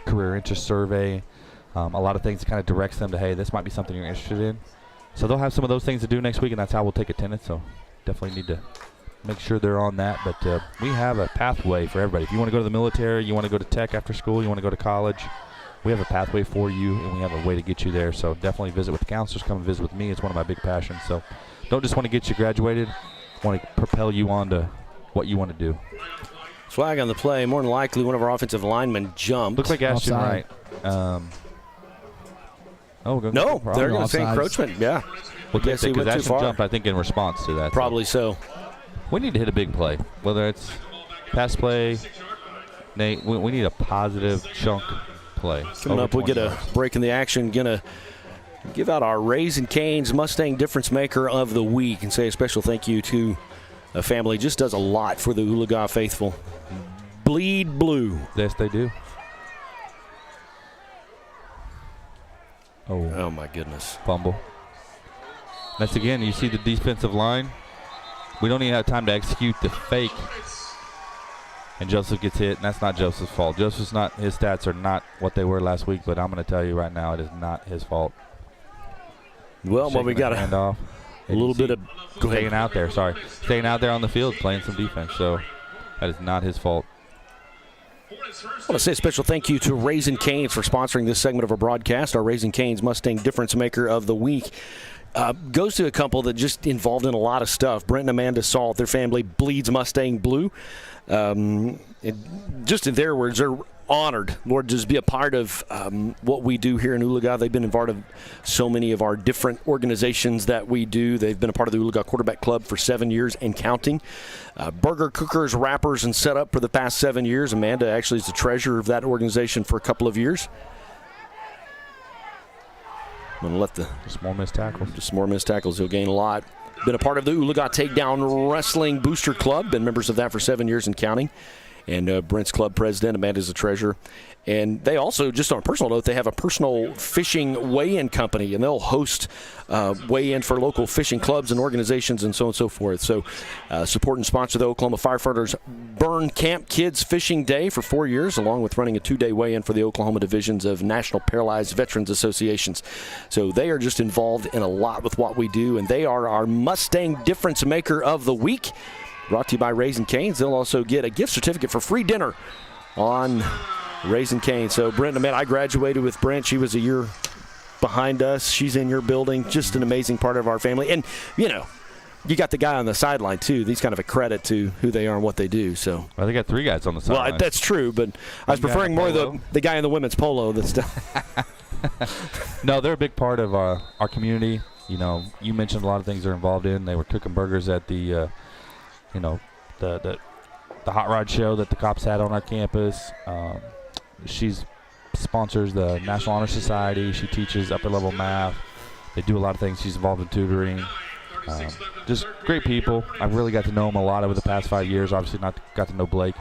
career interest survey. A lot of things that kind of directs them to, hey, this might be something you're interested in. So they'll have some of those things to do next week, and that's how we'll take attendance. So definitely need to make sure they're on that. But we have a pathway for everybody. If you want to go to the military, you want to go to tech after school, you want to go to college, we have a pathway for you, and we have a way to get you there. So definitely visit with the counselors. Come and visit with me. It's one of my big passions. So don't just want to get you graduated. I want to propel you on to what you want to do. Flag on the play. More than likely, one of our offensive linemen jumped. Looks like Ashton Wright. No, they're going to say encroachment. Yeah. Well, guess he went too far. Jumped, I think, in response to that. Probably so. We need to hit a big play, whether it's pass play. Nate, we need a positive chunk play. Coming up, we get a break in the action. Going to give out our Raising Cane's Mustang Difference Maker of the Week and say a special thank you to a family just does a lot for the Oologah faithful. Bleed Blue. Yes, they do. Oh my goodness. Fumble. That's again, you see the defensive line. We don't even have time to execute the fake. And Joseph gets hit, and that's not Joseph's fault. Joseph's not, his stats are not what they were last week, but I'm going to tell you right now, it is not his fault. Well, we got a handoff. A little bit of staying out there. Staying out there on the field, playing some defense. So that is not his fault. I want to say a special thank you to Raising Cane's for sponsoring this segment of our broadcast. Our Raising Cane's Mustang Difference Maker of the Week goes to a couple that just involved in a lot of stuff. Brent and Amanda Salt, their family bleeds Mustang blue. Just in their words, they're honored, Lord, just be a part of what we do here in Oologah. They've been a part of so many of our different organizations that we do. They've been a part of the Oologah Quarterback Club for 7 years and counting. Burger cookers, wrappers, and setup for the past 7 years. Amanda actually is the treasurer of that organization for a couple of years. I'm going to let just more missed tackles. Just more missed tackles. He'll gain a lot. Been a part of the Oologah Takedown Wrestling Booster Club. Been members of that for 7 years and counting. and Brent's club president. Amanda's the treasurer. And they also, just on a personal note, they have a personal fishing weigh-in company, and they'll host weigh-in for local fishing clubs and organizations and so on and so forth. So support and sponsor the Oklahoma Firefighters Burn Camp Kids Fishing Day for 4 years, along with running a 2-day weigh-in for the Oklahoma divisions of National Paralyzed Veterans Associations. So they are just involved in a lot with what we do, and they are our Mustang Difference Maker of the Week. Brought to you by Raising Cane's. They'll also get a gift certificate for free dinner on Raising Cane's. So Brent and Amanda, I graduated with Brent. She was a year behind us. She's in your building. Just an amazing part of our family. And, you know, you got the guy on the sideline, too. He's kind of a credit to who they are and what they do. So, well, they got 3 guys on the sideline. Well, that's true, but I was preferring more the guy in the women's polo. That's No, they're a big part of our community. You know, you mentioned a lot of things they're involved in. They were cooking burgers at the, the hot rod show that the cops had on our campus. She's sponsors the National Honor Society. She teaches upper level math. They do a lot of things. She's involved in tutoring. Just great people. I've really got to know them a lot over the past 5 years. Obviously not got to know Blake.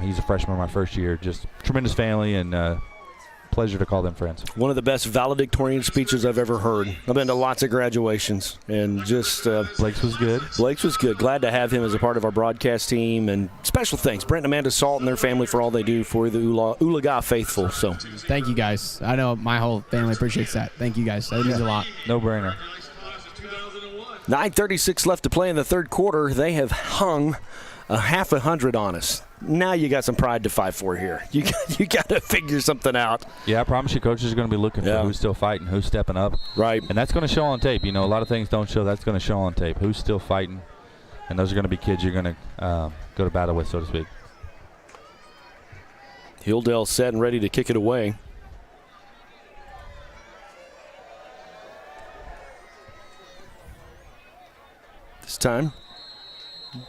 He's a freshman my first year. Just tremendous family, and pleasure to call them friends. One of the best valedictorian speeches I've ever heard. I've been to lots of graduations, and just Blake's was good. Blake's was good. Glad to have him as a part of our broadcast team, and special thanks, Brent and Amanda Salt and their family, for all they do for the Oologah faithful. So thank you guys. I know my whole family appreciates that. Thank you guys. That means a lot. No brainer. 9:36 left to play in the third quarter. They have hung a half 100 on us. Now you got some pride to fight for here. You got to figure something out. Yeah, I promise you, coaches are going to be looking for who's still fighting, who's stepping up. Right. And that's going to show on tape. You know, a lot of things don't show. That's going to show on tape. Who's still fighting. And those are going to be kids you're going to go to battle with, so to speak. Hilldale set and ready to kick it away. This time,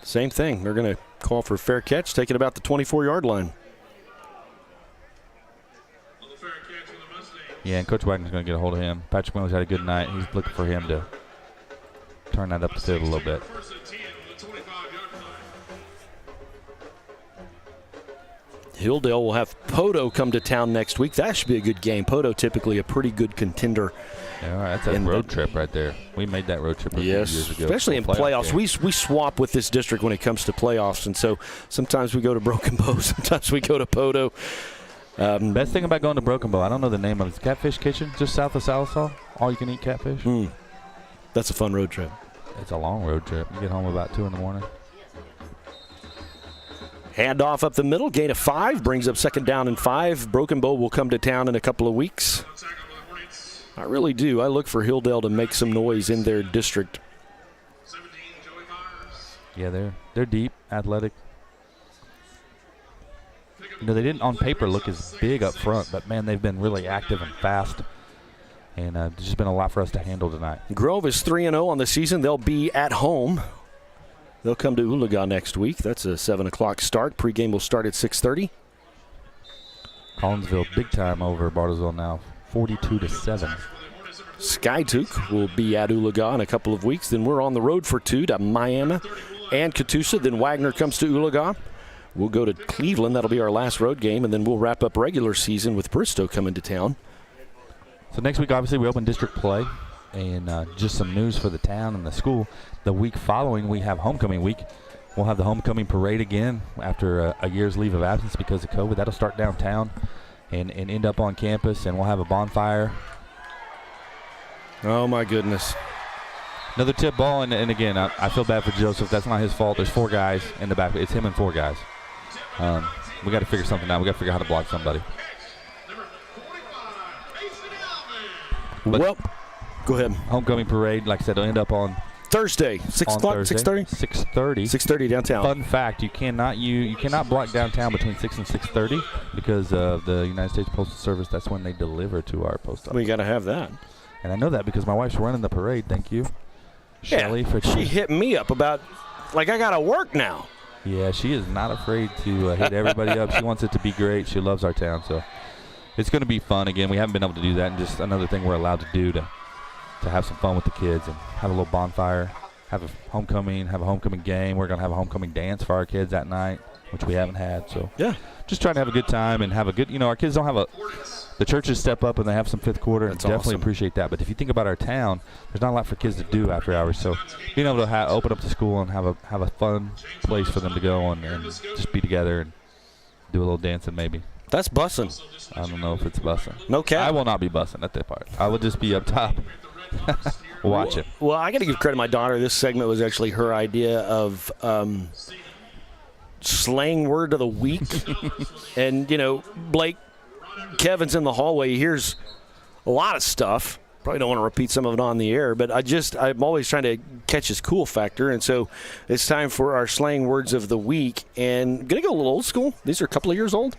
same thing. They're going to call for a fair catch, take it about the 24-yard line. Yeah, and Coach Wagner's going to get a hold of him. Patrick Miller's had a good night. He's looking for him to turn that up the field a little bit. Hilldale will have Poto come to town next week. That should be a good game. Poto typically a pretty good contender. Yeah, all right, that's a road trip right there. We made that road trip a few years ago. Especially in playoffs. We swap with this district when it comes to playoffs, and so sometimes we go to Broken Bow, sometimes we go to Poto. Best thing about going to Broken Bow, I don't know the name of it. It's Catfish Kitchen, just south of Salisaw. All you can eat catfish. That's a fun road trip. It's a long road trip. You get home about 2 in the morning. Handoff up the middle, gain of 5, brings up 2nd down and 5. Broken Bow will come to town in a couple of weeks. I really do. I look for Hilldale to make some noise in their district. Yeah, they're deep, athletic. You know, they didn't on paper look as big up front, but man, they've been really active and fast. And there's just been a lot for us to handle tonight. Grove is 3-0 on the season. They'll be at home. They'll come to Oologah next week. That's a 7 o'clock start. Pre-game will start at 6:30. Collinsville big time over Bartlesville now, 42-7. Skytook will be at Oologah in a couple of weeks. Then we're on the road for 2 to Miami and Catoosa. Then Wagner comes to Oologah. We'll go to Cleveland. That'll be our last road game. And then we'll wrap up regular season with Bristow coming to town. So next week, obviously, we open district play. And just some news for the town and the school. The week following, we have homecoming week. We'll have the homecoming parade again after a year's leave of absence because of COVID. That'll start downtown and end up on campus, and we'll have a bonfire. Oh, my goodness. Another tip ball, and again, I feel bad for Joseph. That's not his fault. There's 4 guys in the back. It's him and 4 guys. We got to figure something out. We got to figure out how to block somebody. Well, go ahead. Homecoming parade, like I said, will end up on Thursday, 6 o'clock, 6:30? 6:30. 6:30 downtown. Fun fact, you cannot block downtown between 6 and 6:30 because of the United States Postal Service. That's when they deliver to our post office. We got to have that. And I know that because my wife's running the parade. Thank you, Shelly. She hit me up about, like, I got to work now. Yeah, she is not afraid to hit everybody up. She wants it to be great. She loves our town. So it's going to be fun. Again, we haven't been able to do that, and just another thing we're allowed to do to have some fun with the kids and have a little bonfire, have a homecoming game. We're going to have a homecoming dance for our kids that night. which we haven't had. So yeah, just trying to have a good time and have a good. Our kids don't have the churches step up and they have some fifth quarter. That's and definitely awesome. appreciate that. But if you think about our town, there's not a lot for kids to do after hours. So being able to open up the school and have a fun place for them to go and just be together and do a little dancing maybe. That's bussing. I don't know if it's bussing. No cap. I will not be bussing at that part. I will just be up top. Watch it. Well, I got to give credit to my daughter. This segment was actually her idea of slang word of the week. And, Blake, Kevin's in the hallway. He hears a lot of stuff. Probably don't want to repeat some of it on the air, but I'm always trying to catch his cool factor. And so it's time for our slang words of the week. And going to go a little old school. These are a couple of years old.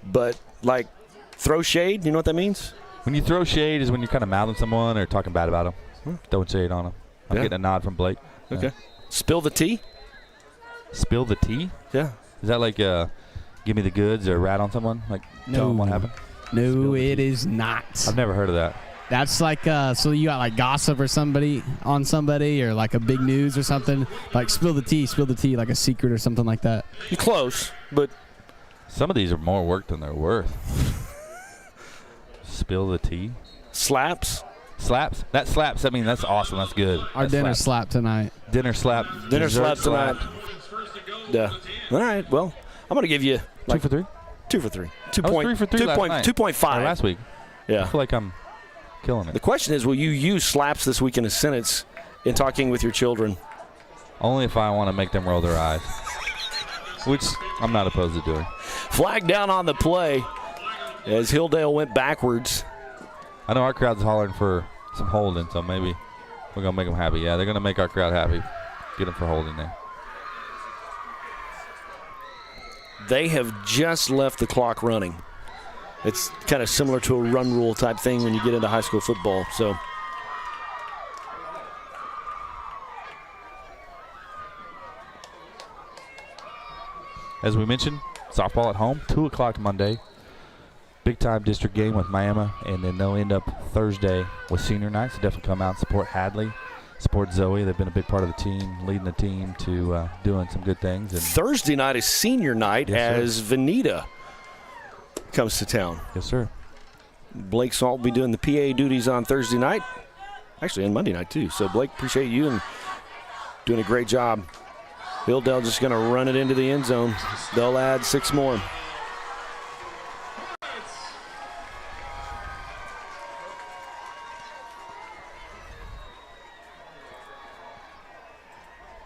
But, like, throw shade, you know what that means? When you throw shade is when you're kind of mouthing someone or talking bad about them. Throwing shade on them. I'm getting a nod from Blake. Okay. Spill the tea? Spill the tea? Yeah. Is that like give me the goods or rat on someone? Like tell them what happened? No, it is not. I've never heard of that. That's like, so you got like gossip or somebody or like a big news or something. Like spill the tea, like a secret or something like that. You're close, but some of these are more work than they're worth. Spill the tea. Slaps. That slaps. I mean, that's awesome. That's good. Our dinner slap tonight. Dinner slap. Dinner slap tonight. Yeah. All right. Well, I'm going to give you like 2 for 3. 2 for 3. 2 I was point, 3 for 3 2 last point, night. 2.5 last week. Yeah. I feel like I'm killing it. The question is, will you use slaps this week in a sentence in talking with your children? Only if I want to make them roll their eyes, which I'm not opposed to doing. Flag down on the play as Hilldale went backwards. I know our crowd's hollering for some holding, so maybe we're going to make them happy. Yeah, they're going to make our crowd happy. Get them for holding there. They have just left the clock running. It's kind of similar to a run rule type thing when you get into high school football. So as we mentioned, softball at home, 2 o'clock Monday. Big-time district game with Miami, and then they'll end up Thursday with senior night. So definitely come out and support Hadley, support Zoe. They've been a big part of the team, leading the team to doing some good things. And Thursday night is senior night as Veneta comes to town. Yes, sir. Blake Salt will be doing the PA duties on Thursday night. Actually, on Monday night, too. So, Blake, appreciate you and doing a great job. Hilldale just going to run it into the end zone. They'll add 6 more.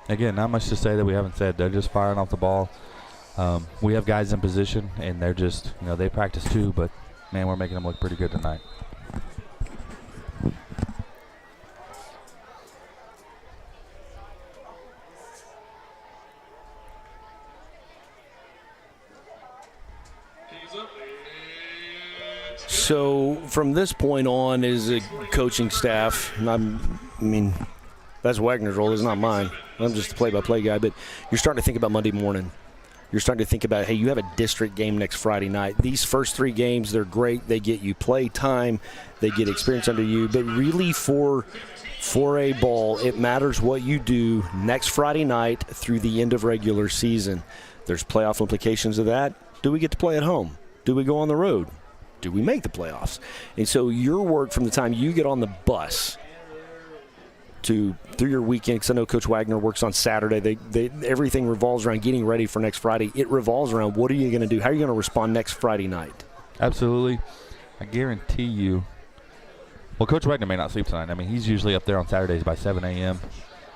Again, not much to say that we haven't said. They're just firing off the ball. We have guys in position, and they're just, they practice too, but, man, we're making them look pretty good tonight. So from this point on as a coaching staff, that's Wagner's role, it's not mine. I'm just the play-by-play guy, but you're starting to think about Monday morning. You're starting to think about, hey, you have a district game next Friday night. These first 3 games, they're great. They get you play time. They get experience under you. But really for a ball, it matters what you do next Friday night through the end of regular season. There's playoff implications of that. Do we get to play at home? Do we go on the road? Do we make the playoffs? And so your work from the time you get on the bus through your weekend, because I know Coach Wagner works on Saturday. Everything revolves around getting ready for next Friday. It revolves around what are you going to do? How are you going to respond next Friday night? Absolutely. I guarantee you. Well, Coach Wagner may not sleep tonight. I mean, he's usually up there on Saturdays by 7 a.m.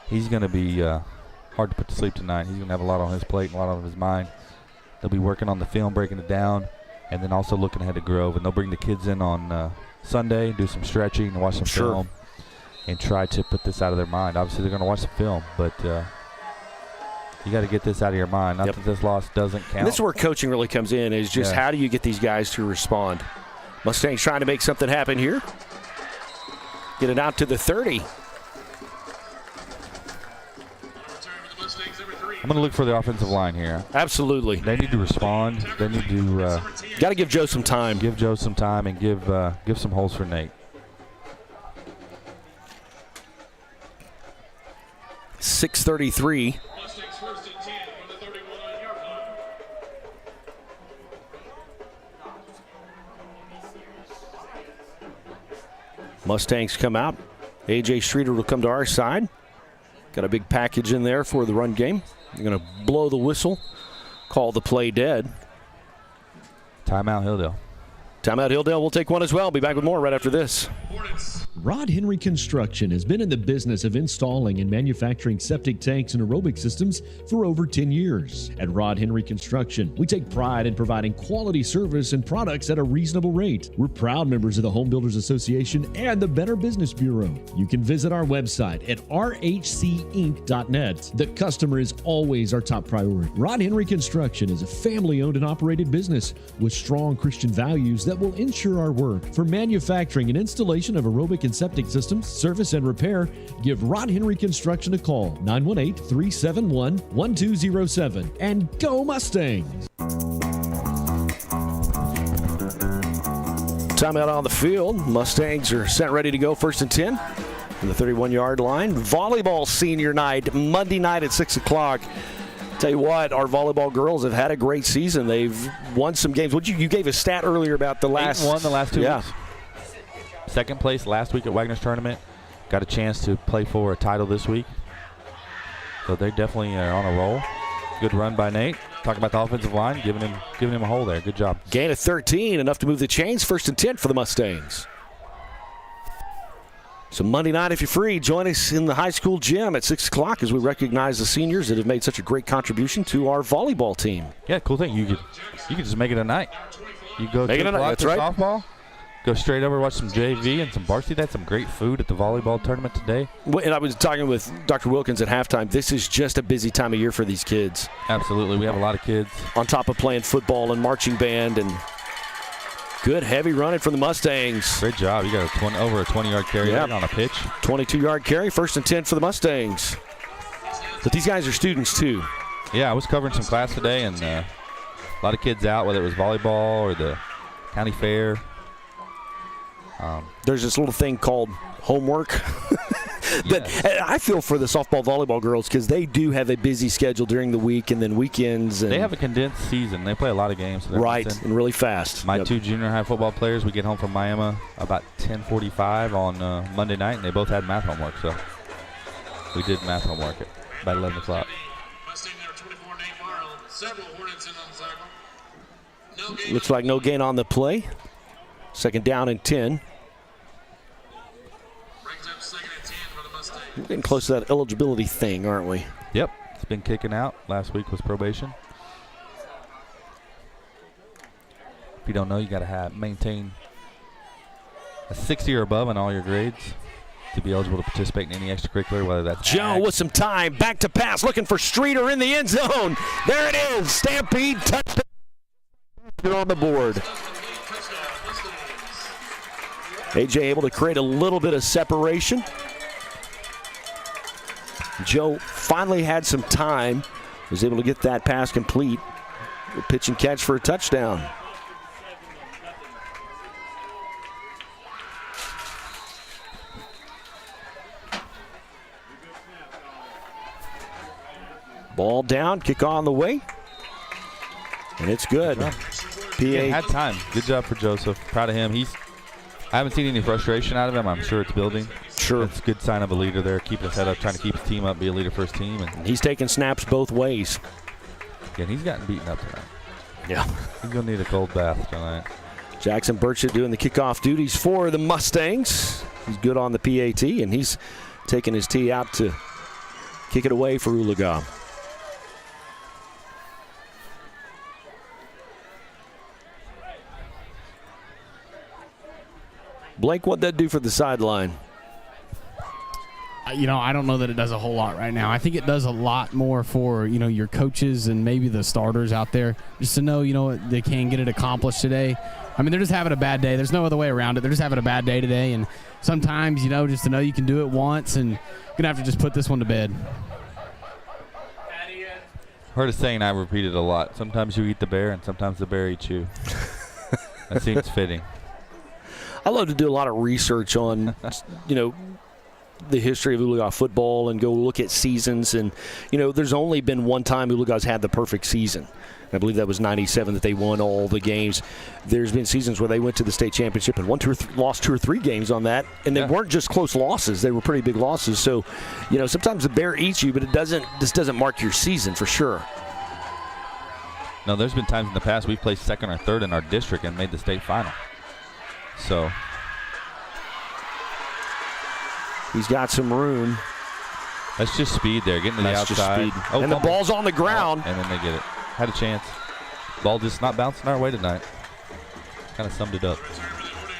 He's going to be hard to put to sleep tonight. He's going to have a lot on his plate, a lot on his mind. They'll be working on the film, breaking it down, and then also looking ahead to Grove. And they'll bring the kids in on Sunday, do some stretching, and watch some film. And try to put this out of their mind. Obviously, they're going to watch the film, but you got to get this out of your mind. Not that this loss doesn't count. And this is where coaching really comes in, is just how do you get these guys to respond? Mustangs trying to make something happen here. Get it out to the 30. I'm going to look for the offensive line here. Absolutely. They need to respond. They need to got to give Joe some time. Give Joe some time and give some holes for Nate. 6:33 Mustangs come out. A.J. Streeter will come to our side. Got a big package in there for the run game. You're going to blow the whistle, call the play dead. Timeout, Hilldale. Timeout, Hilldale. We'll take one as well. Be back with more right after this. Rod Henry Construction has been in the business of installing and manufacturing septic tanks and aerobic systems for over 10 years. At Rod Henry Construction, we take pride in providing quality service and products at a reasonable rate. We're proud members of the Home Builders Association and the Better Business Bureau. You can visit our website at rhcinc.net. The customer is always our top priority. Rod Henry Construction is a family-owned and operated business with strong Christian values that will ensure our work. For manufacturing and installation of aerobic and septic systems, service and repair, give Rod Henry Construction a call, 918-371-1207. And go Mustangs! Timeout on the field. Mustangs are set ready to go, 1st and 10 from the 31-yard line. Volleyball senior night, Monday night at 6 o'clock. Tell you what, our volleyball girls have had a great season. They've won some games. You gave a stat earlier about the last 8-1 the last 2 weeks. Second place last week at Wagner's tournament. Got a chance to play for a title this week. So they definitely are on a roll. Good run by Nate. Talking about the offensive line, giving him a hole there. Good job. Gain of 13, enough to move the chains. 1st and 10 for the Mustangs. So Monday night, if you're free, join us in the high school gym at 6 o'clock as we recognize the seniors that have made such a great contribution to our volleyball team. Yeah, cool thing. You could just make it a night. You go make it a night. That's right. Softball. Go straight over, watch some JV and some varsity. They had some great food at the volleyball tournament today. And I was talking with Dr. Wilkins at halftime. This is just a busy time of year for these kids. Absolutely. We have a lot of kids. On top of playing football and marching band, and good heavy running from the Mustangs. Great job. You got over a 20-yard carry on a pitch. 22-yard carry, 1st and 10 for the Mustangs. But these guys are students, too. Yeah, I was covering some class today, and a lot of kids out, whether it was volleyball or the county fair. There's this little thing called homework that I feel for the softball volleyball girls because they do have a busy schedule during the week and then weekends. And they have a condensed season. They play a lot of games. So right, and really fast. My 2 junior high football players, we get home from Miami about 10:45 on Monday night, and they both had math homework. So we did math homework at about 11 o'clock. Looks like no gain on the play. 2nd down and 10. We're getting close to that eligibility thing, aren't we? Yep. It's been kicking out. Last week was probation. If you don't know, you got to maintain a 60 or above in all your grades to be eligible to participate in any extracurricular, whether that's Joe with some time. Back to pass. Looking for Streeter in the end zone. There it is. Stampede touchdown. You're on the board. AJ able to create a little bit of separation. Joe finally had some time, was able to get that pass complete. Pitch and catch for a touchdown. Ball down, kick on the way. And it's good. PA had time. Good job for Joseph. Proud of him. I haven't seen any frustration out of him. I'm sure it's building. Sure. It's a good sign of a leader there, keeping his head up, trying to keep his team up, be a leader for his team. And he's taking snaps both ways. Yeah, he's gotten beaten up tonight. Yeah. He's going to need a cold bath tonight. Jackson Burchett doing the kickoff duties for the Mustangs. He's good on the PAT, and he's taking his tee out to kick it away for Oologah. Blake, what'd that do for the sideline? I don't know that it does a whole lot right now. I think it does a lot more for, your coaches and maybe the starters out there just to know, they can get it accomplished today. I mean, they're just having a bad day. There's no other way around it. They're just having a bad day today. And sometimes, just to know you can do it once and you're going to have to just put this one to bed. Heard a saying I repeated a lot. Sometimes you eat the bear and sometimes the bear eats you. That seems fitting. I love to do a lot of research on, the history of Oologah football and go look at seasons. And, there's only been one time Oologah's had the perfect season. I believe that was 97 that they won all the games. There's been seasons where they went to the state championship and lost 2 or 3 games on that, and they weren't just close losses. They were pretty big losses. So, sometimes the bear eats you, but this doesn't mark your season for sure. No, there's been times in the past we've placed second or third in our district and made the state final. So he's got some room. That's just speed there, getting to the outside. Oh, and the ball's on the ground. And then they get it. Had a chance. Ball just not bouncing our way tonight. Kind of summed it up.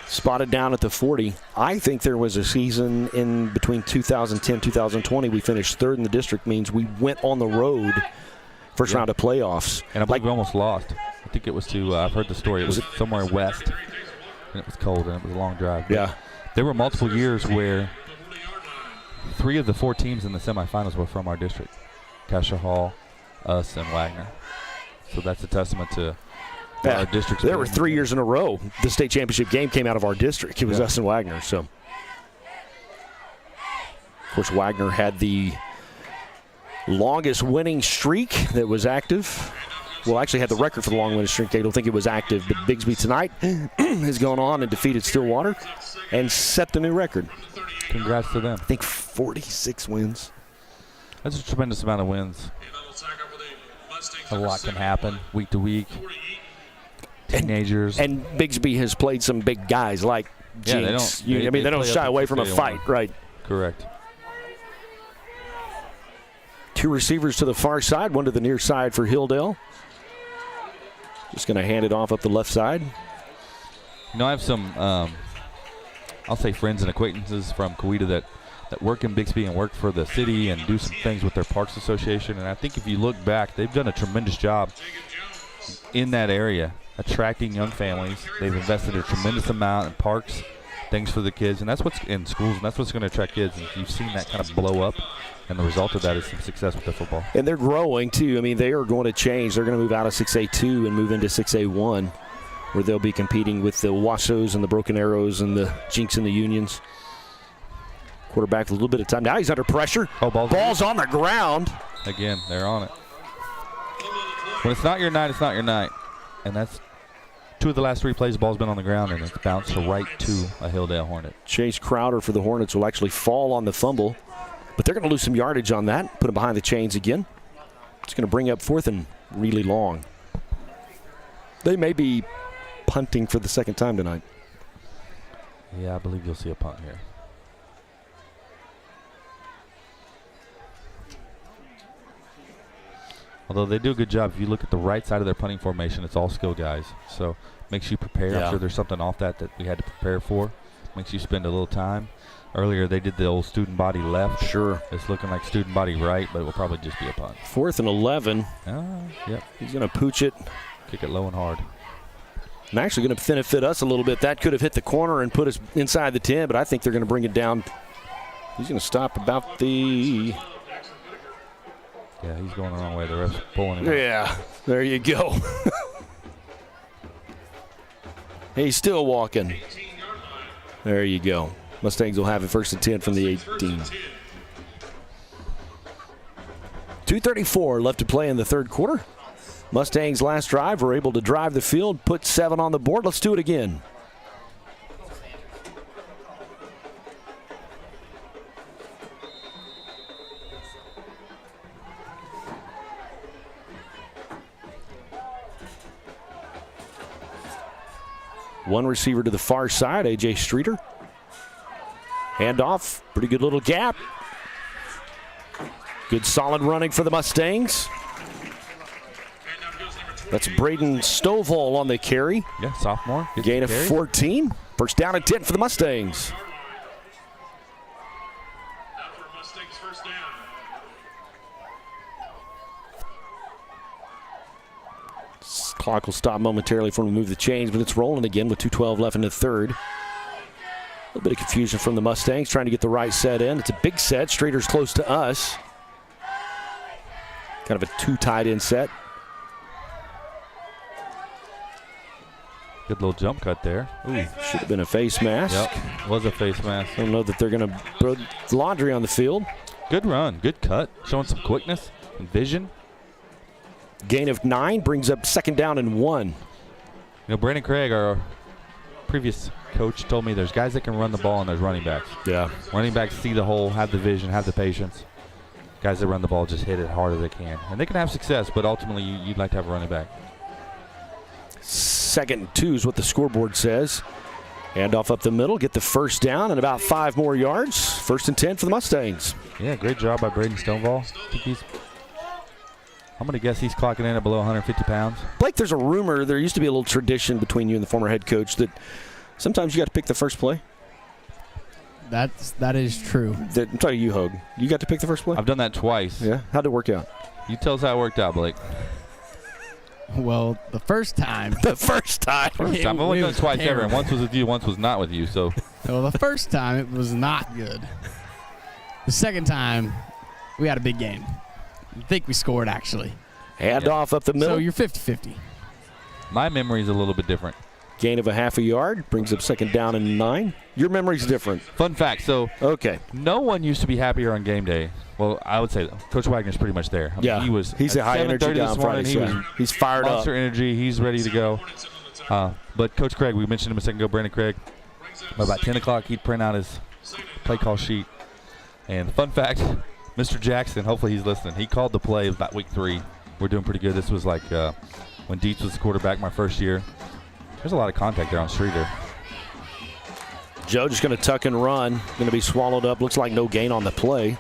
Spotted down at the 40. I think there was a season in between 2010 2020 we finished third in the district, means we went on the road first round of playoffs. And I believe we almost lost. I think it was to, I've heard the story, it was somewhere west. And it was cold and it was a long drive. But there were multiple years where 3 of the 4 teams in the semifinals were from our district. Cassia Hall, us, and Wagner. So that's a testament to our district. There were 3 years in a row the state championship game came out of our district. It was us and Wagner. So, of course, Wagner had the longest winning streak that was active. Well, actually had the record for the long winning streak. I don't think it was active, but Bigsby tonight has gone on and defeated Stillwater and set the new record. Congrats to them. I think 46 wins. That's a tremendous amount of wins. A lot can happen week to week. Teenagers. And Bigsby has played some big guys like Jinx. They don't shy away from a fight, right? Correct. 2 receivers to the far side, 1 to the near side for Hilldale. Just going to hand it off up the left side. I have some, I'll say friends and acquaintances from Coweta that work in Bixby and work for the city and do some things with their Parks Association. And I think if you look back, they've done a tremendous job in that area, attracting young families. They've invested a tremendous amount in parks, things for the kids, and that's what's in schools, and that's what's going to attract kids. And you've seen that kind of blow up, and the result of that is some success with the football. And they're growing, too. I mean, they are going to change. They're going to move out of 6A2 and move into 6A1, where they'll be competing with the Wassos and the Broken Arrows and the Jinx and the Unions. Quarterback with a little bit of time. Now he's under pressure. Ball's on the ground. Again, they're on it. When it's not your night, it's not your night. And that's 2 of the last 3 plays, the ball's been on the ground, and it's bounced right to a Hilldale Hornet. Chase Crowder for the Hornets will actually fall on the fumble, but they're going to lose some yardage on that, put him behind the chains again. It's going to bring up 4th and really long. They may be punting for the second time tonight. Yeah, I believe you'll see a punt here. Although they do a good job. If you look at the right side of their punting formation, it's all skill guys. So makes you prepare. Yeah. I'm sure there's something off that we had to prepare for. Makes you spend a little time. Earlier they did the old student body left. Sure. It's looking like student body right, but it will probably just be a punt. 4th and 11. Yep. He's going to pooch it. Kick it low and hard. And actually going to benefit us a little bit. That could have hit the corner and put us inside the 10, but I think they're going to bring it down. He's going to stop about the... Yeah, he's going the wrong way. The ref's pulling him out. Yeah, there you go. He's still walking. There you go. Mustangs will have it 1st and 10 from the 18. 2:34 left to play in the 3rd quarter. Mustangs' last drive were able to drive the field, put 7 on the board. Let's do it again. One receiver to the far side, A.J. Streeter. Handoff, pretty good little gap. Good solid running for the Mustangs. That's Braden Stovall on the carry. Yeah, sophomore. Gain of 14. 1st down and 10 for the Mustangs. Clock will stop momentarily for them to move the chains, but it's rolling again with 2:12 left in the 3rd. A little bit of confusion from the Mustangs trying to get the right set in. It's a big set. Streeter's close to us. Kind of a 2 tight end set. Good little jump cut there. Ooh, should have been a face mask. Yep, was a face mask. I don't know that they're going to throw laundry on the field. Good run, good cut, showing some quickness and vision. Gain of 9 brings up 2nd down and 1. You know, Brandon Craig, our previous coach, told me there's guys that can run the ball and there's running backs. Yeah. Running backs see the hole, have the vision, have the patience. Guys that run the ball just hit it hard as they can. And they can have success, but ultimately you'd like to have a running back. 2nd and 2 is what the scoreboard says. Handoff up the middle, get the first down and about 5 more yards. 1st and 10 for the Mustangs. Yeah, great job by Braden Stonewall. I'm going to guess he's clocking in at below 150 pounds. Blake, there's a rumor, there used to be a little tradition between you and the former head coach that sometimes you got to pick the first play. That is true. I'm talking to you, Hogue. You got to pick the first play? I've done that twice. Yeah? How'd it work out? You tell us how it worked out, Blake. Well, the first time. First time. I've only done it twice ever, and once was with you, once was not with you. So. Well, the first time it was not good. The second time, we had a big game. I think we scored, actually. Handoff up the middle. So you're 50-50. My memory's a little bit different. Gain of a half a yard brings up 2nd down and 9. Your memory's different. Fun fact, so okay, no one used to be happier on game day. Well, I would say Coach Wagner's pretty much there. I mean, he's a high energy guy on Friday. He's fired up. Monster energy. He's ready to go. But Coach Craig, we mentioned him a second ago, Brandon Craig. About 10 o'clock, he'd print out his play call sheet. And fun fact, Mr. Jackson, hopefully he's listening, he called the play about week 3. We're doing pretty good. This was like when Dietz was the quarterback my first year. There's a lot of contact there on Streeter. Joe just going to tuck and run. Going to be swallowed up. Looks like no gain on the play.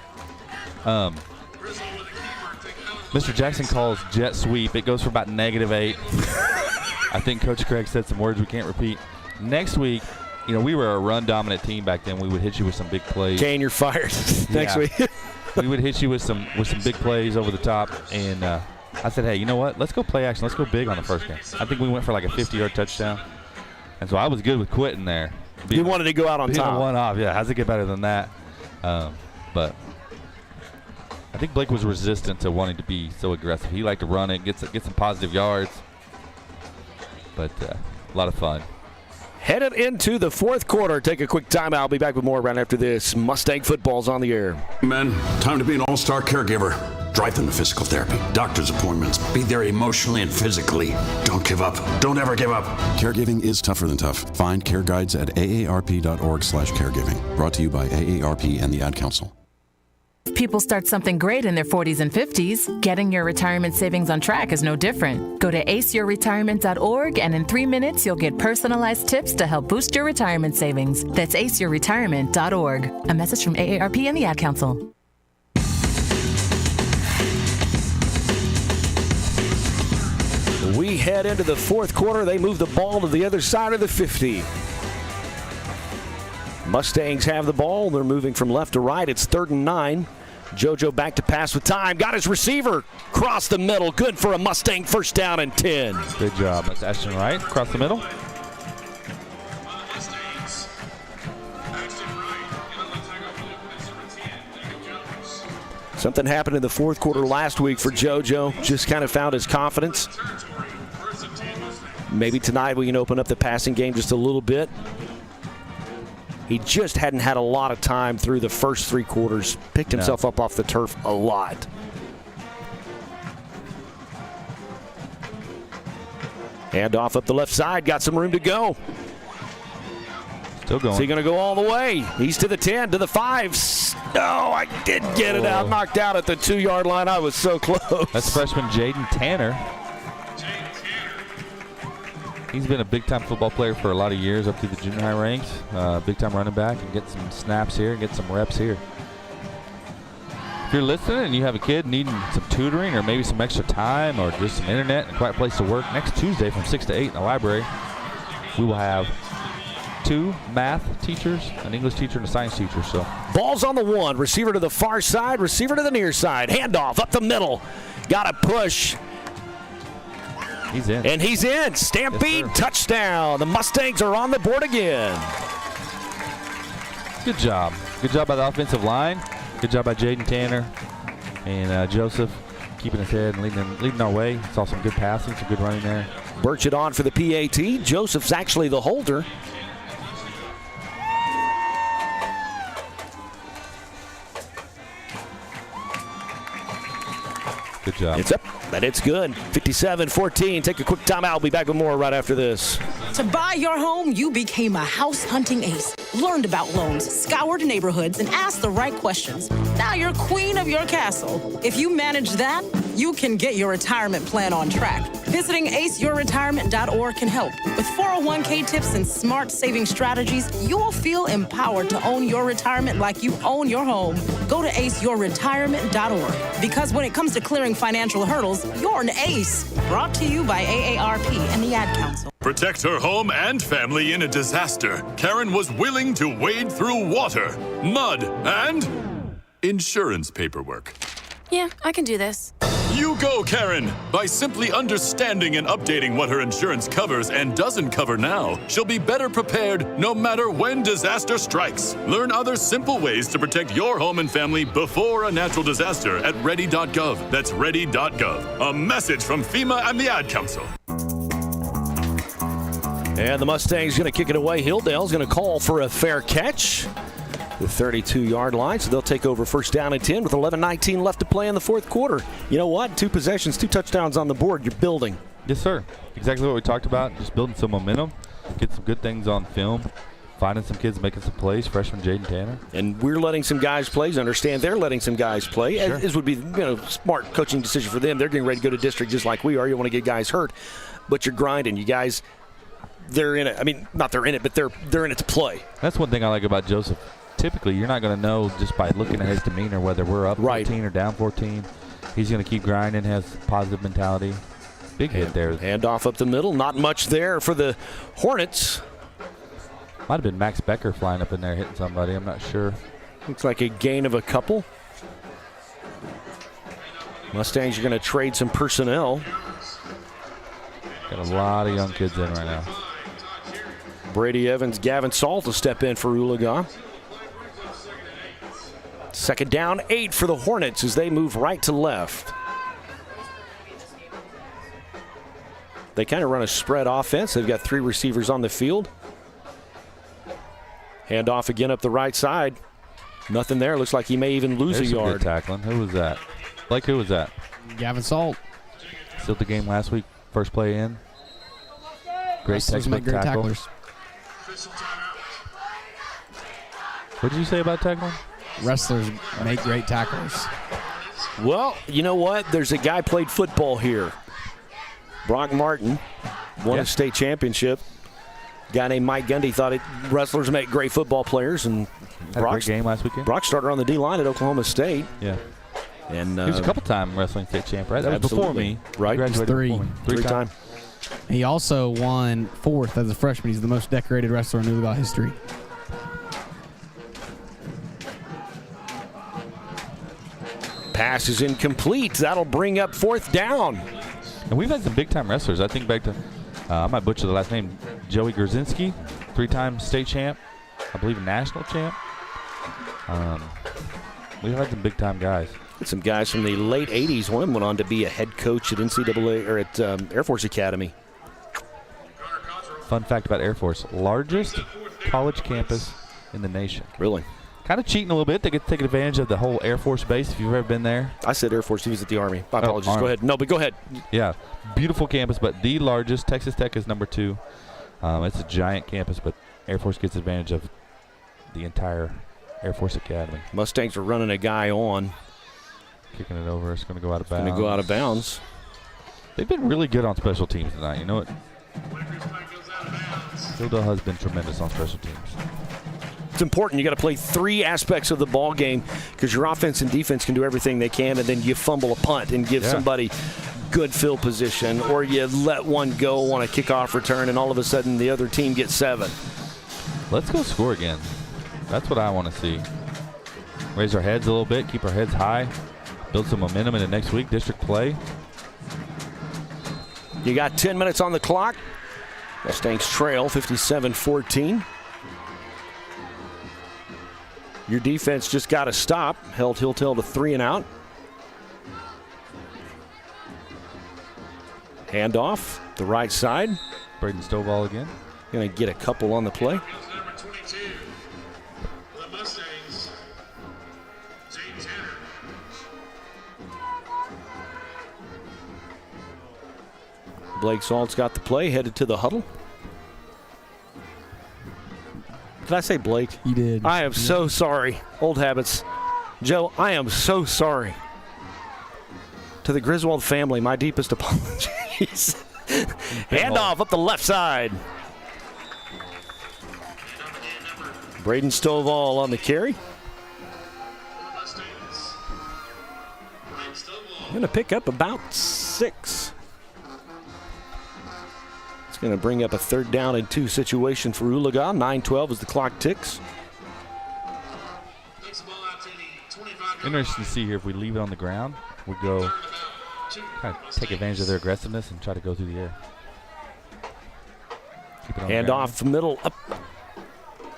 Mr. Jackson calls jet sweep. It goes for about -8. I think Coach Craig said some words we can't repeat. Next week, we were a run-dominant team back then. We would hit you with some big plays. Kane, you're fired. Next week. We would hit you with some big plays over the top. And I said, hey, you know what? Let's go play action. Let's go big on the first game. I think we went for like a 50-yard touchdown. And so I was good with quitting there. You wanted to go out on top. One off, yeah. How's it get better than that? But I think Blake was resistant to wanting to be so aggressive. He liked to run it, get some positive yards. But a lot of fun. Headed into the 4th quarter. Take a quick timeout. I'll be back with more right after this. Mustang football's on the air. Men, time to be an all-star caregiver. Drive them to physical therapy, doctor's appointments. Be there emotionally and physically. Don't give up. Don't ever give up. Caregiving is tougher than tough. Find care guides at aarp.org/caregiving. Brought to you by AARP and the Ad Council. People start something great in their 40s and 50s. Getting your retirement savings on track is no different. Go to aceyourretirement.org, and in 3 minutes, you'll get personalized tips to help boost your retirement savings. That's aceyourretirement.org. A message from AARP and the Ad Council. We head into the 4th quarter. They move the ball to the other side of the 50. Mustangs have the ball. They're moving from left to right. It's 3rd and 9. JoJo back to pass with time. Got his receiver. Cross the middle. Good for a Mustang 1st down and 10. Good job. That's Ashton Wright. Across the middle. Something happened in the 4th quarter last week for JoJo. Just kind of found his confidence. Maybe tonight we can open up the passing game just a little bit. He just hadn't had a lot of time through the first 3 quarters. Picked himself up off the turf a lot. Handoff up the left side. Got some room to go. Still going. Is he going to go all the way? He's to the 10, to the 5. No, I did get it out. Knocked out at the 2-yard line. I was so close. That's freshman Jaden Tanner. He's been a big-time football player for a lot of years up through the junior high ranks. Big-time running back, and get some snaps here, get some reps here. If you're listening and you have a kid needing some tutoring or maybe some extra time or just some internet and a quiet place to work, next Tuesday from 6 to 8 in the library, we will have 2 math teachers, an English teacher, and a science teacher. So ball's on the 1. Receiver to the far side, receiver to the near side. Handoff up the middle. Got a push. He's in. And he's in. Stampede, touchdown. The Mustangs are on the board again. Good job. Good job by the offensive line. Good job by Jaden Tanner and Joseph keeping his head and leading our way. Saw some good passing, some good running there. Birch it on for the PAT. Joseph's actually the holder. Good job. It's up, and it's good. 57-14. Take a quick timeout. We'll be back with more right after this. To buy your home, you became a house hunting ace. Learned about loans, scoured neighborhoods, and asked the right questions. Now you're queen of your castle. If you manage that, you can get your retirement plan on track. Visiting aceyourretirement.org can help. With 401k tips and smart saving strategies, you will feel empowered to own your retirement like you own your home. Go to aceyourretirement.org. Because when it comes to clearing financial hurdles, you're an ace. Brought to you by AARP and the Ad Council. Protect her home and family in a disaster. Karen was willing to wade through water, mud, and insurance paperwork. Yeah, I can do this. You go, Karen! By simply understanding and updating what her insurance covers and doesn't cover now, she'll be better prepared no matter when disaster strikes. Learn other simple ways to protect your home and family before a natural disaster at ready.gov. That's ready.gov. A message from FEMA and the Ad Council. And the Mustangs going to kick it away. Hilldale's going to call for a fair catch. The 32-yard line, so they'll take over first down and 10 with 11:19 left to play in the fourth quarter. You know what? 2 possessions, 2 touchdowns on the board. You're building. Yes, sir. Exactly what we talked about. Just building some momentum, get some good things on film, finding some kids making some plays. Freshman Jaden Tanner. And we're letting some guys play. Understand they're letting some guys play. Sure. As would be, smart coaching decision for them. They're getting ready to go to district just like we are. You want to get guys hurt, but you're grinding. You guys, they're in it. I mean, not they're in it, but they're in it to play. That's one thing I like about Joseph. Typically, you're not going to know just by looking at his demeanor whether we're up 14 or down 14. He's going to keep grinding, has positive mentality. Big hit there. Handoff up the middle. Not much there for the Hornets. Might have been Max Becker flying up in there hitting somebody. I'm not sure. Looks like a gain of a couple. Mustangs are going to trade some personnel. Got a lot of young kids in right now. Brady Evans, Gavin Salt will step in for Oologah. Second down, 8 for the Hornets as they move right to left. They kind of run a spread offense. They've got 3 receivers on the field. Handoff again up the right side. Nothing there. Looks like he may even lose a yard. Good tackling. Who was that? Who was that? Gavin Salt. Still the game last week. First play in. Great textbook tackle. Tacklers. What did you say about tackling? Wrestlers make great tacklers. Well, you know what? There's a guy played football here. Brock Martin won a state championship. A guy named Mike Gundy thought wrestlers make great football players, and Had a great game last weekend. Brock started on the D-line at Oklahoma State. Yeah. And he was a couple-time wrestling state champ, right? That was before me. Right. He graduated before me. Three-time. He also won 4th as a freshman. He's the most decorated wrestler in Oologah history. Pass is incomplete. That'll bring up 4th down. And we've had some big-time wrestlers. I think back to, I might butcher the last name, Joey Grzinski, 3-time state champ, I believe national champ. We've had some big-time guys. Some guys from the late 80s. One of them went on to be a head coach at NCAA or at Air Force Academy. Fun fact about Air Force, largest college campus in the nation. Really? Kind of cheating a little bit. They get to take advantage of the whole Air Force base if you've ever been there. I said Air Force. He was at the Army. My apologies. Army. Go ahead. No, but go ahead. Yeah. Beautiful campus, but the largest. Texas Tech is number 2. It's a giant campus, but Air Force gets advantage of the entire Air Force Academy. Mustangs are running a guy on. Kicking it over. It's going to go out of bounds. Going to go out of bounds. They've been really good on special teams tonight. You know what? Hilldale has been tremendous on special teams. It's important. You got to play 3 aspects of the ball game because your offense and defense can do everything they can, and then you fumble a punt and give somebody good field position, or you let one go on a kickoff return, and all of a sudden the other team gets 7. Let's go score again. That's what I want to see. Raise our heads a little bit, keep our heads high, build some momentum into next week, district play. You got 10 minutes on the clock. Mustangs trail 57-14. Your defense just got to stop. Held Hilldale to 3 and out. Handoff, the right side. Braden Stovall again. Going to get a couple on the play. Number 22 for the Mustangs, Jaden Tanner. Blake Salt's got the play, headed to the huddle. Did I say Blake? You did. I am so sorry. Old habits. Joe, I am so sorry. To the Griswold family, my deepest apologies. Handoff up the left side. Braden Stovall on the carry. Going to pick up about 6. It's going to bring up a 3rd down and 2 situation for Oologah. 9-12 as the clock ticks. Interesting to see here if we leave it on the ground, we go kind of take advantage of their aggressiveness and try to go through the air. Hand off the middle. Up.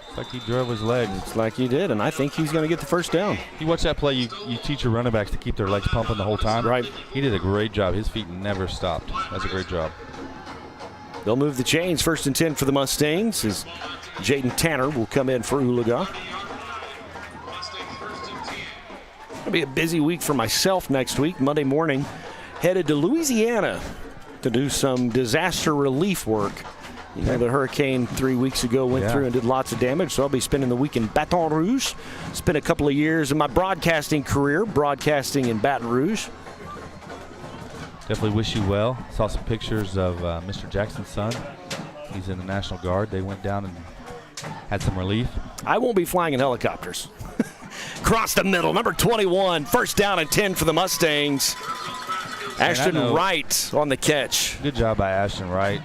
It's like he drove his legs. It's like he did, and I think he's going to get the first down. You watch that play, you teach your running backs to keep their legs pumping the whole time. Right. He did a great job. His feet never stopped. That's a great job. They'll move the chains. 1st and 10 for the Mustangs as Jaden Tanner will come in for Oologah. It'll be a busy week for myself next week. Monday morning, headed to Louisiana to do some disaster relief work. You know, the hurricane 3 weeks ago went through and did lots of damage, so I'll be spending the week in Baton Rouge. Spent a couple of years in my broadcasting career, broadcasting in Baton Rouge. Definitely wish you well. Saw some pictures of Mr. Jackson's son. He's in the National Guard. They went down and had some relief. I won't be flying in helicopters. Across the middle, number 21, 1st down and 10 for the Mustangs. Ashton Wright on the catch. Good job by Ashton Wright.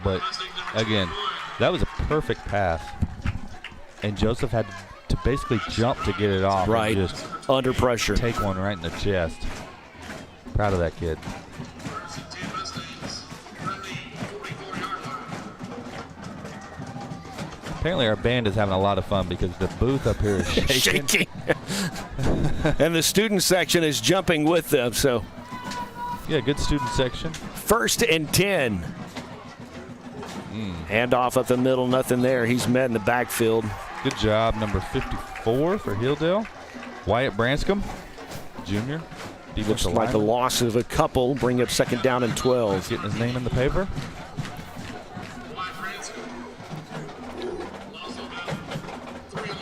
But, again, that was a perfect pass. And Joseph had to basically jump to get it off. Right, and just under pressure. Take one right in the chest. Proud of that kid. Apparently our band is having a lot of fun because the booth up here is shaking. And the student section is jumping with them. So, yeah, good student section. 1st and 10. Handoff up the middle, nothing there. He's met in the backfield. Good job, number 54 for Hilldale. Wyatt Branscombe, junior. Looks like a loss of a couple. Bring up 2nd down and 12. Getting his name in the paper.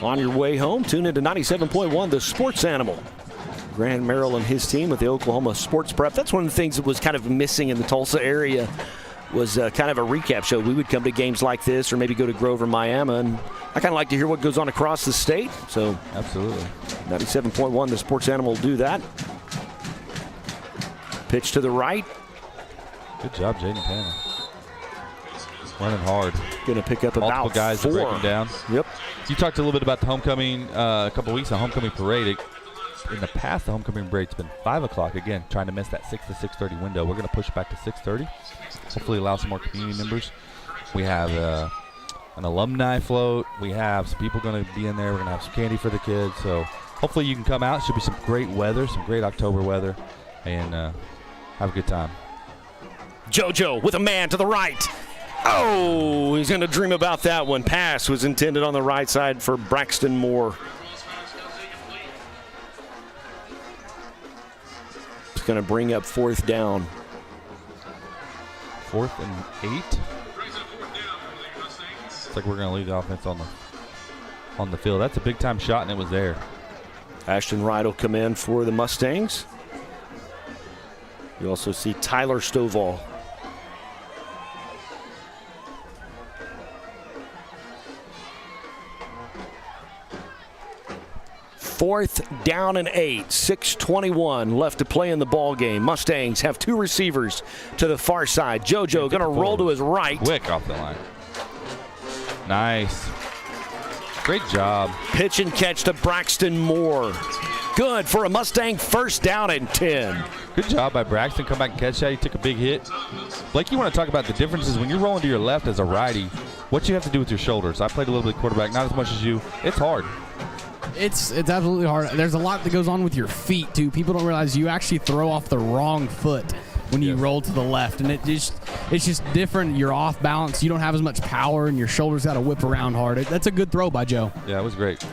On your way home, tune into 97.1, The Sports Animal. Grant Merrill and his team with the Oklahoma Sports Prep. That's one of the things that was kind of missing in the Tulsa area was kind of a recap show. We would come to games like this or maybe go to Grover, Miami, and I kind of like to hear what goes on across the state. So absolutely. 97.1, The Sports Animal will do that. Pitch to the right. Good job, Jaden Tanner. Running hard. Going to pick up multiple about guys 4. Breaking down. Yep. You talked a little bit about the homecoming a couple weeks, the homecoming parade. In the past, the homecoming parade's been 5 o'clock. Again, trying to miss that 6 to 6:30 window. We're going to push back to 6:30. Hopefully allow some more community members. We have an alumni float. We have some people going to be in there. We're going to have some candy for the kids. So hopefully you can come out. Should be some great weather, some great October weather, and have a good time. JoJo with a man to the right. Oh, he's going to dream about that one. Pass was intended on the right side for Braxton Moore. It's going to bring up 4th down. 4th and 8. It's like we're going to leave the offense on the field. That's a big time shot, and it was there. Ashton Wright will come in for the Mustangs. You also see Tyler Stovall. Fourth down and 8, 6:21 left to play in the ball game. Mustangs have 2 receivers to the far side. JoJo going to roll to his right. Quick off the line. Nice. Great job. Pitch and catch to Braxton Moore. Good for a Mustang 1st down and 10. Good job by Braxton. Come back and catch that. He took a big hit. Blake, you want to talk about the differences when you're rolling to your left as a righty, what you have to do with your shoulders. I played a little bit of quarterback, not as much as you. It's hard. It's absolutely hard. There's a lot that goes on with your feet, too. People don't realize you actually throw off the wrong foot when you roll to the left, and it's just different. You're off balance. You don't have as much power, and your shoulders got to whip around hard. That's a good throw by Joe. Yeah, it was great.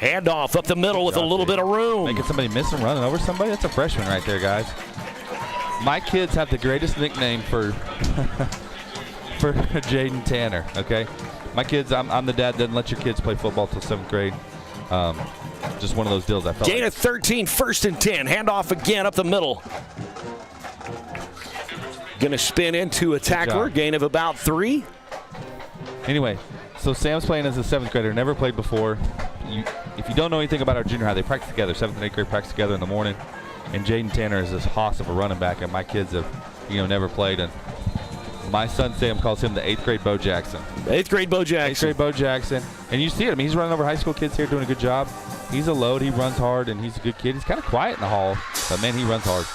Handoff up the middle with a little bit of room. Making somebody miss and running over somebody. That's a freshman right there, guys. My kids have the greatest nickname for for Jaden Tanner, okay? My kids, I'm the dad that doesn't let your kids play football till 7th grade. Just one of those deals I felt Gain of 13, 1st and 10. Handoff again up the middle. Going to spin into a tackler. Gain of about 3. Anyway, so Sam's playing as a 7th grader. Never played before. If you don't know anything about our junior high, they practice together. 7th and 8th grade practice together in the morning. And Jaden Tanner is this hoss of a running back, and my kids have, never played. And my son Sam calls him the 8th grade Bo Jackson. 8th grade Bo Jackson. 8th grade Bo Jackson. And you see it. I mean, he's running over high school kids here, doing a good job. He's a load. He runs hard, and he's a good kid. He's kind of quiet in the hall, but man, he runs hard.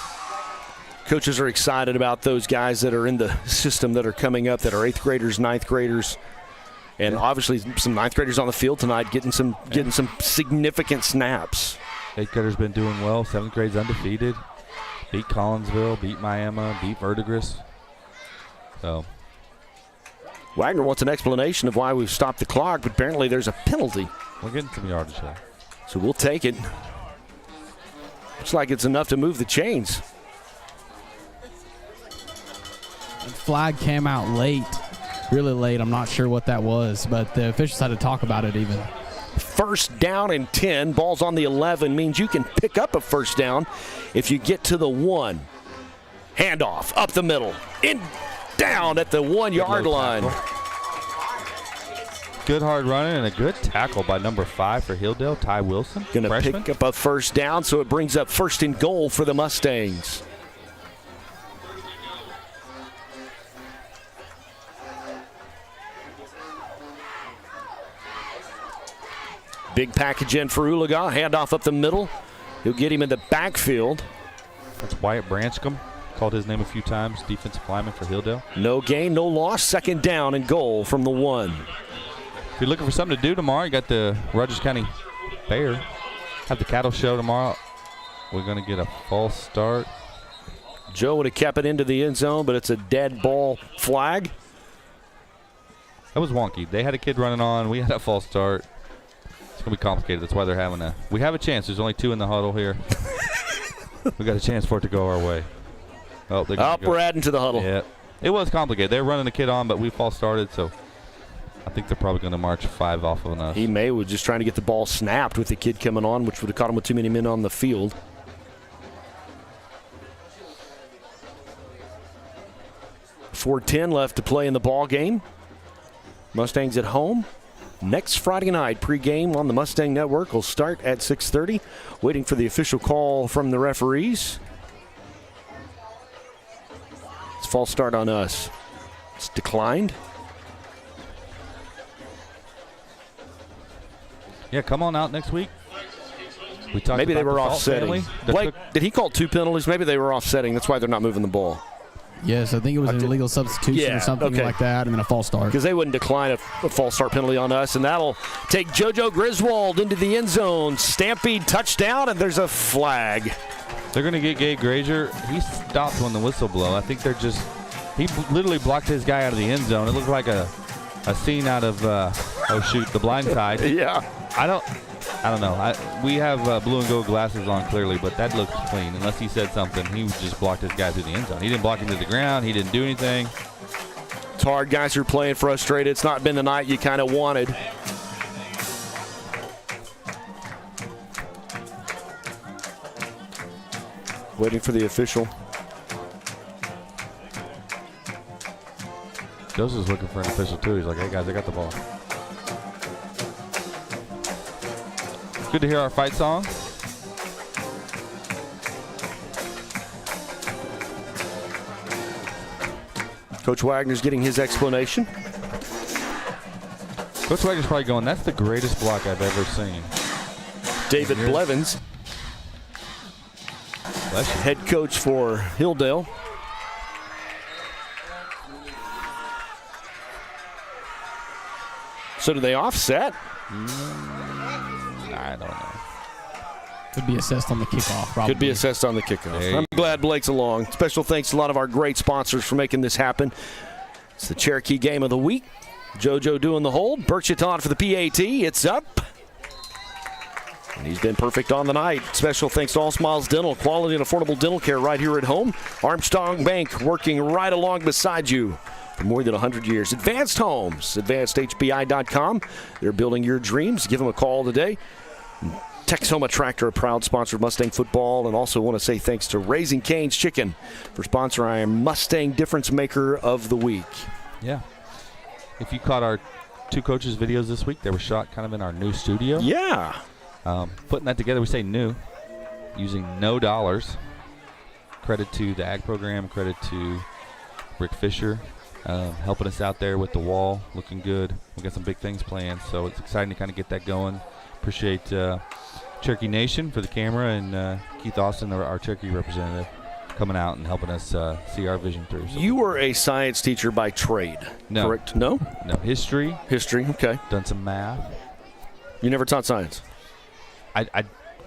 Coaches are excited about those guys that are in the system that are coming up, that are 8th graders, 9th graders. And obviously some 9th graders on the field tonight getting some significant snaps. 8th graders been doing well. 7th grade's undefeated. Beat Collinsville, beat Miami, beat Verdigris. So Wagner wants an explanation of why we've stopped the clock, but apparently there's a penalty. We're getting some yardage there. So we'll take it. Looks like it's enough to move the chains. The flag came out late. Really late. I'm not sure what that was, but the officials had to talk about it even. 1st down and 10. Ball's on the 11. Means you can pick up a 1st down if you get to the 1. Handoff up the middle. Down at the 1-yard line. Good hard running and a good tackle by number 5 for Hilldale, Ty Wilson. Going to pick up a 1st down, so it brings up 1st and goal for the Mustangs. Big package in for Oologah. Handoff up the middle. He'll get him in the backfield. That's Wyatt Branscombe. Called his name a few times. Defensive lineman for Hilldale. No gain, no loss. 2nd down and goal from the 1. If you're looking for something to do tomorrow, you got the Rogers County Fair. Have the cattle show tomorrow. We're going to get a false start. Joe would have kept it into the end zone, but it's a dead ball flag. That was wonky. They had a kid running on. We had a false start. It's going to be complicated. That's why they're having a – we have a chance. There's only 2 in the huddle here. We got a chance for it to go our way. Oh, we're adding to the huddle. Yeah. It was complicated. They were running the kid on, but we false started, so I think they're probably going to march 5 off of us. He was just trying to get the ball snapped with the kid coming on, which would have caught him with too many men on the field. .410 left to play in the ball game. Mustangs at home. Next Friday night, pregame on the Mustang Network will start at 6:30. Waiting for the official call from the referees. It's false start on us. It's declined. Yeah, come on out next week. We talked Maybe about they were the Salt offsetting. family. Blake, did he call 2 penalties? Maybe they were offsetting. That's why they're not moving the ball. Yes, I think it was an illegal substitution or something like that, and then a false start. Because they wouldn't decline a false start penalty on us, and that'll take JoJo Griswold into the end zone. Stampede touchdown, and there's a flag. They're going to get Gabe Grazier. He stopped when the whistle blew. I think they're just – he literally blocked his guy out of the end zone. It looked like a scene out of The Blind Side. Yeah. I don't know. We have blue and gold glasses on clearly, but that looks clean. Unless he said something, he just blocked his guy through the end zone. He didn't block him to the ground. He didn't do anything. It's hard. Guys are playing frustrated. It's not been the night you kind of wanted. Waiting for the official. Joseph's looking for an official, too. He's like, hey, guys, I got the ball. Good to hear our fight song. Coach Wagner's getting his explanation. Coach Wagner's probably going, that's the greatest block I've ever seen. David Blevins, head coach for Hilldale. So do they offset? I don't know. Could be assessed on the kickoff, probably. Could be assessed on the kickoff. I'm glad Blake's along. Special thanks to a lot of our great sponsors for making this happen. It's the Cherokee Game of the Week. JoJo doing the hold. Bircheton for the PAT. It's up. And he's been perfect on the night. Special thanks to All Smiles Dental, quality and affordable dental care right here at home. Armstrong Bank, working right along beside you for more than 100 years. Advanced Homes, advancedhbi.com. They're building your dreams. Give them a call today. Texoma Tractor, a proud sponsor of Mustang football, and also want to say thanks to Raising Cane's Chicken for sponsoring our Mustang Difference Maker of the Week. Yeah. If you caught our two coaches' videos this week, they were shot kind of in our new studio. Yeah. Putting that together, we say new, using no dollars. Credit to the Ag program, credit to Rick Fisher, helping us out there with the wall, looking good. We got some big things planned, so it's exciting to kind of get that going. Appreciate Cherokee Nation for the camera and Keith Austin, our Cherokee representative, coming out and helping us see our vision through. So you were a science teacher by trade, no. Correct? No? No, history. History, okay. Done some math. You never taught science? I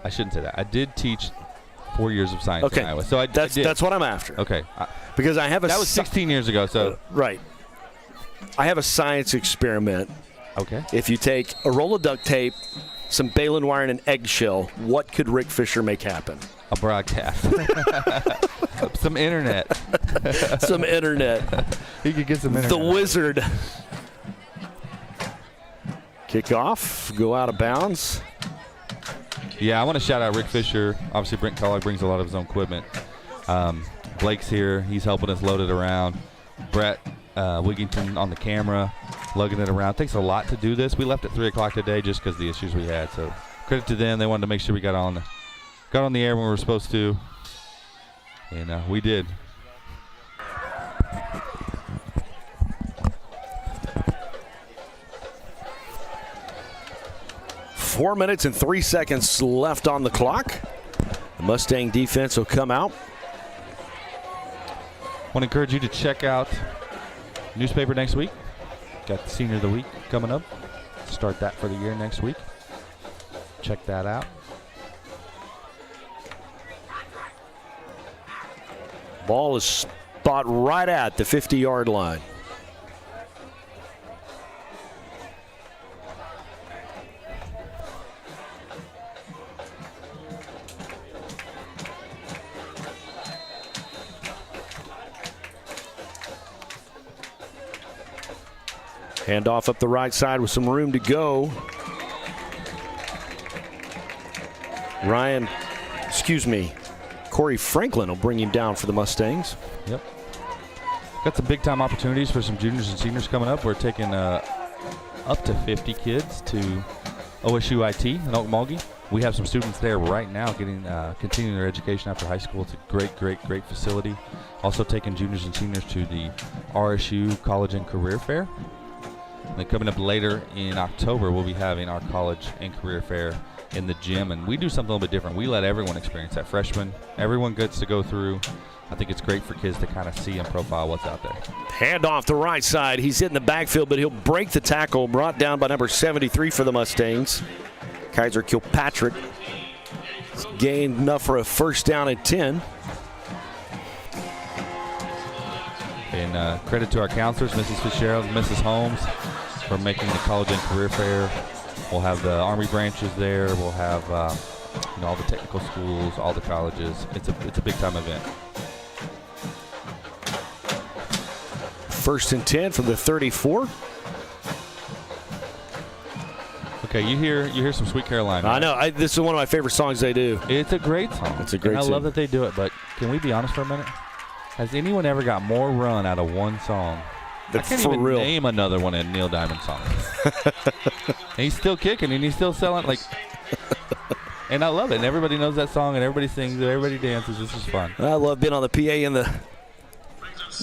shouldn't say that. I did teach 4 years of science in Iowa. So that's what I'm after. Okay. Because I have that was 16 years ago. So right. I have a science experiment. Okay. If you take a roll of duct tape, some baling wire, and an eggshell, what could Rick Fisher make happen? A broadcast. Some internet. Some internet. He could get some internet. The Wizard. Kick off, go out of bounds. Yeah, I want to shout out Rick Fisher. Obviously, Brent Kellogg brings a lot of his own equipment. Blake's here. He's helping us load it around. Brett Wigington on the camera, lugging it around. It takes a lot to do this. We left at 3 o'clock today just because of the issues we had. So credit to them. They wanted to make sure we got on the air when we were supposed to, and we did. Four minutes and 3 seconds left on the clock. The Mustang defense will come out. I want to encourage you to check out newspaper next week. Got the Senior of the Week coming up. Start that for the year next week. Check that out. Ball is spot right at the 50-yard line. Handoff up the right side with some room to go. Corey Franklin will bring him down for the Mustangs. Yep. Got some big-time opportunities for some juniors and seniors coming up. We're taking up to 50 kids to OSU IT in Okmulgee. We have some students there right now continuing their education after high school. It's a great facility. Also taking juniors and seniors to the RSU College and Career Fair. And then coming up later in October, we'll be having our College and Career Fair in the gym, and we do something a little bit different. We let everyone experience that. Freshmen, everyone gets to go through. I think it's great for kids to kind of see and profile what's out there. Hand off the right side. He's hitting the backfield, but he'll break the tackle. Brought down by number 73 for the Mustangs. Kaiser Kilpatrick. It's gained enough for a first down at 10. And credit to our counselors, Mrs. Fitzgerald and Mrs. Holmes, for making the College and Career Fair. We'll have the Army branches there. We'll have all the technical schools, all the colleges. It's a big-time event. First and 10 from the 34. Okay, you hear some Sweet Caroline. Right? I know. This is one of my favorite songs they do. It's a great song. It's a great song. I love that they do it, but can we be honest for a minute? Has anyone ever got more run out of one song? I can't even name another one of Neil Diamond's songs. And he's still kicking, and he's still selling. And I love it. And everybody knows that song, and everybody sings it, everybody dances. This is fun. I love being on the PA in the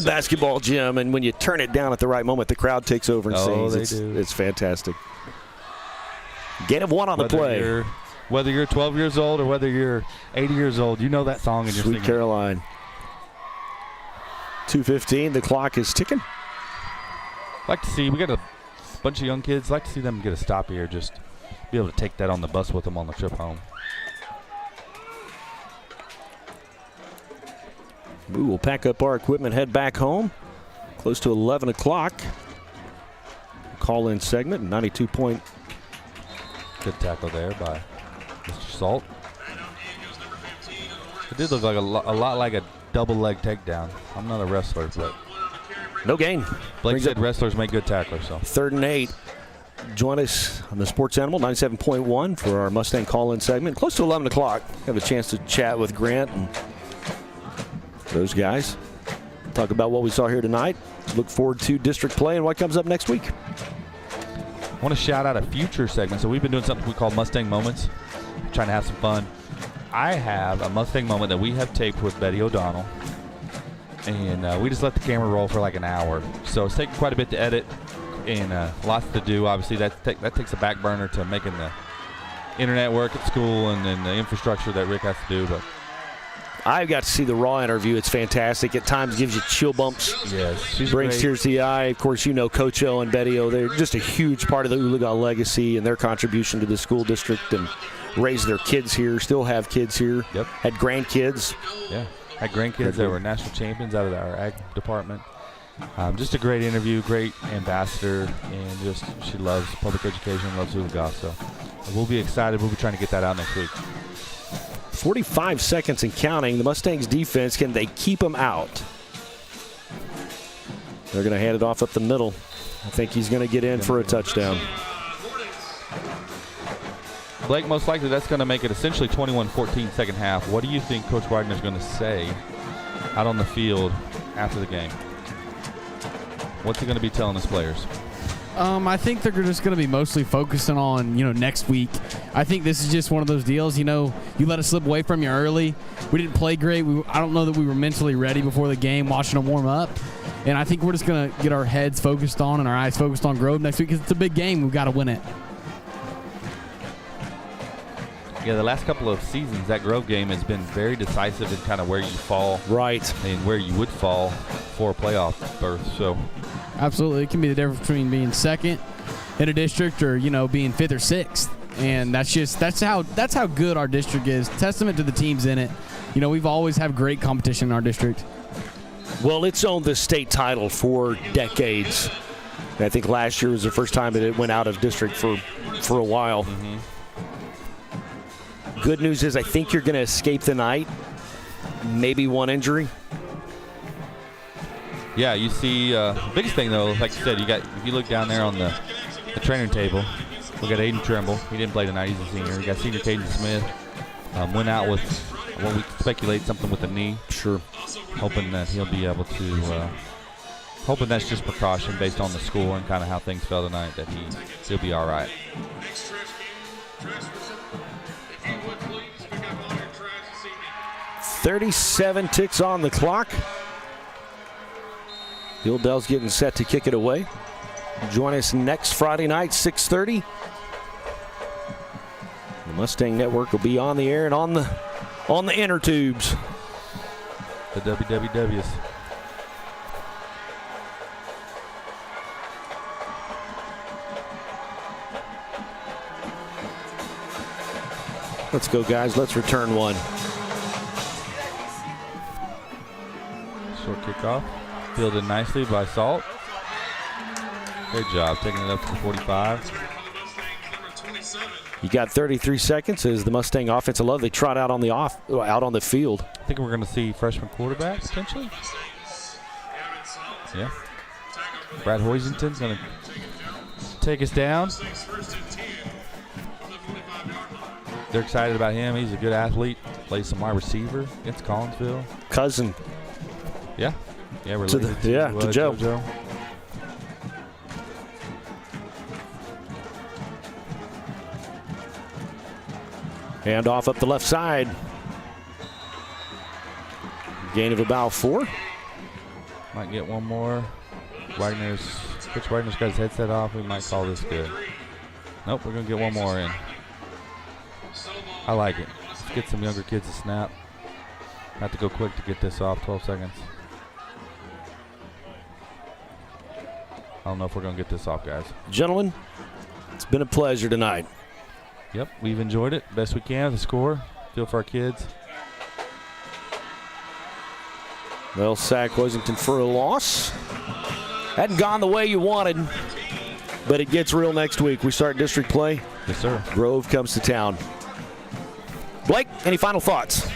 basketball gym, and when you turn it down at the right moment, the crowd takes over and sings. It's fantastic. Gain of one on the play. Whether you're 12 years old or whether you're 80 years old, you know that song and you're Sweet singing. Caroline. 2:15. The clock is ticking. Like to see, we got a bunch of young kids. Like to see them get a stop here, just be able to take that on the bus with them on the trip home. We will pack up our equipment, head back home. Close to 11 o'clock. Call-in segment, 92 point. Good tackle there by Mr. Salt. It did look like a lot like a double leg takedown. I'm not a wrestler, but no gain. Blake said wrestlers make good tacklers. So 3rd and 8. Join us on the Sports Animal 97.1 for our Mustang call-in segment. Close to 11 o'clock. Have a chance to chat with Grant and those guys. Talk about what we saw here tonight. Look forward to district play and what comes up next week. I want to shout out a future segment. So we've been doing something we call Mustang Moments, trying to have some fun. I have a Mustang moment that we have taped with Betty O'Donnell, and we just let the camera roll for like an hour. So it's taken quite a bit to edit and lots to do. Obviously, that takes a back burner to making the internet work at school and then the infrastructure that Rick has to do. But I got to see the Raw interview. It's fantastic. At times gives you chill bumps. Yes, she's brings great. tears to the eye. Of course, you know Coach O and Betty O. They're just a huge part of the Oologah legacy and their contribution to the school district and raised their kids here, still have kids here. Yep. Had grandkids. Yeah, had grandkids that were national champions out of our ag department. Just a great interview, great ambassador, and just she loves public education, loves Oologah. So we'll be excited. We'll be trying to get that out next week. 45 seconds and counting. The Mustangs defense, can they keep them out? They're going to hand it off up the middle. I think he's going to get in for a touchdown. Blake, most likely that's going to make it essentially 21-14 second half. What do you think Coach Wagner's going to say out on the field after the game? What's he going to be telling his players? I think they're just going to be mostly focusing on, next week. I think this is just one of those deals, you let it slip away from you early. We didn't play great. I don't know that we were mentally ready before the game, watching them warm up. And I think we're just going to get our heads focused on and our eyes focused on Grove next week because it's a big game. We've got to win it. Yeah, the last couple of seasons, that Grove game has been very decisive in kind of where you fall. Right. And where you would fall for a playoff berth. So absolutely. It can be the difference between being second in a district or, being 5th or 6th. And that's how good our district is. Testament to the teams in it. We've always had great competition in our district. Well, it's owned the state title for decades. I think last year was the first time that it went out of district for a while. Mm-hmm. Good news is I think you're going to escape the night. Maybe one injury. Yeah, you see, biggest thing though, like you said, if you look down there on the training table, we got Aiden Trimble. He didn't play tonight. He's a senior. We got senior Caden Smith. Went out with what we speculate something with the knee. Sure. Hoping that he'll be able to. Hoping that's just precaution based on the score and kind of how things fell tonight. That he'll be all right. 37 ticks on the clock. Hilldale's getting set to kick it away. Join us next Friday night, 6:30. The Mustang Network will be on the air and on the inner tubes. The WWWs. Let's go, guys. Let's return one. Short kickoff. Fielded nicely by Salt. Great job taking it up to the 45. You got 33 seconds as the Mustang offensive love. They trot out on the field. I think we're going to see freshman quarterback potentially. Yeah. Brad Hoisington's going to take us down. They're excited about him. He's a good athlete. Plays some wide receiver against Collinsville. Cousin. Yeah. Yeah, related to Joe. JoJo. Hand off up the left side. Gain of about 4. Might get one more. Coach Wagner's got his headset off. We might call this good. Nope, we're going to get one more in. I like it. Let's get some younger kids to snap. Have to go quick to get this off. 12 seconds. I don't know if we're going to get this off, guys. Gentlemen, it's been a pleasure tonight. Yep, we've enjoyed it best we can. The score. Feel for our kids. Well, sack Washington for a loss. Hadn't gone the way you wanted, but it gets real next week. We start district play. Yes, sir. Grove comes to town. Blake, any final thoughts?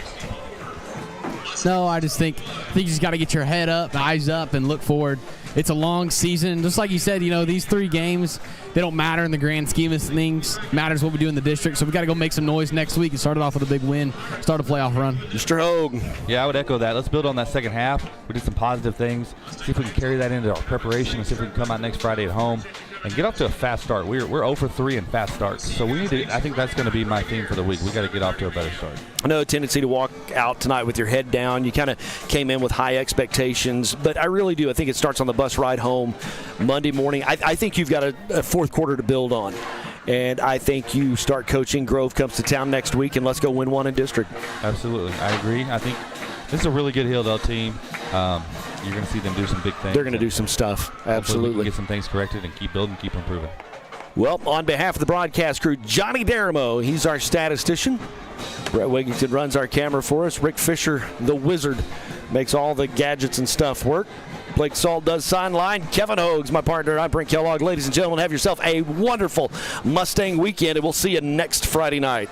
No, I think you just got to get your head up, eyes up, and look forward. It's a long season. Just like you said, these 3 games, they don't matter in the grand scheme of things. It matters what we do in the district. So we got to go make some noise next week and start it off with a big win, start a playoff run. Mr. Hogue. Yeah, I would echo that. Let's build on that second half. We did some positive things. See if we can carry that into our preparation and see if we can come out next Friday at home and get off to a fast start. We're 0 for 3 in fast starts. So we need to. I think that's going to be my theme for the week. We got to get off to a better start. I know a tendency to walk out tonight with your head down. You kind of came in with high expectations, but I really do. I think it starts on the bus ride home Monday morning. I think you've got a fourth quarter to build on. And I think you start coaching. Grove comes to town next week, and let's go win one in district. Absolutely. I agree. I think this is a really good Hilldale team. You're going to see them do some big things. They're going to do some stuff. Absolutely. We can get some things corrected and keep building, keep improving. Well, on behalf of the broadcast crew, Johnny Daramo, he's our statistician. Brett Wigington runs our camera for us. Rick Fisher, the wizard, makes all the gadgets and stuff work. Blake Salt does sideline. Kevin Hogue's my partner. I'm Brent Kellogg. Ladies and gentlemen, have yourself a wonderful Mustang weekend, and we'll see you next Friday night.